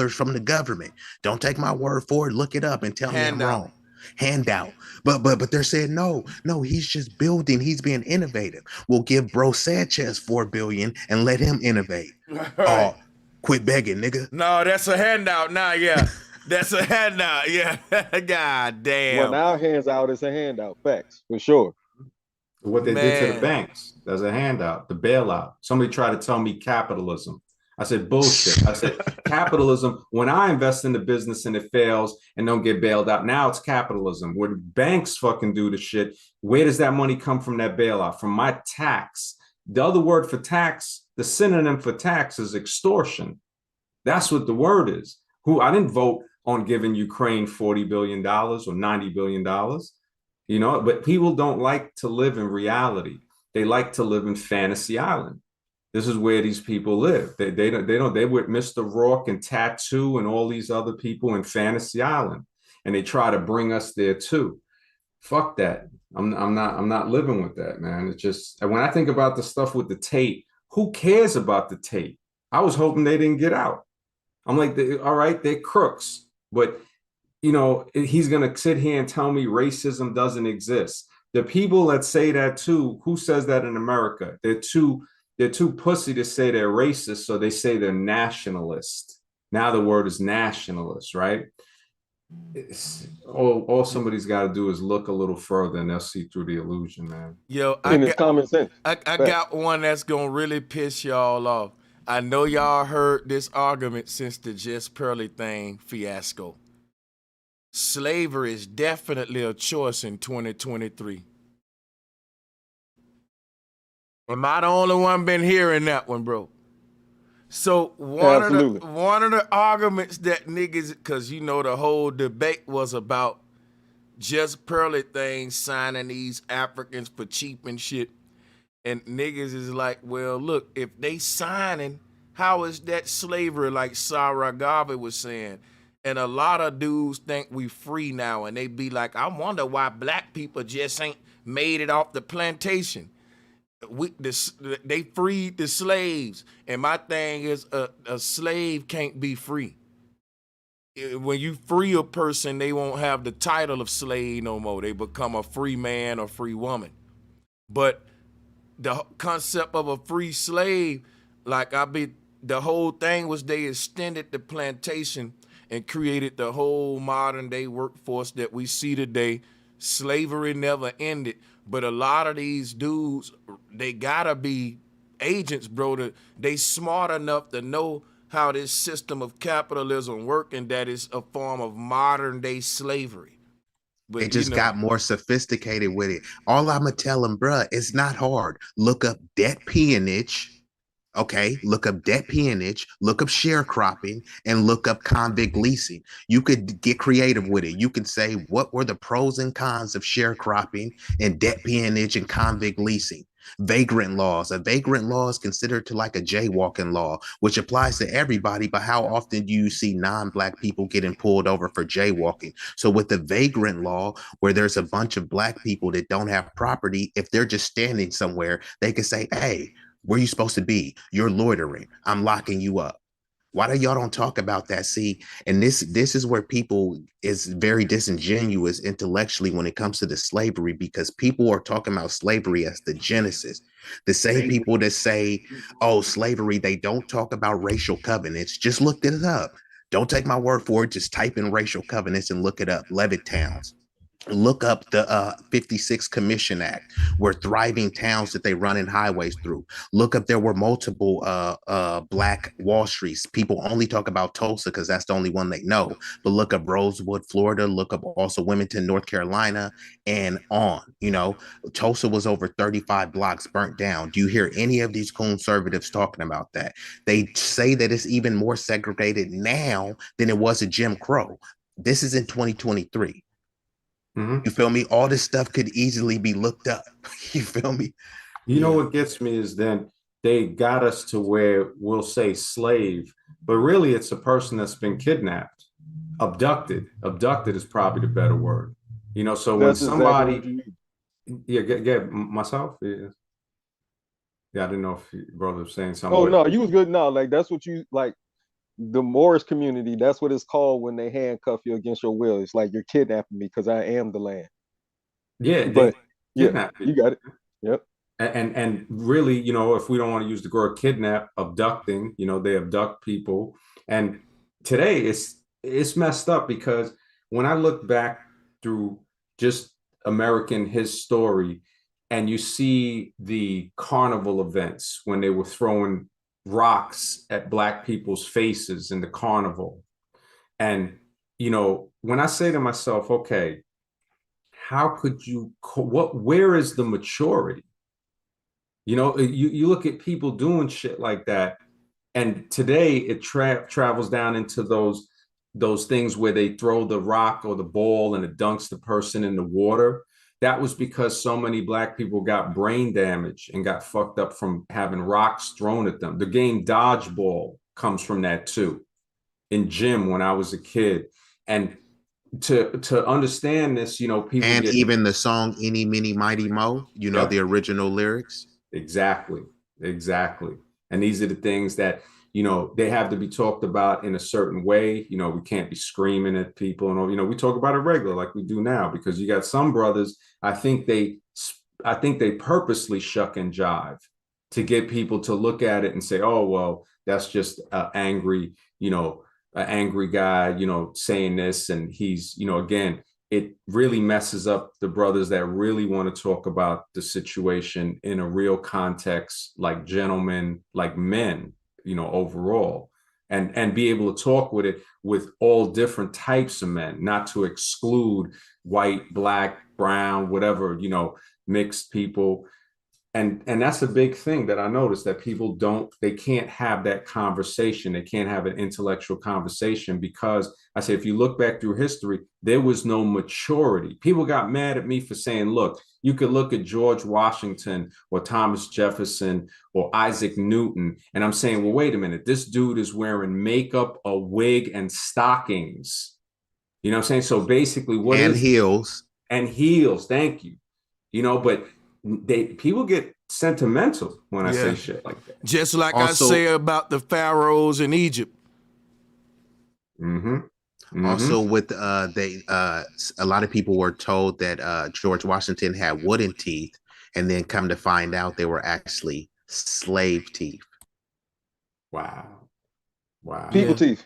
from the government. Don't take my word for it. Look it up and tell me I'm wrong. Handout. But they're saying no, he's just building, he's being innovative. We'll give bro Sanchez $4 billion and let him innovate. Right. Oh, quit begging, nigga. No, that's a handout now, yeah. That's a handout, yeah. God damn. Well, now hands out is a handout, facts, for sure. What they did to the banks, that's a handout, the bailout. Somebody tried to tell me capitalism. I said, bullshit. I said, capitalism, when I invest in the business and it fails and don't get bailed out, now it's capitalism. Where the banks fucking do the shit, where does that money come from, that bailout? From my tax The other word for tax, the synonym for tax is extortion. That's what the word is. I didn't vote on giving Ukraine $40 billion or $90 billion, but people don't like to live in reality. They like to live in fantasy island. This is where these people live. They with Mr. Rourke and Tattoo and all these other people in Fantasy Island, and they try to bring us there too. Fuck that. I'm not living with that, man. It's just, when I think about the stuff with the tape, who cares about the tape? I was hoping they didn't get out. I'm like, all right, they're crooks, but he's gonna sit here and tell me racism doesn't exist. The people that say that too, who says that in America? They're too pussy to say they're racist, so they say they're nationalist. Now the word is nationalist, right? All somebody's got to do is look a little further, and they'll see through the illusion, man. Yo, it's common sense. I got one that's gonna really piss y'all off. I know y'all heard this argument since the Just Pearly thing fiasco. Slavery is definitely a choice in 2023. Am I the only one been hearing that one, bro? So one of the arguments that niggas, because the whole debate was about Just Pearly things signing these Africans for cheap and shit. And niggas is like, well, look, if they signing, how is that slavery, like Sarah Garvey was saying? And a lot of dudes think we free now, and they be like, I wonder why black people just ain't made it off the plantation. They freed the slaves, and my thing is a slave can't be free. When you free a person, they won't have the title of slave no more. They become a free man or free woman. But the concept of a free slave, the whole thing was they extended the plantation and created the whole modern day workforce that we see today. Slavery never ended, but a lot of these dudes, they gotta be agents, bro. They smart enough to know how this system of capitalism work, and that is a form of modern day slavery. But they just got more sophisticated with it. All I'm gonna tell them, bruh, it's not hard. Look up debt peonage. Okay, look up debt peonage, look up sharecropping, and look up convict leasing. You could get creative with it. You can say, what were the pros and cons of sharecropping and debt peonage and convict leasing? Vagrant laws. A vagrant law is considered to like a jaywalking law, which applies to everybody, but how often do you see non-black people getting pulled over for jaywalking? So with the vagrant law, where there's a bunch of black people that don't have property, if they're just standing somewhere, they can say, hey, where you supposed to be? You're loitering. I'm locking you up. Why do y'all don't talk about that? See, and this is where people is very disingenuous intellectually when it comes to the slavery, because people are talking about slavery as the genesis. The same people that say, oh, slavery, they don't talk about racial covenants. Just look it up. Don't take my word for it. Just type in racial covenants and look it up. Levittowns. Look up the 56 Commission Act, where thriving towns that they run in highways through. Look up, there were multiple black Wall Streets. People only talk about Tulsa because that's the only one they know. But look up Rosewood, Florida. Look up also Wilmington, North Carolina, and on. Tulsa was over 35 blocks burnt down. Do you hear any of these conservatives talking about that? They say that it's even more segregated now than it was at Jim Crow. This is in 2023. You feel me? All this stuff could easily be looked up. You feel me? You know what gets me is then they got us to where we'll say slave, but really it's a person that's been kidnapped, abducted. Abducted is probably the better word. So when somebody, get myself, yeah, I didn't know if your brother was saying something. Oh no, you was good. No, like that's what you like. The Moorish community, that's what it's called when they handcuff you against your will. It's like you're kidnapping me because I am the land. Yeah, but yeah, you got it. Yep. And really, if we don't want to use the word kidnap, abducting, they abduct people. And today it's messed up, because when I look back through just American history, and you see the carnival events when they were throwing rocks at black people's faces in the carnival. And, when I say to myself, okay, how could you, where is the maturity? You know, you look at people doing shit like that, and today it travels down into those things where they throw the rock or the ball and it dunks the person in the water. That was because so many black people got brain damage and got fucked up from having rocks thrown at them. The game dodgeball comes from that too. In gym when I was a kid, and to understand this, you know, people And get even the song "Any Mini Mighty Mo," you know, the original lyrics. exactly, exactly. And these are the things that, you know, they have to be talked about in a certain way. You know, we can't be screaming at people, and you know, we talk about it regular like we do now, because you got some brothers. I think they purposely shuck and jive to get people to look at it and say, oh well, that's just angry, you know, an angry guy, you know, saying this, and he's, you know, again, it really messes up the brothers that really want to talk about the situation in a real context, like gentlemen, like men, you know, overall, and be able to talk with it with all different types of men, not to exclude white, black, brown, whatever, you know, mixed people. And that's a big thing that I noticed, that people they can't have that conversation. They can't have an intellectual conversation because I say, if you look back through history, there was no maturity. People got mad at me for saying, look, you could look at George Washington or Thomas Jefferson or Isaac Newton. And I'm saying, well, wait a minute, this dude is wearing makeup, a wig, and stockings. You know what I'm saying? So basically and heels. And heels, thank you. You know, but people get sentimental when I say shit like that. Just like also, I say about the pharaohs in Egypt. Also, with a lot of people were told that George Washington had wooden teeth, and then come to find out they were actually slave teeth. Wow. People teeth.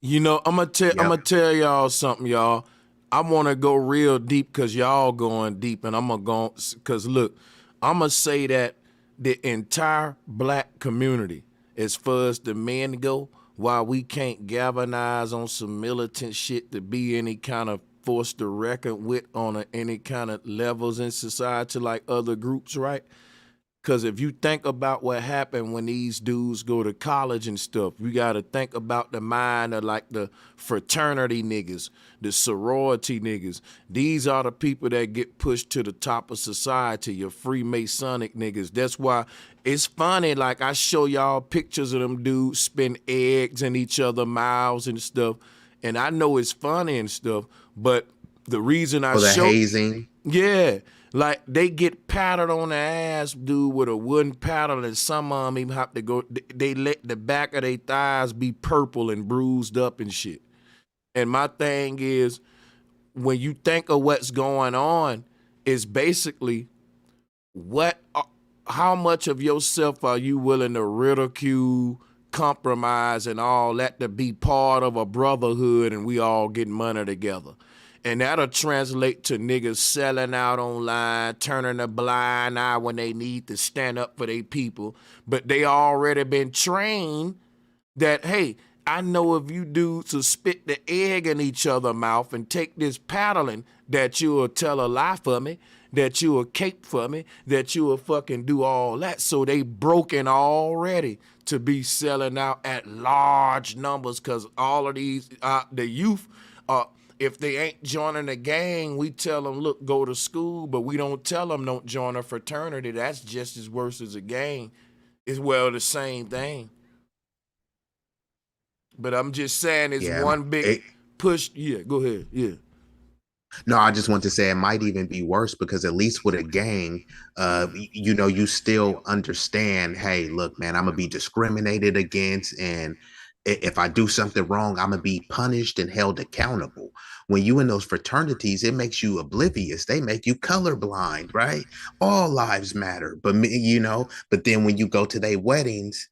You know, I'm gonna tell y'all something, y'all. I want to go real deep because y'all going deep, and I'm gonna go because look, I'm gonna say that the entire black community, as far as the men go, while we can't galvanize on some militant shit to be any kind of force to reckon with on any kind of levels in society like other groups, right? Because if you think about what happened when these dudes go to college and stuff, you got to think about the mind of like the fraternity niggas, the sorority niggas. These are the people that get pushed to the top of society, your Freemasonic niggas. That's why it's funny, like I show y'all pictures of them dudes spin eggs in each other's mouths and stuff. And I know it's funny and stuff, but the reason I show hazing. Yeah. Like they get patted on the ass, dude, with a wooden paddle, and some of them even have to go. They let the back of their thighs be purple and bruised up and shit. And my thing is, when you think of what's going on, is basically how much of yourself are you willing to ridicule, compromise, and all that to be part of a brotherhood, and we all get money together. And that'll translate to niggas selling out online, turning a blind eye when they need to stand up for their people. But they already been trained that, hey, I know if you dudes will spit the egg in each other's mouth and take this paddling, that you will tell a lie for me, that you will cape for me, that you will fucking do all that. So they broken already to be selling out at large numbers, because all of these, the youth are, if they ain't joining a gang, we tell them, look, go to school, but we don't tell them don't join a fraternity. That's just as worse as a gang. It's well the same thing. But I'm just saying it's one big push. Yeah, go ahead. Yeah. No, I just want to say it might even be worse, because at least with a gang, you know, you still understand, hey, look, man, I'm going to be discriminated against, and if I do something wrong, I'm gonna be punished and held accountable. When you in those fraternities, it makes you oblivious. They make you colorblind, right? All lives matter, but you know. But then when you go to their weddings,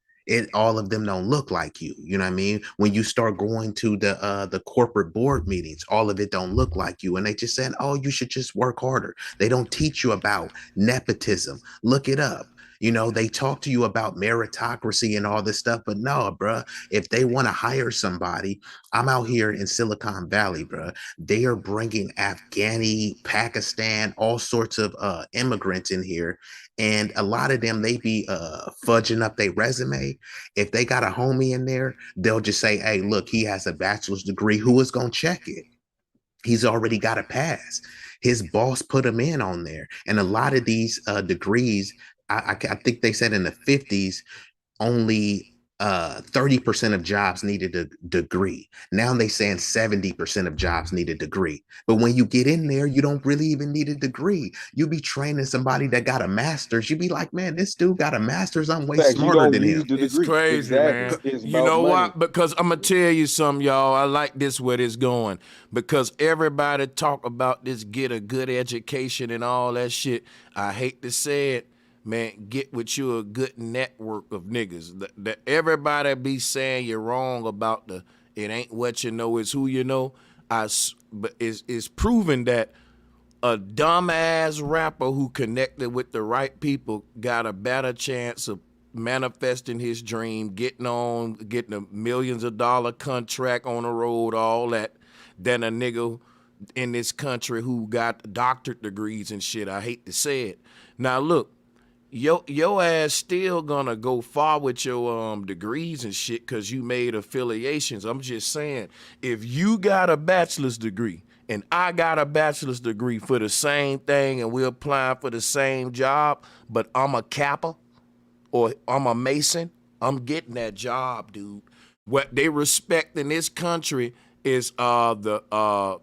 all of them don't look like you. You know what I mean? When you start going to the corporate board meetings, all of it don't look like you, and they just saying, oh, you should just work harder. They don't teach you about nepotism. Look it up. You know, they talk to you about meritocracy and all this stuff, but no, bruh, if they want to hire somebody, I'm out here in Silicon Valley, bruh. They are bringing Afghani, Pakistan, all sorts of immigrants in here. And a lot of them, they be fudging up their resume. If they got a homie in there, they'll just say, hey, look, he has a bachelor's degree. Who is going to check it? He's already got a pass. His boss put him in on there. And a lot of these degrees, I think they said in the 50s, only 30% of jobs needed a degree. Now they saying 70% of jobs need a degree. But when you get in there, you don't really even need a degree. You be training somebody that got a master's. You be like, man, this dude got a master's. I'm way smarter than him. It's crazy, man. You know what? Because I'm going to tell you something, y'all. I like this where it's going. Because everybody talk about this, get a good education and all that shit. I hate to say it. Man, get with you a good network of niggas. That everybody be saying you're wrong about it ain't what you know, it's who you know. But it's proven that a dumbass rapper who connected with the right people got a better chance of manifesting his dream, getting a millions of dollar contract on the road, all that, than a nigga in this country who got doctorate degrees and shit. I hate to say it. Now look, your ass still gonna go far with your degrees and shit because you made affiliations. I'm just saying, if you got a bachelor's degree and I got a bachelor's degree for the same thing and we're applying for the same job, but I'm a Kappa or I'm a Mason, I'm getting that job, dude. What they respect in this country is the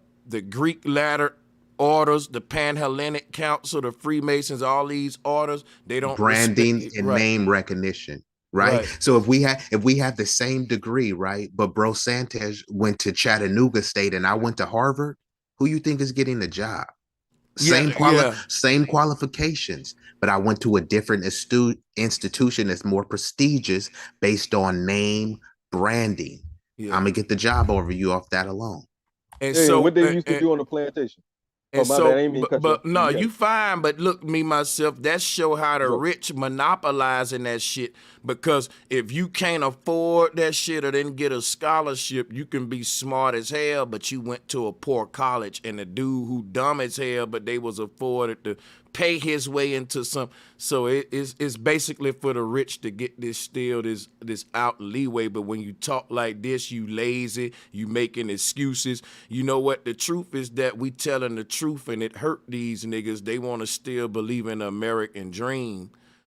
Greek ladder orders, the Panhellenic Council, the Freemasons, all these orders, they don't branding and name recognition, right? So if we have the same degree, right, but bro Sanchez went to Chattanooga State and I went to Harvard, who you think is getting the job? Same qualifications, but I went to a different institution that's more prestigious based on name branding. I'm gonna get the job over you off that alone. And so what they used to do on the plantation. And no, you fine. But look, me myself, that show how the rich monopolizing that shit. Because if you can't afford that shit or didn't get a scholarship, you can be smart as hell, but you went to a poor college, and the dude who dumb as hell, but they was afforded to pay his way into some. So it's basically for the rich to get this out leeway. But when you talk like this, you lazy, you making excuses. You know what? The truth is that we telling the truth, and it hurt these niggas. They want to still believe in the American dream,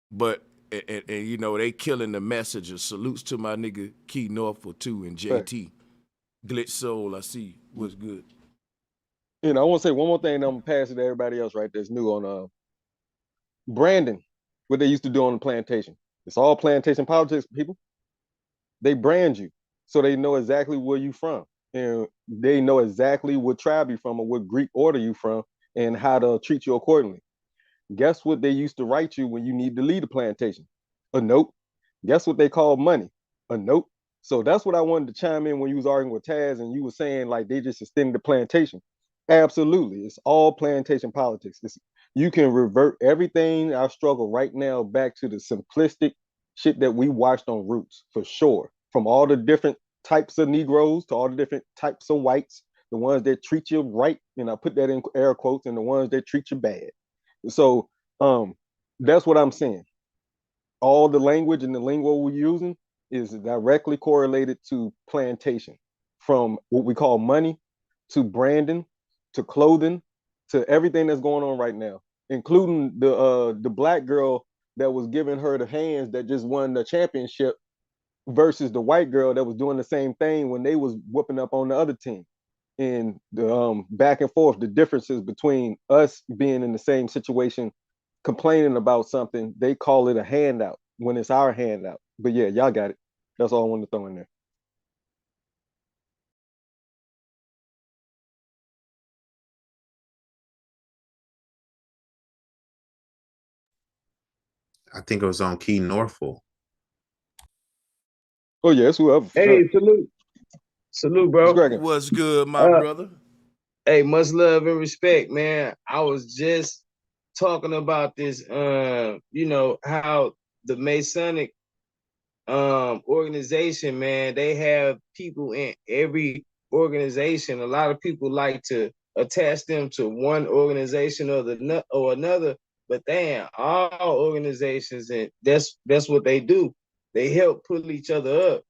but and you know they killing the messenger. Salutes to my nigga Key Norfolk too and JT. Glitch Soul, I see. What's good? You know, I want to say one more thing, and I'm gonna pass it to everybody else right that's new on branding, what they used to do on the plantation. It's all plantation politics, people. They brand you so they know exactly where you from, and they know exactly what tribe you from or what Greek order you from and how to treat you accordingly. Guess what they used to write you when you need to leave the plantation? A note. Guess what they call money? A note. So that's what I wanted to chime in when you was arguing with Taz and you were saying like they just extended the plantation. Absolutely. It's all plantation politics. You can revert everything our struggle right now back to the simplistic shit that we watched on Roots, for sure. From all the different types of Negroes to all the different types of whites, the ones that treat you right, and I put that in air quotes, and the ones that treat you bad. So that's what I'm saying. All the language and the lingo we're using is directly correlated to plantation, from what we call money to branding to clothing to everything that's going on right now, including the black girl that was giving her the hands that just won the championship versus the white girl that was doing the same thing when they was whooping up on the other team. And the back and forth, the differences between us being in the same situation, complaining about something, they call it a handout when it's our handout. But yeah, y'all got it. That's all I wanted to throw in there. I think it was on Key Norfolk. Oh yeah, it's whoever. Hey, salute, bro. What's good, my brother? Hey, much love and respect, man. I was just talking about this, you know, how the Masonic organization, man, they have people in every organization. A lot of people like to attach them to one organization or another, but they in all organizations, and that's what they do. They help pull each other up.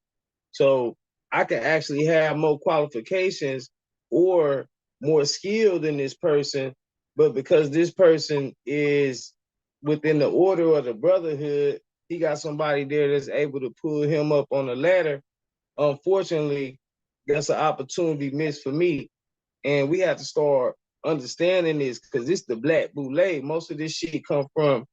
So I can actually have more qualifications or more skill than this person, but because this person is within the order or the brotherhood, he got somebody there that's able to pull him up on the ladder. Unfortunately, that's an opportunity missed for me. And we have to start understanding this because it's the black boule. Most of this shit come from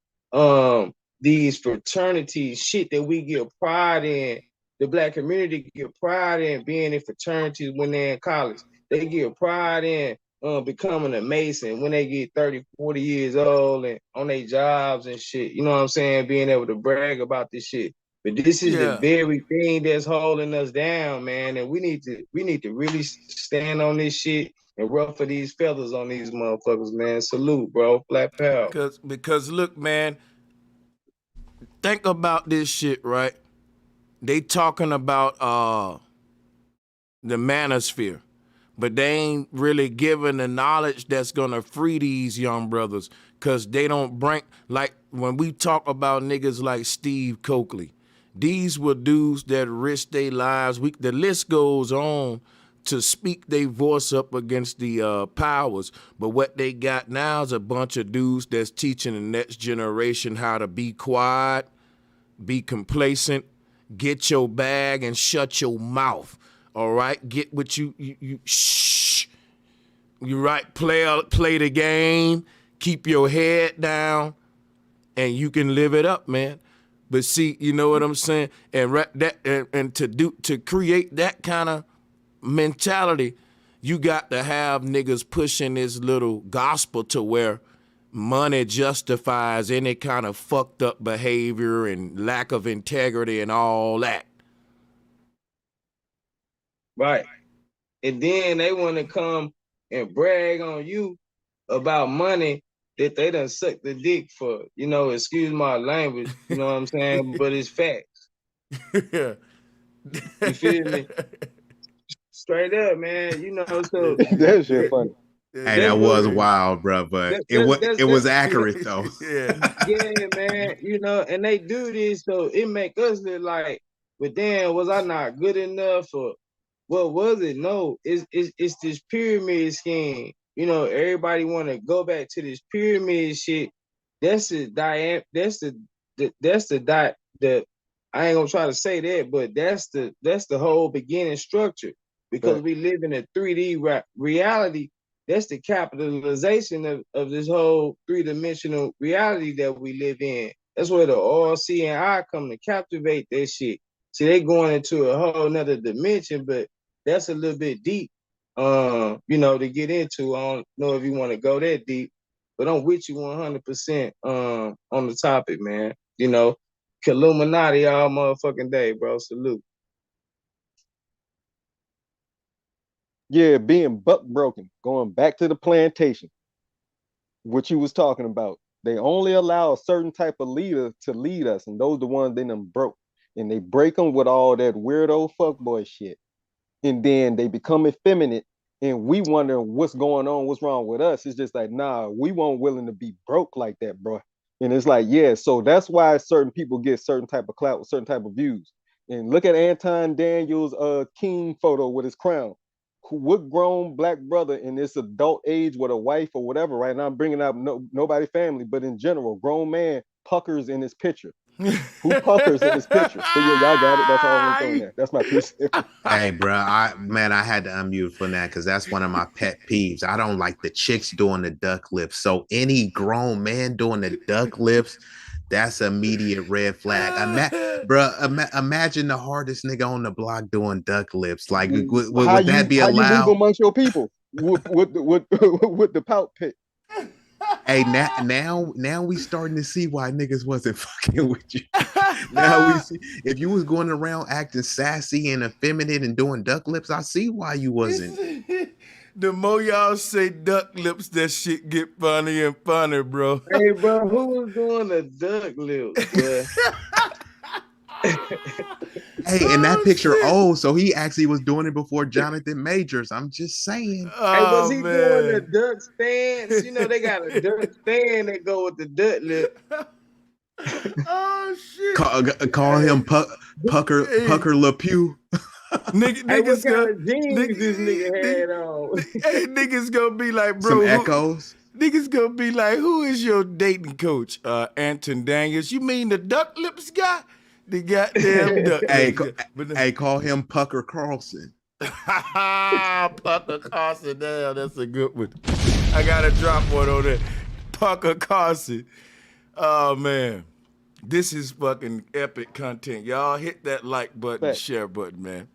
these fraternities, shit that we get pride in. The black community get pride in being in fraternities when they're in college. They get pride in becoming a Mason when they get 30, 40 years old and on their jobs and shit. You know what I'm saying? Being able to brag about this shit. But this is the very thing that's holding us down, man. And we need to really stand on this shit and ruffle these feathers on these motherfuckers, man. Salute, bro. Flat power. Because look, man, think about this shit, right? They talking about the Manosphere, but they ain't really giving the knowledge that's gonna free these young brothers, cause they don't bring, like when we talk about niggas like Steve Coakley, these were dudes that risked their lives. The list goes on to speak their voice up against the powers. But what they got now is a bunch of dudes that's teaching the next generation how to be quiet, be complacent, get your bag and shut your mouth. All right, get what you shh. You right, play the game, keep your head down, and you can live it up, man. But see, you know what I'm saying? And to create that kind of mentality, you got to have niggas pushing this little gospel to where money justifies any kind of fucked up behavior and lack of integrity and all that. Right. And then they want to come and brag on you about money that they done sucked the dick for. You know, excuse my language, you know what I'm saying? But it's facts. You feel me? Straight up, man. You know, so that shit funny. Hey, that was wild, bro, but it was accurate though. Yeah, man. You know, and they do this so it make us look like, but then was I not good enough, or what was it? No, it's this pyramid scheme. You know, everybody want to go back to this pyramid shit. That's the I ain't gonna try to say that, but that's the whole beginning structure. Because we live in a 3D reality. That's the capitalization of this whole three-dimensional reality that we live in. That's where the all-seeing eye come to captivate that shit. See, they going into a whole nother dimension, but that's a little bit deep, you know, to get into. I don't know if you want to go that deep, but I'm with you 100% on the topic, man. You know, Illuminati all motherfucking day, bro. Salute. Yeah, being buck broken, going back to the plantation, what you was talking about. They only allow a certain type of leader to lead us, and those the ones they done broke. And they break them with all that weirdo fuckboy shit. And then they become effeminate, and we wonder what's going on, what's wrong with us. It's just like, nah, we weren't willing to be broke like that, bro. And it's like, yeah, so that's why certain people get certain type of clout with certain type of views. And look at Anton Daniels' king photo with his crown. What grown black brother in this adult age with a wife or whatever, right now I'm bringing up nobody family, but in general, grown man puckers in his picture. Who puckers in his picture? So yeah, y'all got it. That's all I'm throwing there. That's my 2 cents. Hey, bro, I had to unmute for that because that's one of my pet peeves. I don't like the chicks doing the duck lips. So any grown man doing the duck lips, that's immediate red flag. Imagine the hardest nigga on the block doing duck lips. Like, would that be allowed? How you move amongst your people with the pout pick? Hey, now we starting to see why niggas wasn't fucking with you. Now we see if you was going around acting sassy and effeminate and doing duck lips, I see why you wasn't. The more y'all say duck lips, that shit get funny and funny, bro. Hey, bro, who was doing the duck lips, boy? Hey, and that picture old, so he actually was doing it before Jonathan Majors. I'm just saying. Hey, was Oh he doing the man. duck stance? You know they got a duck stand that go with the duck lip. Oh shit. Call him Pucker Le Pew. Hey, what Niggas kind gonna, of jeans this nigga had on? hey, niggas gonna be like, bro, Some echoes. Niggas gonna be like, who is your dating coach? Anton Daniels. You mean the duck lips guy? The goddamn duck lips guy. Hey, call him Pucker Carlson. Pucker Carson. Damn, that's a good one. I gotta drop one on that. Pucker Carson. Oh man. This is fucking epic content. Y'all hit that like button, share button, man.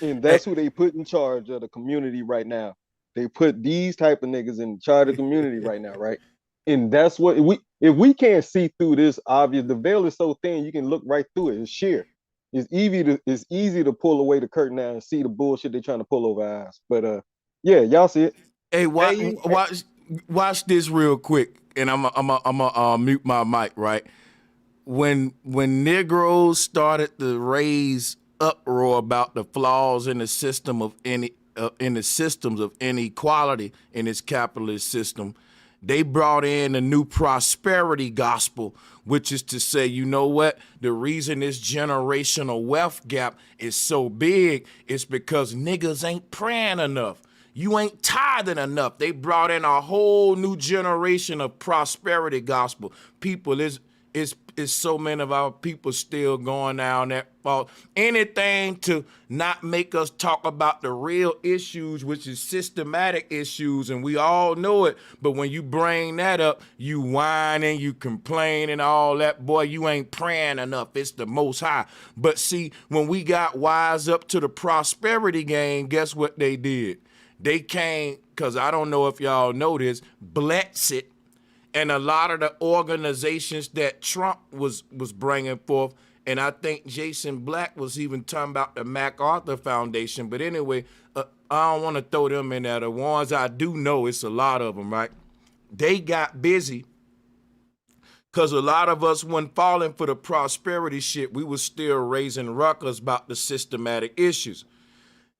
And that's who they put in charge of the community right now. They put these type of niggas in charge of the community right now, right? And that's what if we can't see through this obvious, the veil is so thin you can look right through it. It's sheer. It's easy to pull away the curtain now and see the bullshit they're trying to pull over our eyes. But yeah, y'all see it. Hey, watch this real quick, and I'm mute my mic, right? When Negroes started to raise uproar about the flaws in the system of in the systems of inequality in this capitalist system, they brought in a new prosperity gospel, which is to say, you know what? The reason this generational wealth gap is so big is because niggas ain't praying enough. You ain't tithing enough. They brought in a whole new generation of prosperity gospel. People, is so many of our people still going down that fault. Anything to not make us talk about the real issues, which is systematic issues, and we all know it. But when you bring that up, you whining, you complain and all that, boy, you ain't praying enough. It's the Most High. But see, when we got wise up to the prosperity game, guess what they did? They came, because I don't know if y'all know this, Blexit, and a lot of the organizations that Trump was bringing forth, and I think Jason Black was even talking about the MacArthur Foundation. But anyway, I don't want to throw them in there. The ones I do know, it's a lot of them, right? They got busy because a lot of us wasn't falling for the prosperity shit. We was still raising ruckus about the systematic issues.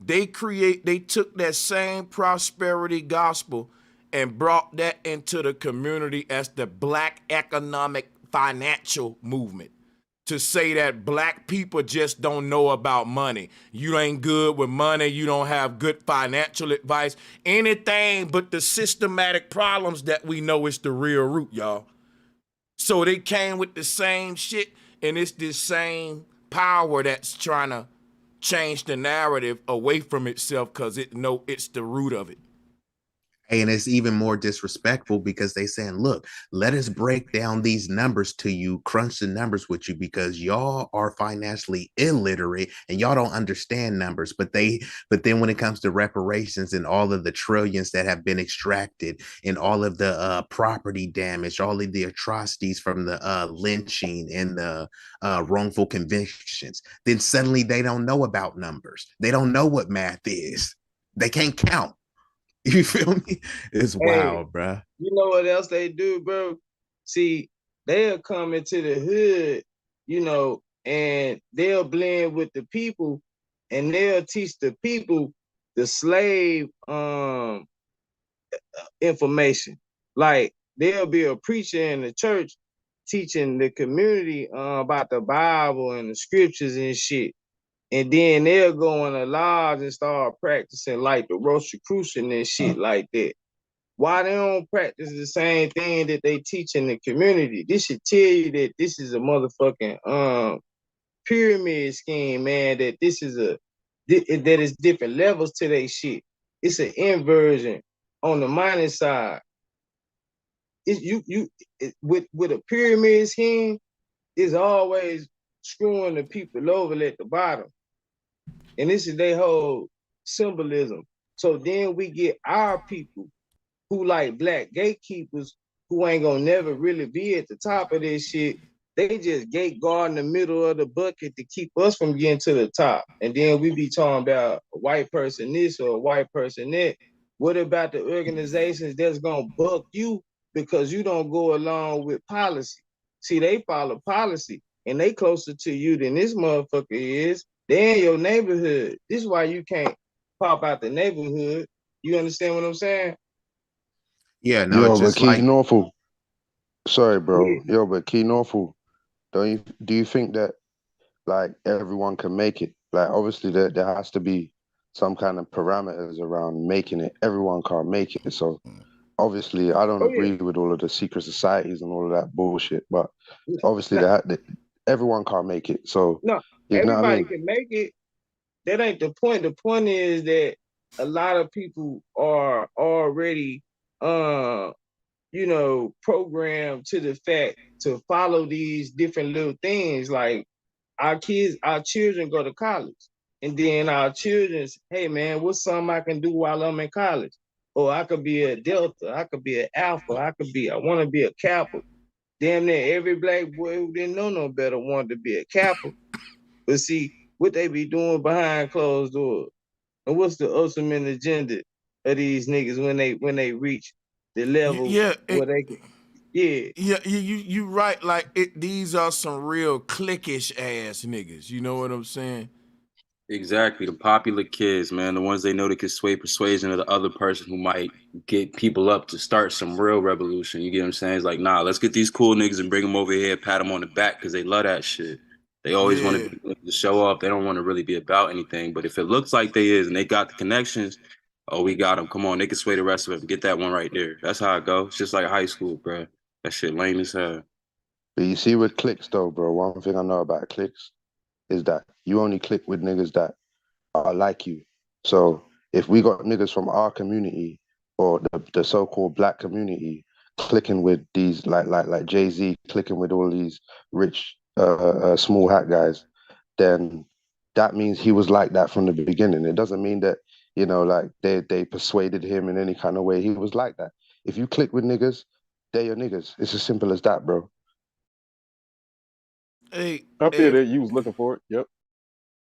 They took that same prosperity gospel and brought that into the community as the Black economic financial movement, to say that Black people just don't know about money. You ain't good with money. You don't have good financial advice. Anything but the systematic problems that we know is the real root, y'all. So they came with the same shit, and it's this same power that's trying to change the narrative away from itself because it's the root of it. And it's even more disrespectful because they saying, look, let us break down these numbers to you, crunch the numbers with you, because y'all are financially illiterate and y'all don't understand numbers. But then when it comes to reparations and all of the trillions that have been extracted and all of the property damage, all of the atrocities from the lynching and the wrongful convictions, then suddenly they don't know about numbers. They don't know what math is. They can't count. You feel me? It's wild, bro. You know what else they do, bro? See, they'll come into the hood, you know, and they'll blend with the people, and they'll teach the people the slave information. Like, there'll be a preacher in the church teaching the community about the Bible and the scriptures and shit. And then they'll go in the lodge and start practicing like the Rosicrucian and shit like that. Why they don't practice the same thing that they teach in the community? This should tell you that this is a motherfucking pyramid scheme, man. That this is that is different levels to that shit. It's an inversion on the money side. With a pyramid scheme, it's always screwing the people over at the bottom. And this is their whole symbolism. So then we get our people who like Black gatekeepers who ain't gonna never really be at the top of this shit, They just gate guard in the middle of the bucket to keep us from getting to the top. And then we be talking about a white person this or a white person that. What about the organizations that's gonna buck you because you don't go along with policy? See, they follow policy and they closer to you than this motherfucker is. They in your neighborhood. This is why you can't pop out the neighborhood. You understand what I'm saying? Yeah, no, Yo, but just Key like Norfolk. Sorry, bro. Yeah. Yo, but Key Norfolk. Do you think that like everyone can make it? Like obviously there has to be some kind of parameters around making it. Everyone can't make it. So obviously I don't Oh yeah. agree with all of the secret societies and all of that bullshit. But obviously everyone can't make it. So No, you know what I everybody mean? can make it. That ain't the point. The point is that a lot of people are already programmed to the fact to follow these different little things. Like our children go to college. And then our children's, hey man, what's something I can do while I'm in college? Or I could be a Delta, I could be an Alpha, I want to be a Kappa. Damn near every black boy who didn't know no better wanted to be a Kappa. But see, what they be doing behind closed doors. And what's the ultimate agenda of these niggas when they reach the level where they can, Yeah, you right. Like these are some real cliquish ass niggas. You know what I'm saying? Exactly. The popular kids, man, the ones they know that can sway persuasion of the other person who might get people up to start some real revolution. You get what I'm saying? It's like, nah, let's get these cool niggas and bring them over here, pat them on the back because they love that shit. They always want to show up. They don't want to really be about anything. But if it looks like they is and they got the connections, oh, we got them. Come on, they can sway the rest of it. Get that one right there. That's how it goes. It's just like high school, bro. That shit lame as hell. But you see with clicks though, bro, one thing I know about clicks is that you only click with niggas that are like you. So if we got niggas from our community or the so-called black community clicking with these like Jay-Z clicking with all these rich small hat guys, then that means he was like that from the beginning. It doesn't mean that, you know, like they persuaded him in any kind of way. He was like that. If you click with niggas, they're your niggas. It's as simple as that, bro. Hey, I feel that you was looking for it. Yep.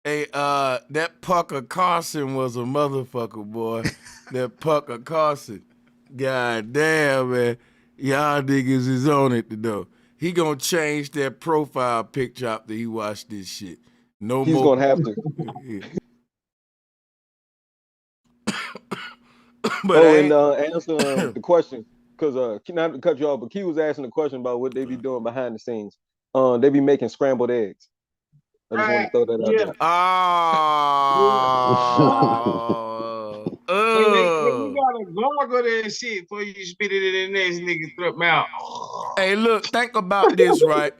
Hey, that Pucker Carson was a motherfucker, boy. That Pucker Carson. God damn, man. Y'all niggas is on it though. He gonna change that profile picture after he watched this shit. No He's more. gonna have to. But and answer the question, because not to cut you off, but Key was asking the question about what they be doing behind the scenes. They be making scrambled eggs. I just want to throw that out there. Hey, you gotta gargle that shit before you spit it in the next nigga throat mouth. Hey, look, think about this, right?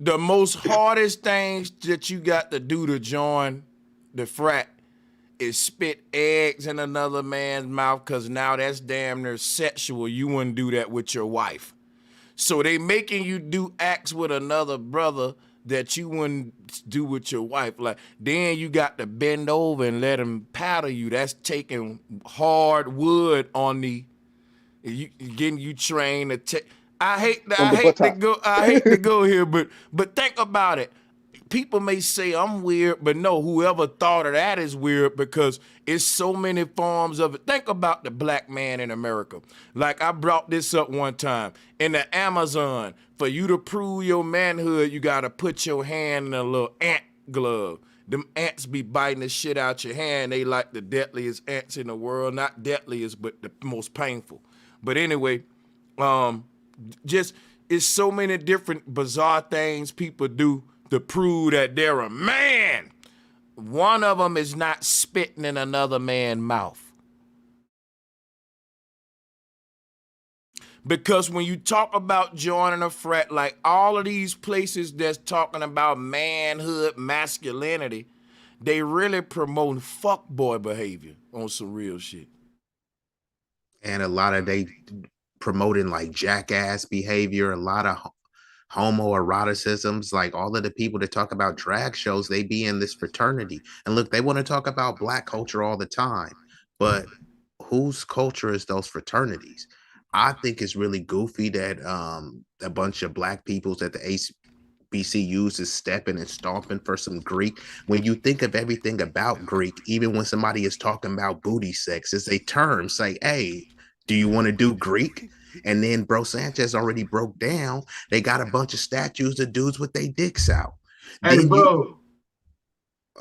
The most hardest things that you got to do to join the frat is spit eggs in another man's mouth, because now that's damn near sexual. You wouldn't do that with your wife. So they making you do acts with another brother that you wouldn't do with your wife. Like, then you got to bend over and let him paddle you. That's taking hard wood on the, getting you trained to take. I hate to go here, but think about it. People may say I'm weird, but no, whoever thought of that is weird, because it's so many forms of it. Think about the black man in America. Like, I brought this up one time. In the Amazon, for you to prove your manhood, you gotta put your hand in a little ant glove. Them ants be biting the shit out your hand. They like the deadliest ants in the world. Not deadliest, but the most painful. But anyway, just, it's so many different bizarre things people do to prove that they're a man. One of them is not spitting in another man's mouth. Because when you talk about joining a frat, like all of these places that's talking about manhood, masculinity, they really promote fuckboy behavior on some real shit. And a lot of they promoting like jackass behavior, a lot of homoeroticisms. Like all of the people that talk about drag shows, they be in this fraternity. And look, they want to talk about black culture all the time, but whose culture is those fraternities? I think it's really goofy that a bunch of black peoples at the BCUs is stepping and stomping for some Greek. When you think of everything about Greek, even when somebody is talking about booty sex, it's a term. Say, hey, do you want to do Greek? And then Bro Sanchez already broke down. They got a bunch of statues of dudes with their dicks out. Hey, Then bro.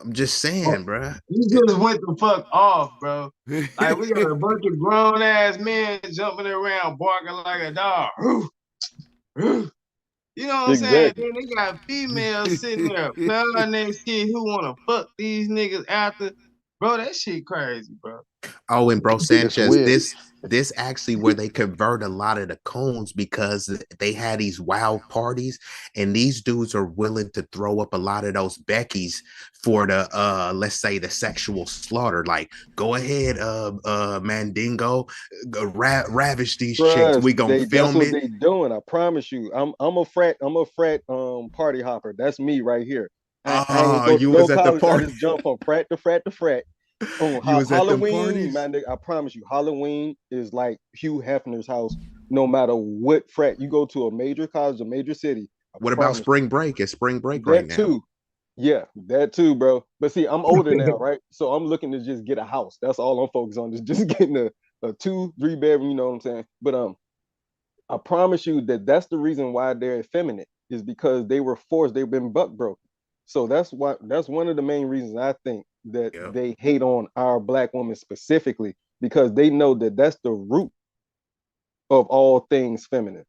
I'm just saying, bro. You just went the fuck off, bro. Like, we got a bunch of grown ass men jumping around, barking like a dog. You know what I'm saying? Then they got females sitting there, telling their shit who want to fuck these niggas after. Bro, that shit crazy, bro. Oh, and Bro Sanchez, this actually where they convert a lot of the cones because they had these wild parties, and these dudes are willing to throw up a lot of those Beckys for the let's say the sexual slaughter. Like, go ahead, Mandingo, ravish these chicks. We gonna film that's it. what they doing. I promise you. I'm a frat party hopper. That's me right here. I ain't go to no college. I just jump from frat to frat to frat. On Halloween, man, I promise you, Halloween is like Hugh Hefner's house. No matter what frat you go to, a major college, a major city. What about spring break? It's spring break right now. That too. Yeah, that too, bro. But see, I'm older now, right? So I'm looking to just get a house. That's all I'm focused on. Just getting a 2-3 bedroom. You know what I'm saying? But I promise you that's the reason why they're effeminate is because they were forced. They've been buck broken. So that's one of the main reasons I think that they hate on our black women specifically, because they know that that's the root of all things feminine.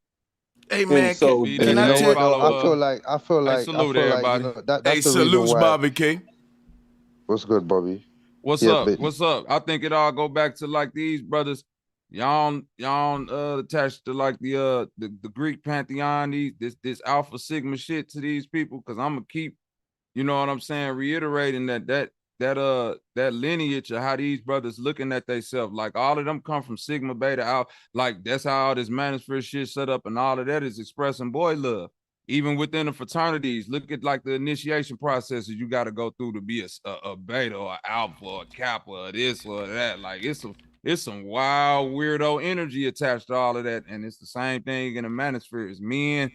Hey man, so can I tell you? I feel like salute you everybody. know, that's the reason why. Bobby King. What's good, Bobby? What's up? Baby. What's up? I think it all go back to like these brothers. Y'all attached to like the Greek pantheon, this Alpha Sigma shit to these people, because I'm gonna keep, you know what I'm saying, reiterating that lineage of how these brothers looking at themselves. Like, all of them come from Sigma Beta out. Like, that's how all this Manosphere shit set up, and all of that is expressing boy love. Even within the fraternities, look at like the initiation processes you got to go through to be a beta or alpha or kappa or this or that. Like, it's some wild weirdo energy attached to all of that, and it's the same thing in the Manosphere. It's men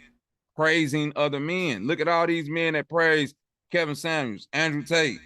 praising other men. Look at all these men that praise Kevin Samuels, Andrew Tate.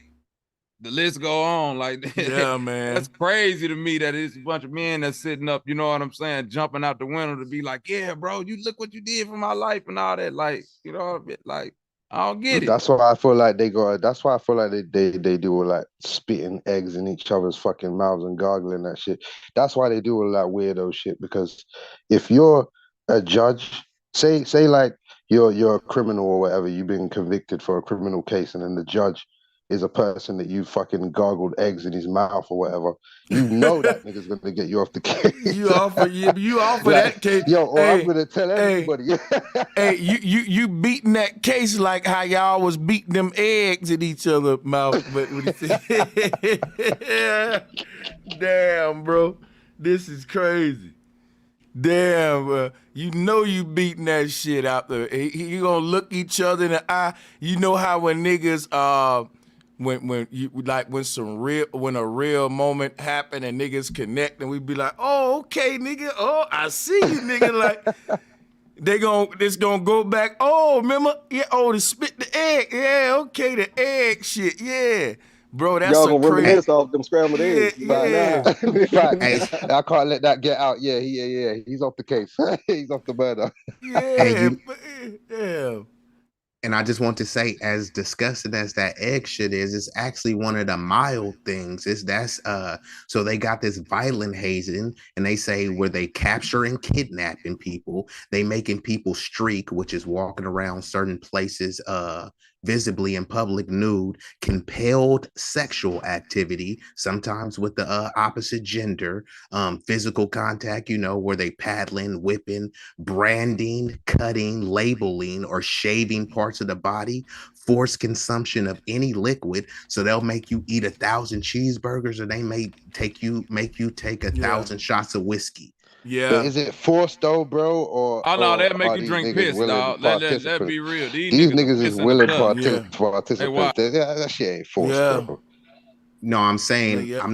The list go on. Like, yeah, man. That's crazy to me that it's a bunch of men that's sitting up, you know what I'm saying, jumping out the window to be like, yeah, bro, you look what you did for my life and all that. Like, you know, like, I don't get it. That's why I feel like that's why I feel like they do like spitting eggs in each other's fucking mouths and gargling that shit. That's why they do all that weirdo shit, because if you're a judge, say like you're a criminal or whatever, you've been convicted for a criminal case, and then the judge is a person that you fucking gargled eggs in his mouth or whatever, you know that nigga's gonna get you off the case. You offer like, that case. Yo, or I'm gonna tell everybody. Hey, you beating that case like how y'all was beating them eggs in each other's mouth. But what he said, damn, bro, this is crazy. Damn, bro. You know you beating that shit out there. You gonna look each other in the eye. You know how when niggas when a real moment happen and niggas connect and we be like, oh, okay, nigga, oh, I see you, nigga. Like, this gonna go back. Oh, remember? Yeah, oh, to spit the egg. Yeah, okay, the egg shit. Yeah. Bro, that's y'all gonna crazy. reminisce off them scrambled eggs. Yeah. I can't let that get out. Yeah, he's off the case. He's off the murder. Yeah. And I just want to say, as disgusting as that egg shit is, it's actually one of the mild things. So they got this violent hazing, and they say where they capturing, kidnapping people, they making people streak, which is walking around certain places visibly in public nude, compelled sexual activity, sometimes with the opposite gender, physical contact, where they paddling, whipping, branding, cutting, labeling, or shaving parts of the body, forced consumption of any liquid. So they'll make you eat 1,000 cheeseburgers, or they make you take 1,000 shots of whiskey. Yeah. But is it forced though, bro? Or no, that make you drink piss, dog. Let be real. These niggas is willing to participate. That shit ain't forced, bro. No, I'm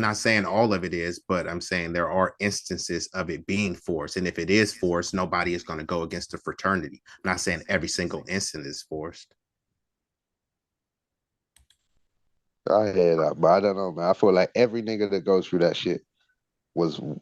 not saying all of it is, but I'm saying there are instances of it being forced. And if it is forced, nobody is going to go against the fraternity. I'm not saying every single instance is forced. I hear that, but I don't know, man. I feel like every nigga that goes through that shit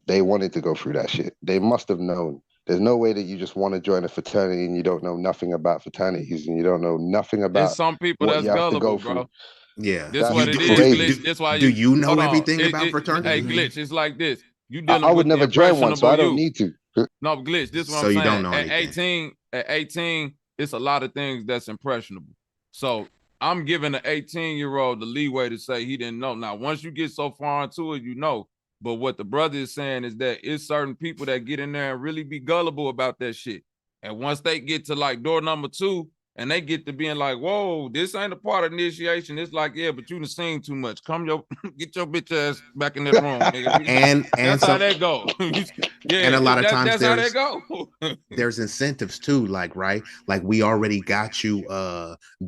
they wanted to go through that shit. They must have known. There's no way that you just want to join a fraternity and you don't know nothing about fraternities and you don't know nothing It's about some people what that's you have to gullible, go through. bro. Yeah, This what it That's is, crazy. Glitch. That's why do you know hold on. everything about Hey, fraternity? Glitch, it's like this. You I dealing would with the never join one, so impressionable I don't youth. need to. No, Glitch, this is what So I'm you don't saying. know anything. At 18, it's a lot of things that's impressionable. So I'm giving an 18-year-old the leeway to say he didn't know. Now, once you get so far into it, you know. But what the brother is saying is that it's certain people that get in there and really be gullible about that shit. And once they get to like door number 2 and they get to being like, whoa, this ain't a part of initiation. It's like, yeah, but you done seen too much. Come get your bitch ass back in that room, nigga. and That's how that go. Yeah, and a lot of times that's how that go. there's incentives too, like, right, like we already got you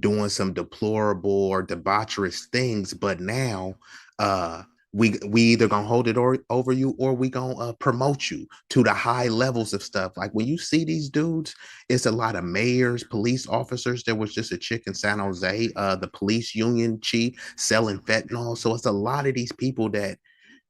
doing some deplorable or debaucherous things, but now we either gonna hold it over you or we gonna promote you to the high levels of stuff. Like when you see these dudes, it's a lot of mayors, police officers. There was just a chick in San Jose, the police union chief selling fentanyl. So it's a lot of these people that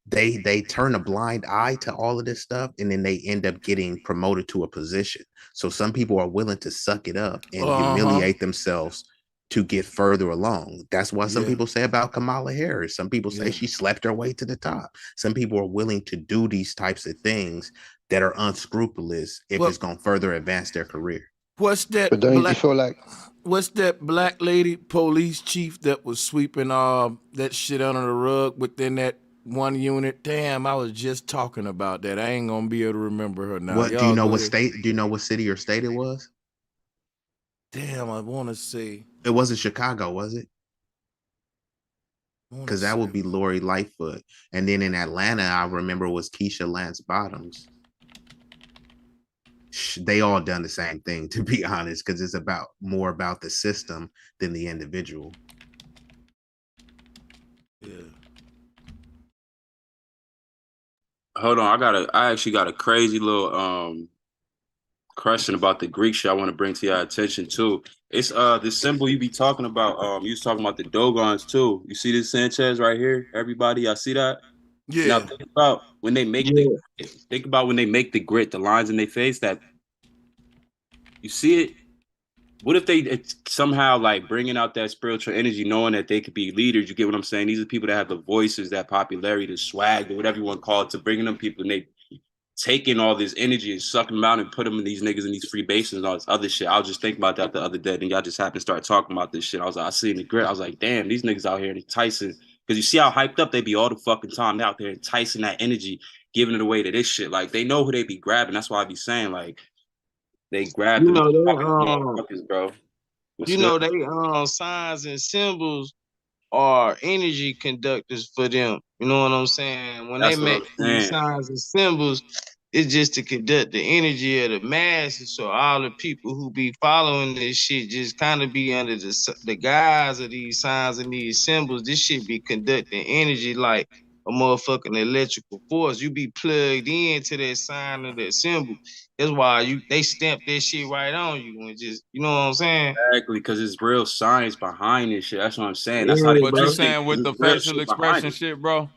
they turn a blind eye to all of this stuff, and then they end up getting promoted to a position. So some people are willing to suck it up and humiliate themselves to get further along. That's why some people say about Kamala Harris. Some people say she slept her way to the top. Some people are willing to do these types of things that are unscrupulous if it's going to further advance their career. What's that? But don't you feel like what's that black lady police chief that was sweeping that shit under the rug within that one unit? Damn, I was just talking about that. I ain't gonna be able to remember her now. What do you know? What state? Do you know what city or state it was? Damn, I want to say it wasn't Chicago, was it? Because that would be Lori Lightfoot, and then in Atlanta, I remember it was Keisha Lance Bottoms. They all done the same thing, to be honest, because it's more about the system than the individual. Yeah. Hold on, I actually got a crazy little question about the Greek shit I want to bring to your attention too. It's the symbol you be talking about. You was talking about the Dogons too. You see this Sanchez right here? Everybody, y'all see that? Yeah. Now think about when they make the grit, the lines in their face, that you see it. What if they somehow like bringing out that spiritual energy, knowing that they could be leaders? You get what I'm saying? These are people that have the voices, that popularity, the swag, or whatever you want to call it, to bringing them people, and they taking all this energy and sucking them out and put them in these niggas in these free bases and all this other shit. I was just thinking about that the other day, and y'all just happened to start talking about this shit. I was like, I seen the grit. I was like, damn, these niggas out here enticing. Because you see how hyped up they be all the fucking time. They out there enticing that energy, giving it away to this shit. Like, they know who they be grabbing. That's why I be saying, like, they grab You the know, motherfuckers, bro. you know, they signs and symbols are energy conductors for them. You know what I'm saying? When That's they what make I'm these saying. signs and symbols, it's just to conduct the energy of the masses. So all the people who be following this shit just kind of be under the guise of these signs and these symbols. This shit be conducting energy like a motherfucking electrical force. You be plugged into that sign or that symbol. That's why they stamp that shit right on you and just, you know what I'm saying? Exactly, because it's real science behind this shit. That's what I'm saying. That's Yeah, how they What you bro. saying with the real facial shit behind expression it. shit, bro?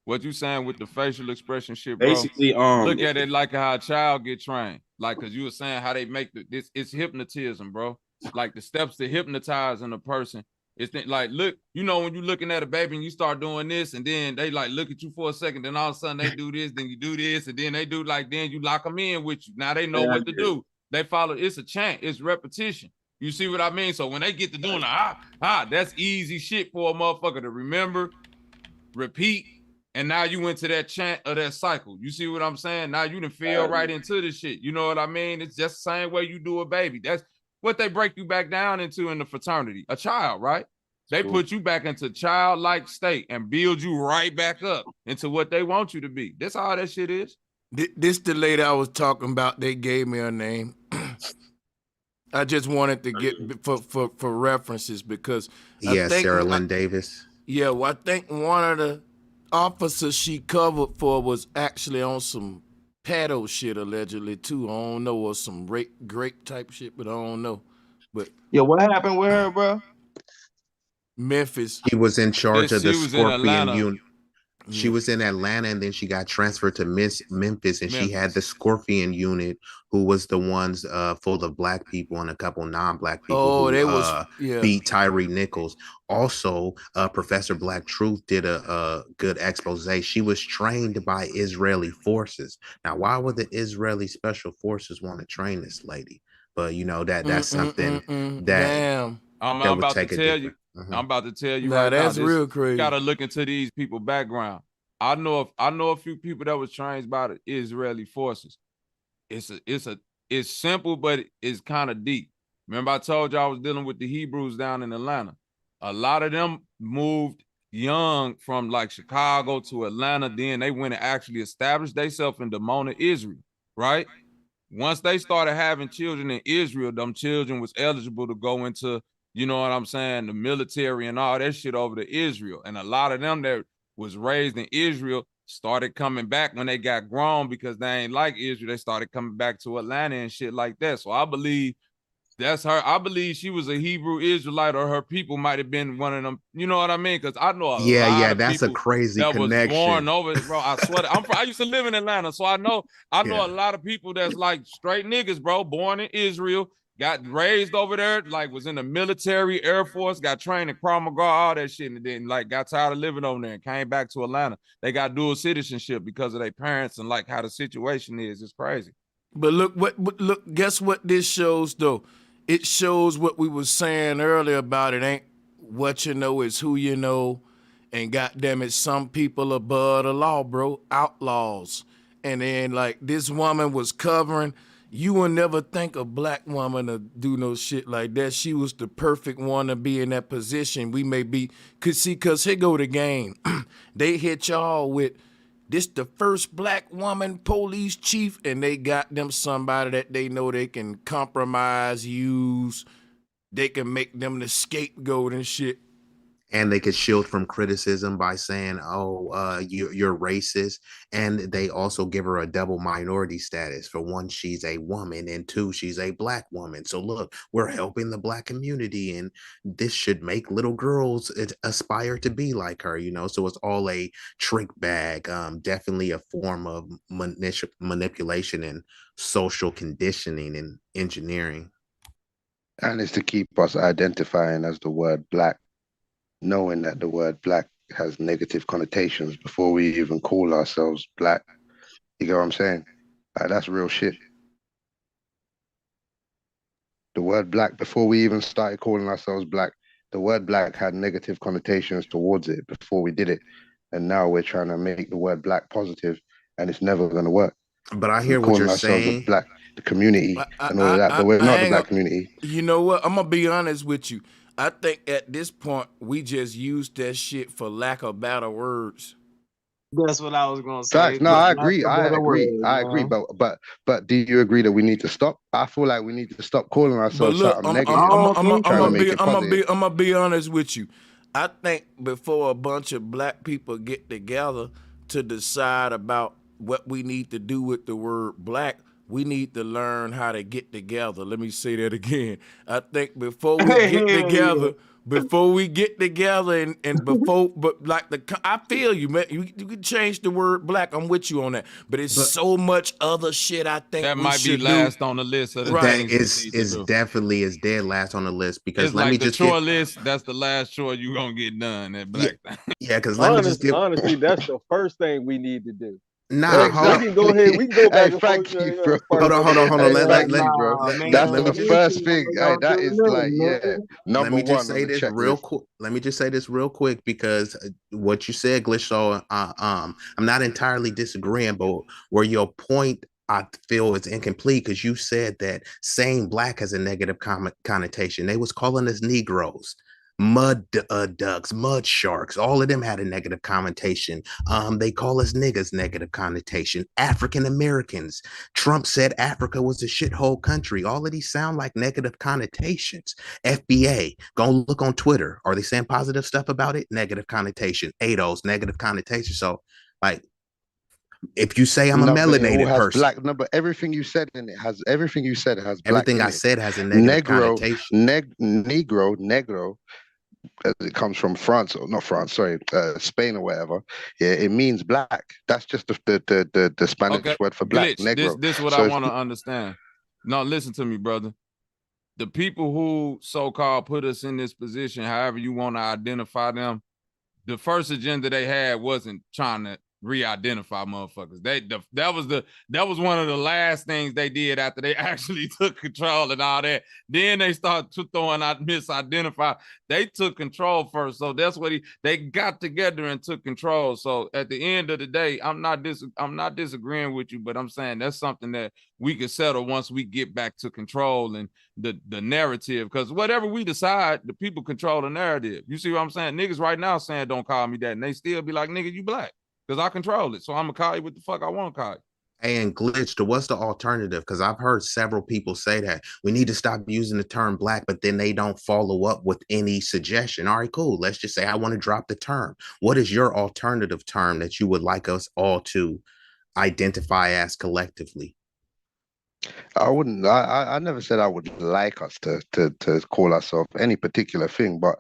What you saying with the facial expression shit, bro? Basically, look at it like how a child get trained. Like, cause you were saying how they make this. It's hypnotism, bro. Like the steps to hypnotizing a person. It's like, look, you know, when you looking at a baby and you start doing this, and then they like look at you for a second, then all of a sudden they do this, then you do this, and then they do like, then you lock them in with you. Now they know what to do. They follow. It's a chant. It's repetition. You see what I mean? So when they get to doing the that's easy shit for a motherfucker to remember, repeat, and now you went to that chant of that cycle. You see what I'm saying? Now you done feel right into this shit. You know what I mean? It's just the same way you do a baby. That's what they break you back down into in the fraternity. A child, right? They put you back into childlike state and build you right back up into what they want you to be. That's all that shit is. This the lady I was talking about. They gave me her name. I just wanted to get for references because I think Sarah Lynn Davis. Yeah, well, I think one of the officers she covered for was actually on some pedo shit allegedly too. I don't know, or some grape type shit, but I don't know. But yeah, what happened with her, bro? Memphis. She was in charge of the She was in Scorpion Atlanta. unit. She was in Atlanta, and then she got transferred to Memphis, and she had the Scorpion unit, who was the ones full of black people and a couple non-black people who beat Tyree Nichols. Also, Professor Black Truth did a good expose. She was trained by Israeli forces. Now, why would the Israeli special forces want to train this lady? But you know that's something that I'm would about take to a tell you. different. I'm about to tell you Nah, right now. that's real crazy. You gotta look into these people background. I know a few people that was trained by the Israeli forces. It's simple, but it's kind of deep. Remember, I told you I was dealing with the Hebrews down in Atlanta. A lot of them moved young from like Chicago to Atlanta. Then they went and actually established themselves in Dimona, Israel, right? Once they started having children in Israel, them children was eligible to go into, you know what I'm saying, the military and all that shit over to Israel. And a lot of them that was raised in Israel started coming back when they got grown because they ain't like Israel. They started coming back to Atlanta and shit like that. So I believe that's her. I believe she was a Hebrew Israelite, or her people might have been one of them. You know what I mean? Because I know a lot of that's people a crazy that connection. was born over, bro. I swear, I used to live in Atlanta, so I know a lot of people that's like straight niggas, bro, born in Israel, got raised over there, like was in the military, Air Force, got trained in Krav Maga, all that shit, and then like got tired of living over there and came back to Atlanta. They got dual citizenship because of their parents and like how the situation is. It's crazy. But look, guess what this shows though? It shows what we was saying earlier about it ain't what you know, it's who you know. And goddamn it, some people above the law, bro, outlaws. And then like this woman was covering, you would never think a black woman to do no shit like that. She was the perfect one to be in that position. We may be, cause here go the game. They hit y'all with, this the first black woman police chief, and they got them somebody that they know they can compromise, use, they can make them the scapegoat and shit. And they could shield from criticism by saying, you're racist. And they also give her a double minority status. For one, she's a woman, and two, she's a black woman. So look, we're helping the black community, and this should make little girls aspire to be like her, you know? So it's all a trick bag, definitely a form of manipulation and social conditioning and engineering. And it's to keep us identifying as the word black, knowing that the word black has negative connotations before we even call ourselves black. You get what I'm saying? Like, that's real shit. The word black, before we even started calling ourselves black, the word black had negative connotations towards it before we did it. And now we're trying to make the word black positive, and it's never going to work. But I hear what you're saying. The black, the community and all of that, but we're not the black community. You know what? I'm going to be honest with you. I think at this point, we just use that shit for lack of better words. That's what I was gonna say. Facts. No, I agree. But do you agree that we need to stop? I feel like we need to stop calling ourselves something negative. I'm gonna be honest with you. I think before a bunch of black people get together to decide about what we need to do with the word black, we need to learn how to get together. Let me say that again. I think before we get together, I feel you, man. You can change the word black. I'm with you on that. But it's so much other shit I think that we might be last on the list of the things. That is definitely is dead last on the list, because it's let like me the just chore list. That's the last chore you gonna get done. That black thing. Yeah, because let me just give. Honestly, that's the first thing we need to do. Nah, we can go ahead. We can go back and forth. You, bro. Hold on. Let the first thing. Hey, that is like, number let me just one say this real quick. Let me just say this real quick, because what you said, Glitch, I'm not entirely disagreeing, but where your point I feel is incomplete, because you said that saying black has a negative connotation. They was calling us Negroes, mud ducks, mud sharks. All of them had a negative connotation. They call us niggas, negative connotation. African Americans. Trump said Africa was a shithole country. All of these sound like negative connotations. FBA, go look on Twitter. Are they saying positive stuff about it? Negative connotation. ADOS, negative connotation. So, like, if you say I'm a melanated person, black, but everything you said in it has black. Everything I said has a negative connotation. Negro. it comes from France, or not France, sorry, Spain or whatever. Yeah, it means black. That's just the Spanish Okay, word for black, glitch. This negro. this what I So it's want to understand. No, listen to me, brother. The people who so-called put us in this position, however you want to identify them, the first agenda they had wasn't trying to re-identify motherfuckers. That was one of the last things they did after they actually took control and all that. Then they started throwing out misidentify. They took control first, so that's what they got together and took control. So at the end of the day, I'm not disagreeing with you, but I'm saying that's something that we can settle once we get back to control and the narrative, because whatever we decide, the people control the narrative. You see what I'm saying? Niggas right now saying don't call me that, and they still be like, nigga, you black, because I control it. So I'm gonna call you what the fuck I want to call you. And glitched, what's the alternative? Because I've heard several people say that we need to stop using the term black, but then they don't follow up with any suggestion. All right, cool. Let's just say I want to drop the term. What is your alternative term that you would like us all to identify as collectively? I wouldn't. I never said I would like us to call ourselves any particular thing, but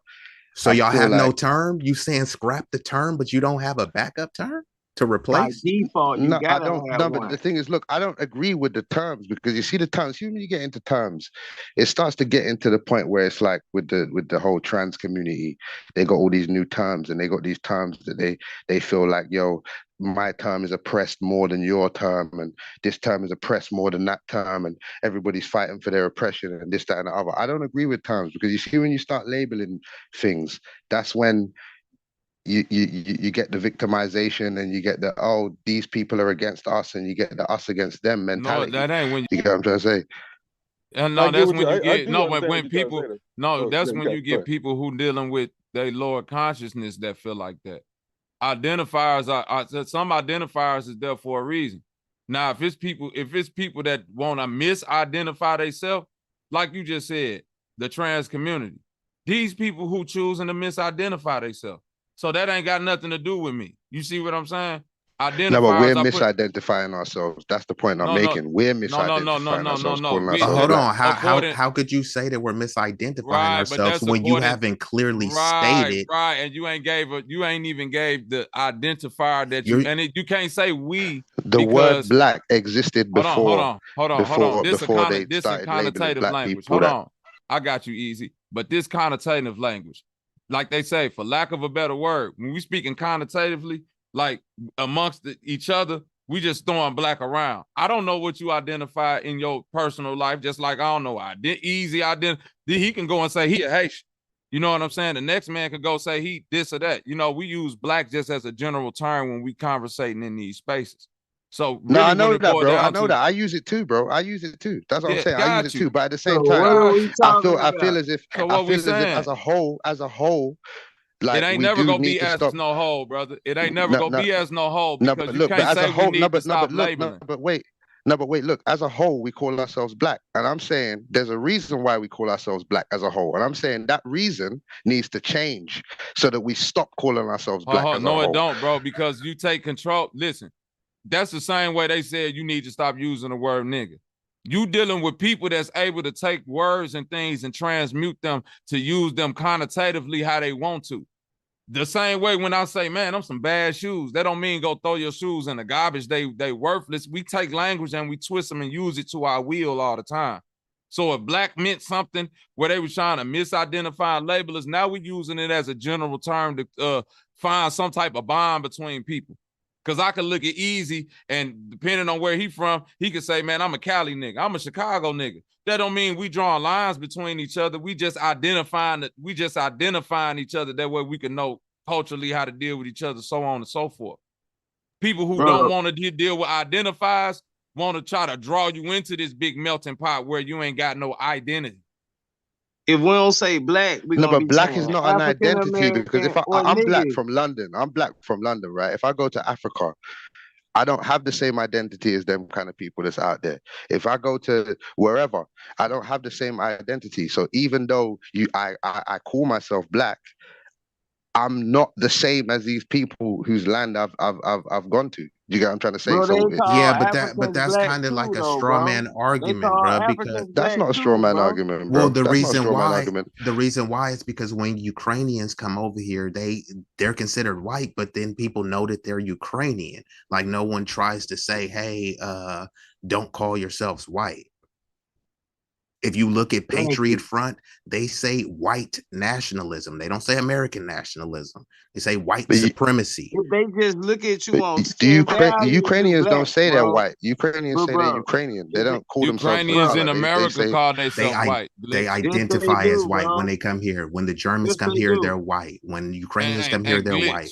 so I y'all feel have no like term. You saying scrap the term, but you don't have a backup term to By replace? default, you no, I gotta don't. have No, but one. the thing is, look, I don't agree with the terms, because you see the terms. See, when you get into terms, it starts to get into the point where it's like with the whole trans community, they got all these new terms, and they got these terms that they feel like, yo, my term is oppressed more than your term, and this term is oppressed more than that term, and everybody's fighting for their oppression, and this, that, and the other. I don't agree with terms, because you see, when you start labeling things, that's when you get the victimization, and you get the, oh, these people are against us, and you get the us against them No, mentality. that ain't when You get what I'm trying to say? and I no, get that's what when you. you I get do no, understand what when you're trying to say. people Though. no, Oh, that's yeah, when you go get ahead. people who dealing with their lower consciousness that feel like that. Identifiers are some identifiers is there for a reason. Now, if it's people that want to misidentify themselves, like you just said, the trans community, these people who choosing to misidentify themselves. So that ain't got nothing to do with me. You see what I'm saying? No, but we're Identifiers I put misidentifying ourselves. That's the point I'm no, making. We're no, misidentifying ourselves, no. calling We ourselves Hold black. on. according How could you say that we're misidentifying right, but ourselves that's when you according haven't clearly right, stated and you ain't even gave the identifier that you're you can't say we The word because black existed before hold on. before they This in started labeling connotative black language. people Hold that. on. I got you easy. But this connotative language, like they say, for lack of a better word, when we speaking connotatively, like amongst each other, we just throwing black around. I don't know what you identify in your personal life, just like I don't know. He can go and say he a Haitian. You know what I'm saying? The next man could go say he this or that. You know, we use black just as a general term when we conversating in these spaces. So No, really I when know it that, boiled bro. I down know to that. I use it too, bro. I use it too. That's what I'm yeah, saying. I use got it you. too. But at the So same what time, are we talking I about? feel as if So what we saying? as a whole, It like ain't we never do gonna need be to as stop. no whole, brother. It ain't never No, gonna no, be as no whole no, because but you look, but can't as a say we whole, no, need to but no, stop but look, no, labeling. but wait. No, but wait, look, as a whole, we call ourselves black. And I'm saying there's a reason why we call ourselves black as a whole. And I'm saying that reason needs to change so that we stop calling ourselves black as a No, it whole. don't, bro, because you take control. Listen, that's the same way they said you need to stop using the word nigga. You dealing with people that's able to take words and things and transmute them to use them connotatively how they want to. The same way when I say, man, them some bad shoes, that don't mean go throw your shoes in the garbage. They worthless. We take language and we twist them and use it to our will all the time. So if black meant something where they were trying to misidentify and label us, now we're using it as a general term to find some type of bond between people. Because I could look at Easy, and depending on where he from, he could say, man, I'm a Cali nigga. I'm a Chicago nigga. That don't mean we drawing lines between each other. We just identifying each other. That way we can know culturally how to deal with each other, so on and so forth. People who don't want to deal with identifiers want to try to draw you into this big melting pot where you ain't got no identity. If we don't say black, we're No, gonna but be black is saying not an African identity, because American if or I'm black nigga. from London, right? If I go to Africa, I don't have the same identity as them kind of people that's out there. If I go to wherever, I don't have the same identity. So even though I call myself black, I'm not the same as these people whose land I've gone to. Do you get what I'm trying to say? Bro, they So call Yeah, but Africans that's black kind of too, like a though, straw bro. man They argument, call bro, because Africans that's black not a straw too, man bro. argument, well, bro. That's not a straw man argument. the reason why is because when Ukrainians come over here, they're considered white, but then people know that they're Ukrainian. Like no one tries to say, hey, don't call yourselves white. If you look at Patriot Front, they say white nationalism. They don't say American nationalism. They say white supremacy. If they just look at you on The skin value, Ukrainians you don't black, say they're bro. white. Ukrainians say they're Ukrainian. They don't call themselves the Ukrainians in color. They America say call themselves white. They Glitch. identify do, as white bro. when they come here. When the Germans Yes, come they here, do. they're white. When Ukrainians come here, And they're Glitch. white.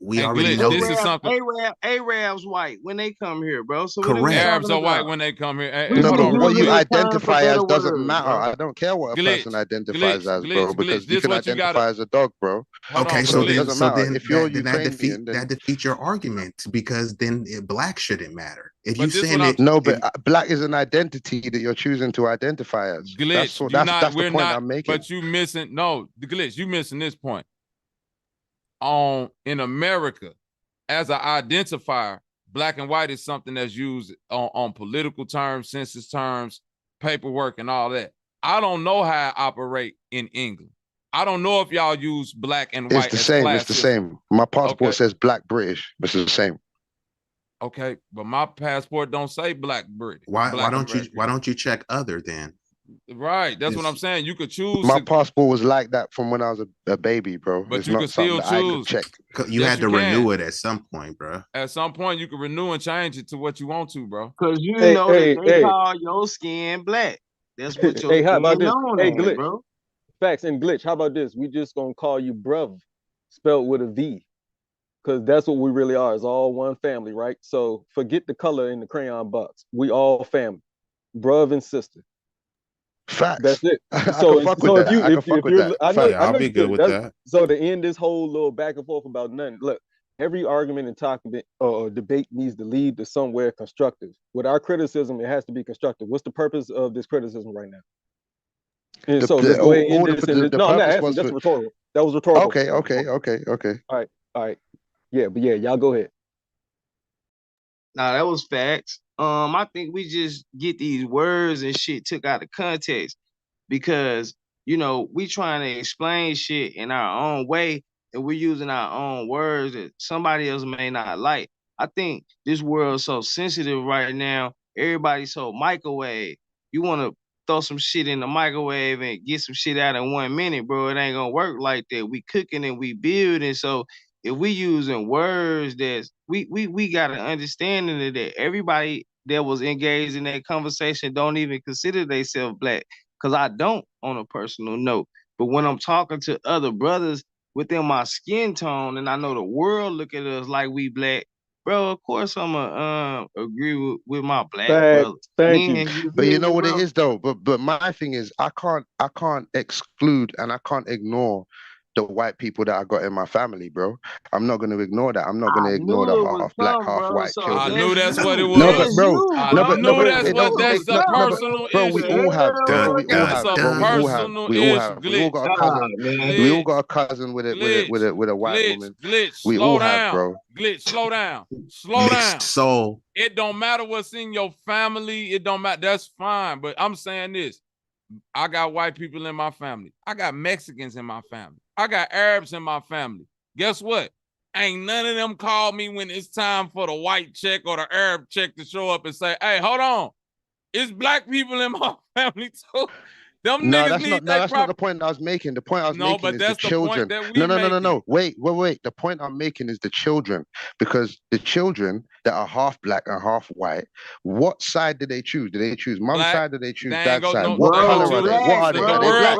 We And already Glitch, know this this. is something. Arabs white when they come here, bro. So what are we Correct. Arabs talking are white about? when they come here. Hey, We no, hold but on, can real what you use quick. the term for identify better as doesn't words, matter. bro. I don't care what a person identifies as, bro, because you This can what you identify gotta. as a dog, bro. Hold Okay, on, so So it then, doesn't matter. If you're that Ukrainian, then defeats your argument because then black shouldn't matter. If you But this saying what I'm. that, no, but black is an identity that you're choosing to identify as. Glitch, That's the we're point not, I'm making. but you missing, no, the Glitch, you missing this point. In America, as an identifier, black and white is something that's used on political terms, census terms, paperwork, and all that. I don't know how it operate in England. I don't know if y'all use black and white It's the as same. class It's the system. same. My passport Okay. says black British. It's the same. Okay, but my passport don't say black British. why Black don't American. you check other then? Right, that's what I'm saying. You could choose. My passport was like that from when I was a baby, bro. But It's you not can something still that I could choose. check. You Yes, had to you can. renew it at some point, bro. At some point, you can renew and change it to what you want to, bro. Cause you know that they call your skin black. That's what your Hey, how skin about this? known Hey, as, Glitch. bro. Facts and Glitch. How about this? We just gonna call you bruv, spelled with a V, because that's what we really are. It's all one family, right? So forget the color in the crayon box. We all family, bruv and sister. Facts. That's it. I So can fuck with that. I can fuck with that. I know I'll be you good could. with That's, that. so to end this whole little back and forth about nothing. Look, every argument and topic or debate needs to lead to somewhere constructive. With our criticism, it has to be constructive. What's the purpose of this criticism right now? And so let's go ahead and end this. The No, I'm not purpose asking. was That's for. rhetorical. That was rhetorical. Okay. All right. Yeah, but yeah, y'all go ahead. Nah, that was facts. I think we just get these words and shit took out of context because we trying to explain shit in our own way and we're using our own words that somebody else may not like. I think this world's so sensitive right now. Everybody's so microwave. You want to throw some shit in the microwave and get some shit out in 1 minute, bro. It ain't gonna work like that. We cooking and we building. So if we using words that's we got an understanding of that everybody that was engaged in that conversation don't even consider themselves black. Cause I don't on a personal note. But when I'm talking to other brothers within my skin tone and I know the world look at us like we black, bro, of course I'ma agree with my black brother. Thank you. But you know what bro? it is though. But my thing is I can't exclude and I can't ignore the white people that I got in my family, bro. I'm not gonna ignore that. I'm not gonna ignore the knew it was half black, some, half bro. white So I children. knew that's what it No, but was. bro, I knew that's what that's a personal bro, we issue. all have, bro. We all That's have, a bro. personal We all issue. have. We all got a Glitch. cousin. man. We all got a cousin with a white woman. Glitch, We slow all have, down. bro. Glitch, slow down. Slow Mixed down. soul. It don't matter what's in your family. It don't matter. That's fine. But I'm saying this. I got white people in my family. I got Mexicans in my family. I got Arabs in my family. Guess what? Ain't none of them call me when it's time for the white check or the Arab check to show up and say, hey, hold on. It's black people in my family too. Them No, niggas need that's not the point I was making. The point I was making is the children. No. Wait. The point I'm making is the children, because the children that are half black and half white, what side do they choose? Do they choose mom's side? Do they choose dad's side? What color are they? What are they? Are they black?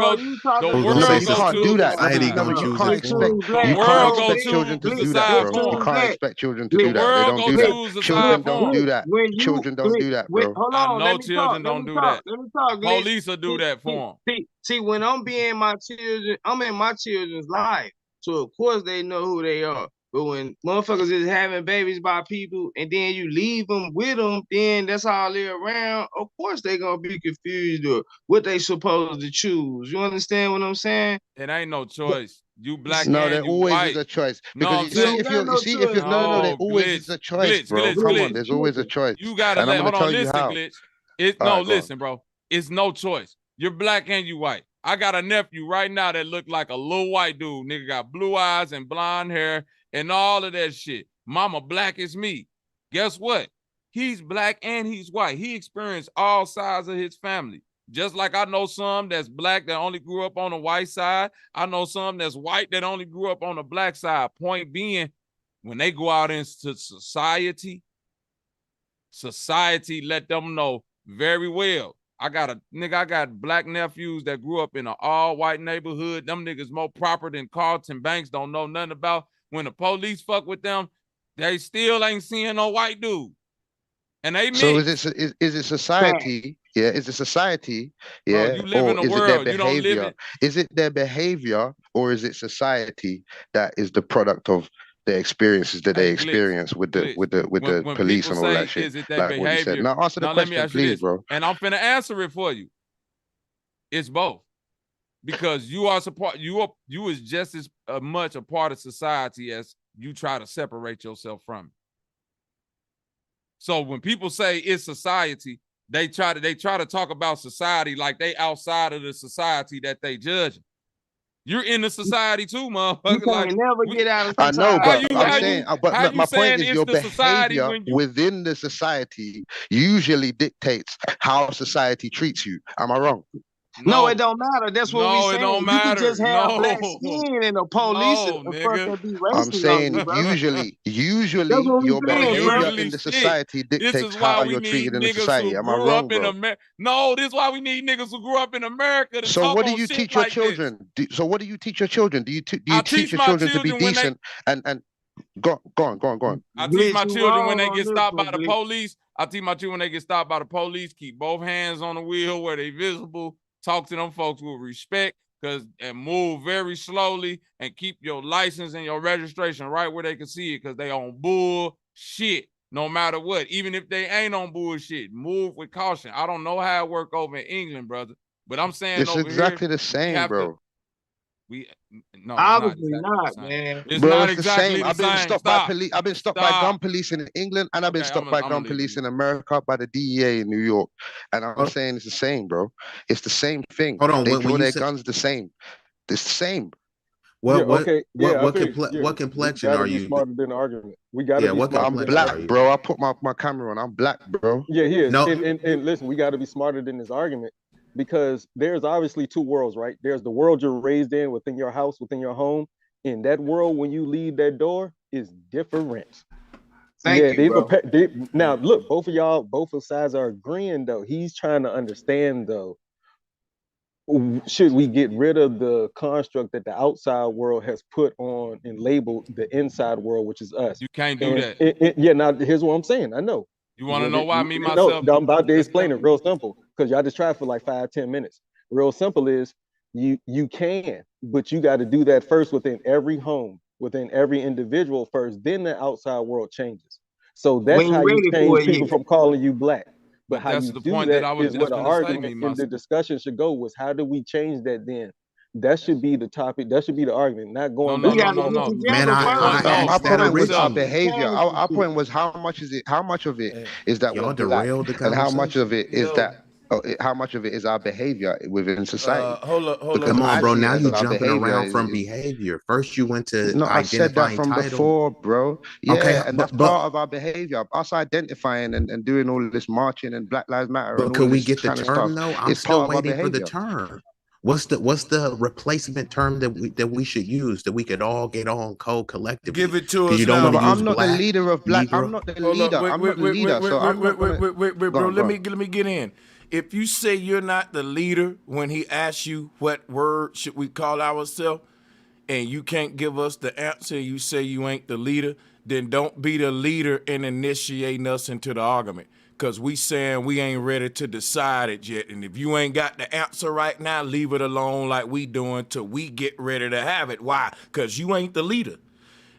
You can't do that. No, but you can't expect children to do that, bro. You can't expect children to do that. They don't do that. Children don't do that. Children don't do that, bro. Hold I on, know children don't do that. Let me talk. Police will do that for them. See, when I'm being my children, I'm in my children's life. So of course they know who they are. But when motherfuckers is having babies by people and then you leave them with them, then that's all they're around. Of course they gonna be confused or what they supposed to choose. You understand what I'm saying? It ain't no choice. You black No, and there you always white. is a choice No, because I'm you saying see if you're you see if you're no, there always is glitch, a choice, bro. Come on, there's always a choice, You gotta and I'm let. gonna Hold on, tell you listen, how. glitch. All right, go on. Listen, bro. It's no choice. You're black and you white. I got a nephew right now that look like a little white dude. Nigga got blue eyes and blonde hair and all of that shit. Mama black as me. Guess what? He's black and he's white. He experienced all sides of his family. Just like I know some that's black that only grew up on the white side. I know some that's white that only grew up on the black side. Point being, when they go out into society let them know very well. I got black nephews that grew up in an all-white neighborhood. Them niggas more proper than Carlton Banks, don't know nothing about. When the police fuck with them, they still ain't seeing no white dude. And they So mix. is it society? Yeah, is it society? Bro, Yeah, you live in or the is it their world. You don't live behavior? in. Is it their behavior, or is it society that is the product of the experiences that they experience with the When police people and all say, that shit? is it their Like what you said. behavior? Now answer the Now let me question, ask you please, this, bro. and I'm finna answer it for you. It's both, because you is just as much a part of society as you try to separate yourself from it. So when people say it's society, they try to talk about society like they outside of the society that they judge. You're in the society too, motherfucker. You can't never get out of I know, society. but I'm saying, but my point is, it's your the society behavior when you within the society usually dictates how society treats you. Am I wrong? No, it don't matter. That's what we No, it saying. don't You could matter. just have black skin and the police No, and fuck nigga. that be I'm racist on you, saying bro. usually That's what we your saying, bro. behavior Usually in the shit. society This dictates is why how we you're need treated in the niggas society. who Am I grew wrong, up in bro? America. No, this is why we need niggas who grew up in America to So talk what do on you shit teach your like this. children? So what do you teach your children? Do you I teach teach your my children to be children when they decent and go on? I teach my you children when wrong they on get this stopped one, by the Glitch. police. I teach my children when they get stopped by the police, keep both hands on the wheel where they visible. Talk to them folks with respect, and move very slowly, and keep your license and your registration right where they can see it, because they on bullshit no matter what. Even if they ain't on bullshit, move with caution. I don't know how it work over in England, brother, but I'm saying It's over here, exactly the same, bro. no, it's not Obviously exactly not, the same. man. It's Bro, not it's the exactly same. the I've been same. stopped by Stop. police. I've been stopped by Stop. gun police in England, and I've been Okay, stopped by I'm gun gonna leave police you. in America by the DEA in New York. And I'm saying it's the same, bro. It's the same thing. Hold on, They when draw you their said guns the same. It's the same. Yeah, okay. Yeah, I think what we complexion gotta are be you? smarter than the argument. We gotta Yeah, be what smarter I'm than the complexion black, are you? argument. bro. I put my camera on. I'm black, bro. Yeah, he is. No. And listen, we gotta be smarter than this argument, because there's obviously two worlds, right? There's the world you're raised in within your house, within your home. In that world, when you leave that door, is different. Thank you, bro. Now look, both of sides are agreeing though. He's trying to understand though, should we get rid of the construct that the outside world has put on and labeled the inside world, which is us? You can't do that. Yeah, now here's what I'm saying. I know. You want to know why me, No, myself? I'm about to explain it real simple, because y'all just tried for like 5-10 minutes. Real simple is you can, but you got to do that first within every home, within every individual first, then the outside world changes. So We that's ain't how you ready change for it people yet. from calling you black. But how that's you the do point that that I was is just where the gonna say, argument me, and myself. the discussion should go, was how do we change that then? That should be the topic. That should be the argument, not going No, back. We gotta no, get no. Man, together I first. My asked that point was our originally. behavior. Our point was how much of it is that we're Y'all black, derailed the and how much of conversation. it is how much of it is our behavior within society. Hold up. Because Come on, I bro. see it Now as you our jumping behavior around from is behavior. First, you went to no, I said that identifying from title. before, bro. Okay, Yeah, and that's part of our behavior. Us identifying and doing all this marching and Black Lives Matter and but all could we this get the kind of term stuff though? I'm is still part of our waiting for the behavior. term. What's the replacement term that we should use, that we could all get on collectively? Give it to Because us you don't now. want No, to but use I'm not the black, leader of Black. Negro. I'm not the Hold leader. up. I'm not the leader. So I'm not gonna. Wait, Go bro. on, Let me get in. If you say you're not the leader when he asks you what word should we call ourselves, and you can't give us the answer, you say you ain't the leader, then don't be the leader in initiating us into the argument. Cause we saying we ain't ready to decide it yet. And if you ain't got the answer right now, leave it alone like we doing till we get ready to have it. Why? Cause you ain't the leader.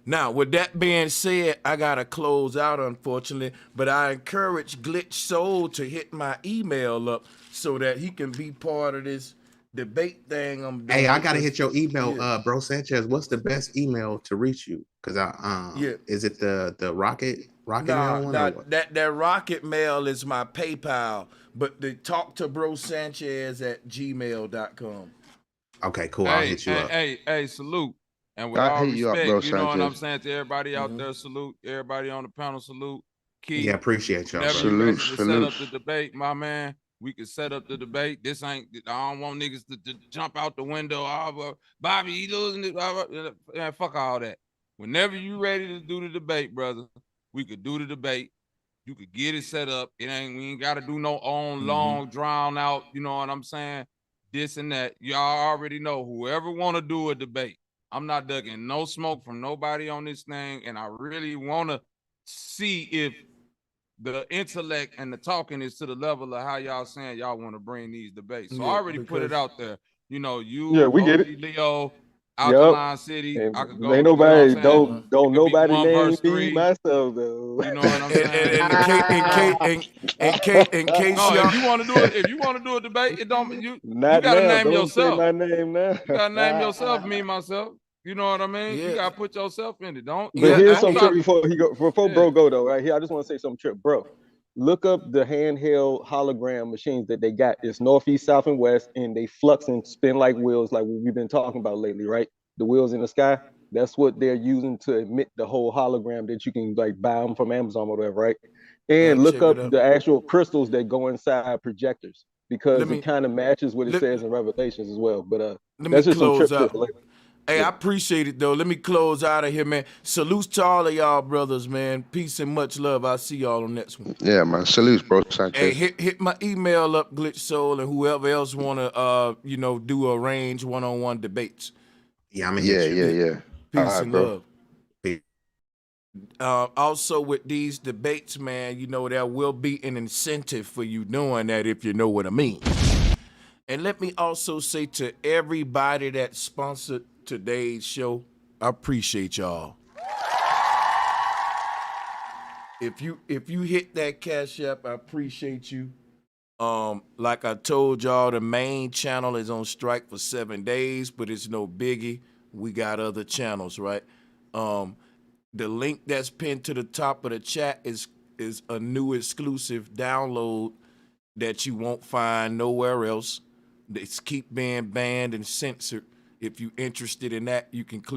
Now, with that being said, I gotta close out, unfortunately, but I encourage Glitch Soul to hit my email up so that he can be part of this debate thing I'm doing. Hey, I gotta hit your email, bro Sanchez. What's the best email to reach you? Because is it the rocket mail one or what? That rocket mail is my PayPal, but the talk to bro Sanchez at gmail.com. Okay, cool. I'll hit you up. Hey, salute. And with I all hit you up, respect, bro, you know what I'm Sanchez. saying to everybody out there, salute. Everybody on the panel, salute. Keith, Yeah, appreciate y'all, whenever bro. you ready to Salute, set salute. up the debate, my man, we can set up the debate. This ain't, I don't want niggas to jump out the window. Bobby, he losing it. Man, fuck all that. Whenever you ready to do the debate, brother, we could do the debate. You could get it set up. We ain't got to do no long, drawn out, you know what I'm saying? This and that. Y'all already know whoever want to do a debate. I'm not ducking no smoke from nobody on this thing, and I really want to see if the intellect and the talking is to the level of how y'all saying y'all want to bring these debates. So I already put it out there. You know, you, we get OG it. Leo, Yep. Alkaline City. And I could go. ain't You know what nobody I'm saying? don't nobody 1 name verse me 3. myself though. You know what I'm saying? In case No, y'all, if you want to do it, if you want to do a debate, it don't you Not gotta now. name Don't say yourself. my name now. You gotta name yourself, me, myself. You know what I mean? You gotta put yourself in it. Don't But here's some try trip before bro go though, right here. I just want to say some trip, bro. Look up the handheld hologram machines that they got. It's northeast, south, and west, and they flux and spin like wheels, like what we've been talking about lately, right? The wheels in the sky. That's what they're using to emit the whole hologram that you can like buy them from Amazon or whatever, right? And look check it up out. the actual crystals that go inside projectors because it kind of matches what it says in Revelations as well. But Let that's me just some close trip out. for later. Hey, I appreciate it though. Let me close out of here, man. Salutes to all of y'all brothers, man. Peace and much love. I'll see y'all on the next one. Yeah, man. Salutes, bro Hey, Sanchez. hit my email up, Glitch Soul, and whoever else wanna do arrange one-on-one debates. Yeah, I'm gonna hit you. Yeah. Peace All right, and bro. love. Also with these debates, man, you know, there will be an incentive for you doing that, if you know what I mean. And let me also say to everybody that sponsored today's show, I appreciate y'all. If you hit that cash app, I appreciate you. Like I told y'all, the main channel is on strike for 7 days, but it's no biggie. We got other channels, right? The link that's pinned to the top of the chat is a new exclusive download that you won't find nowhere else. It's keep being banned and censored. If you're interested in that, you can click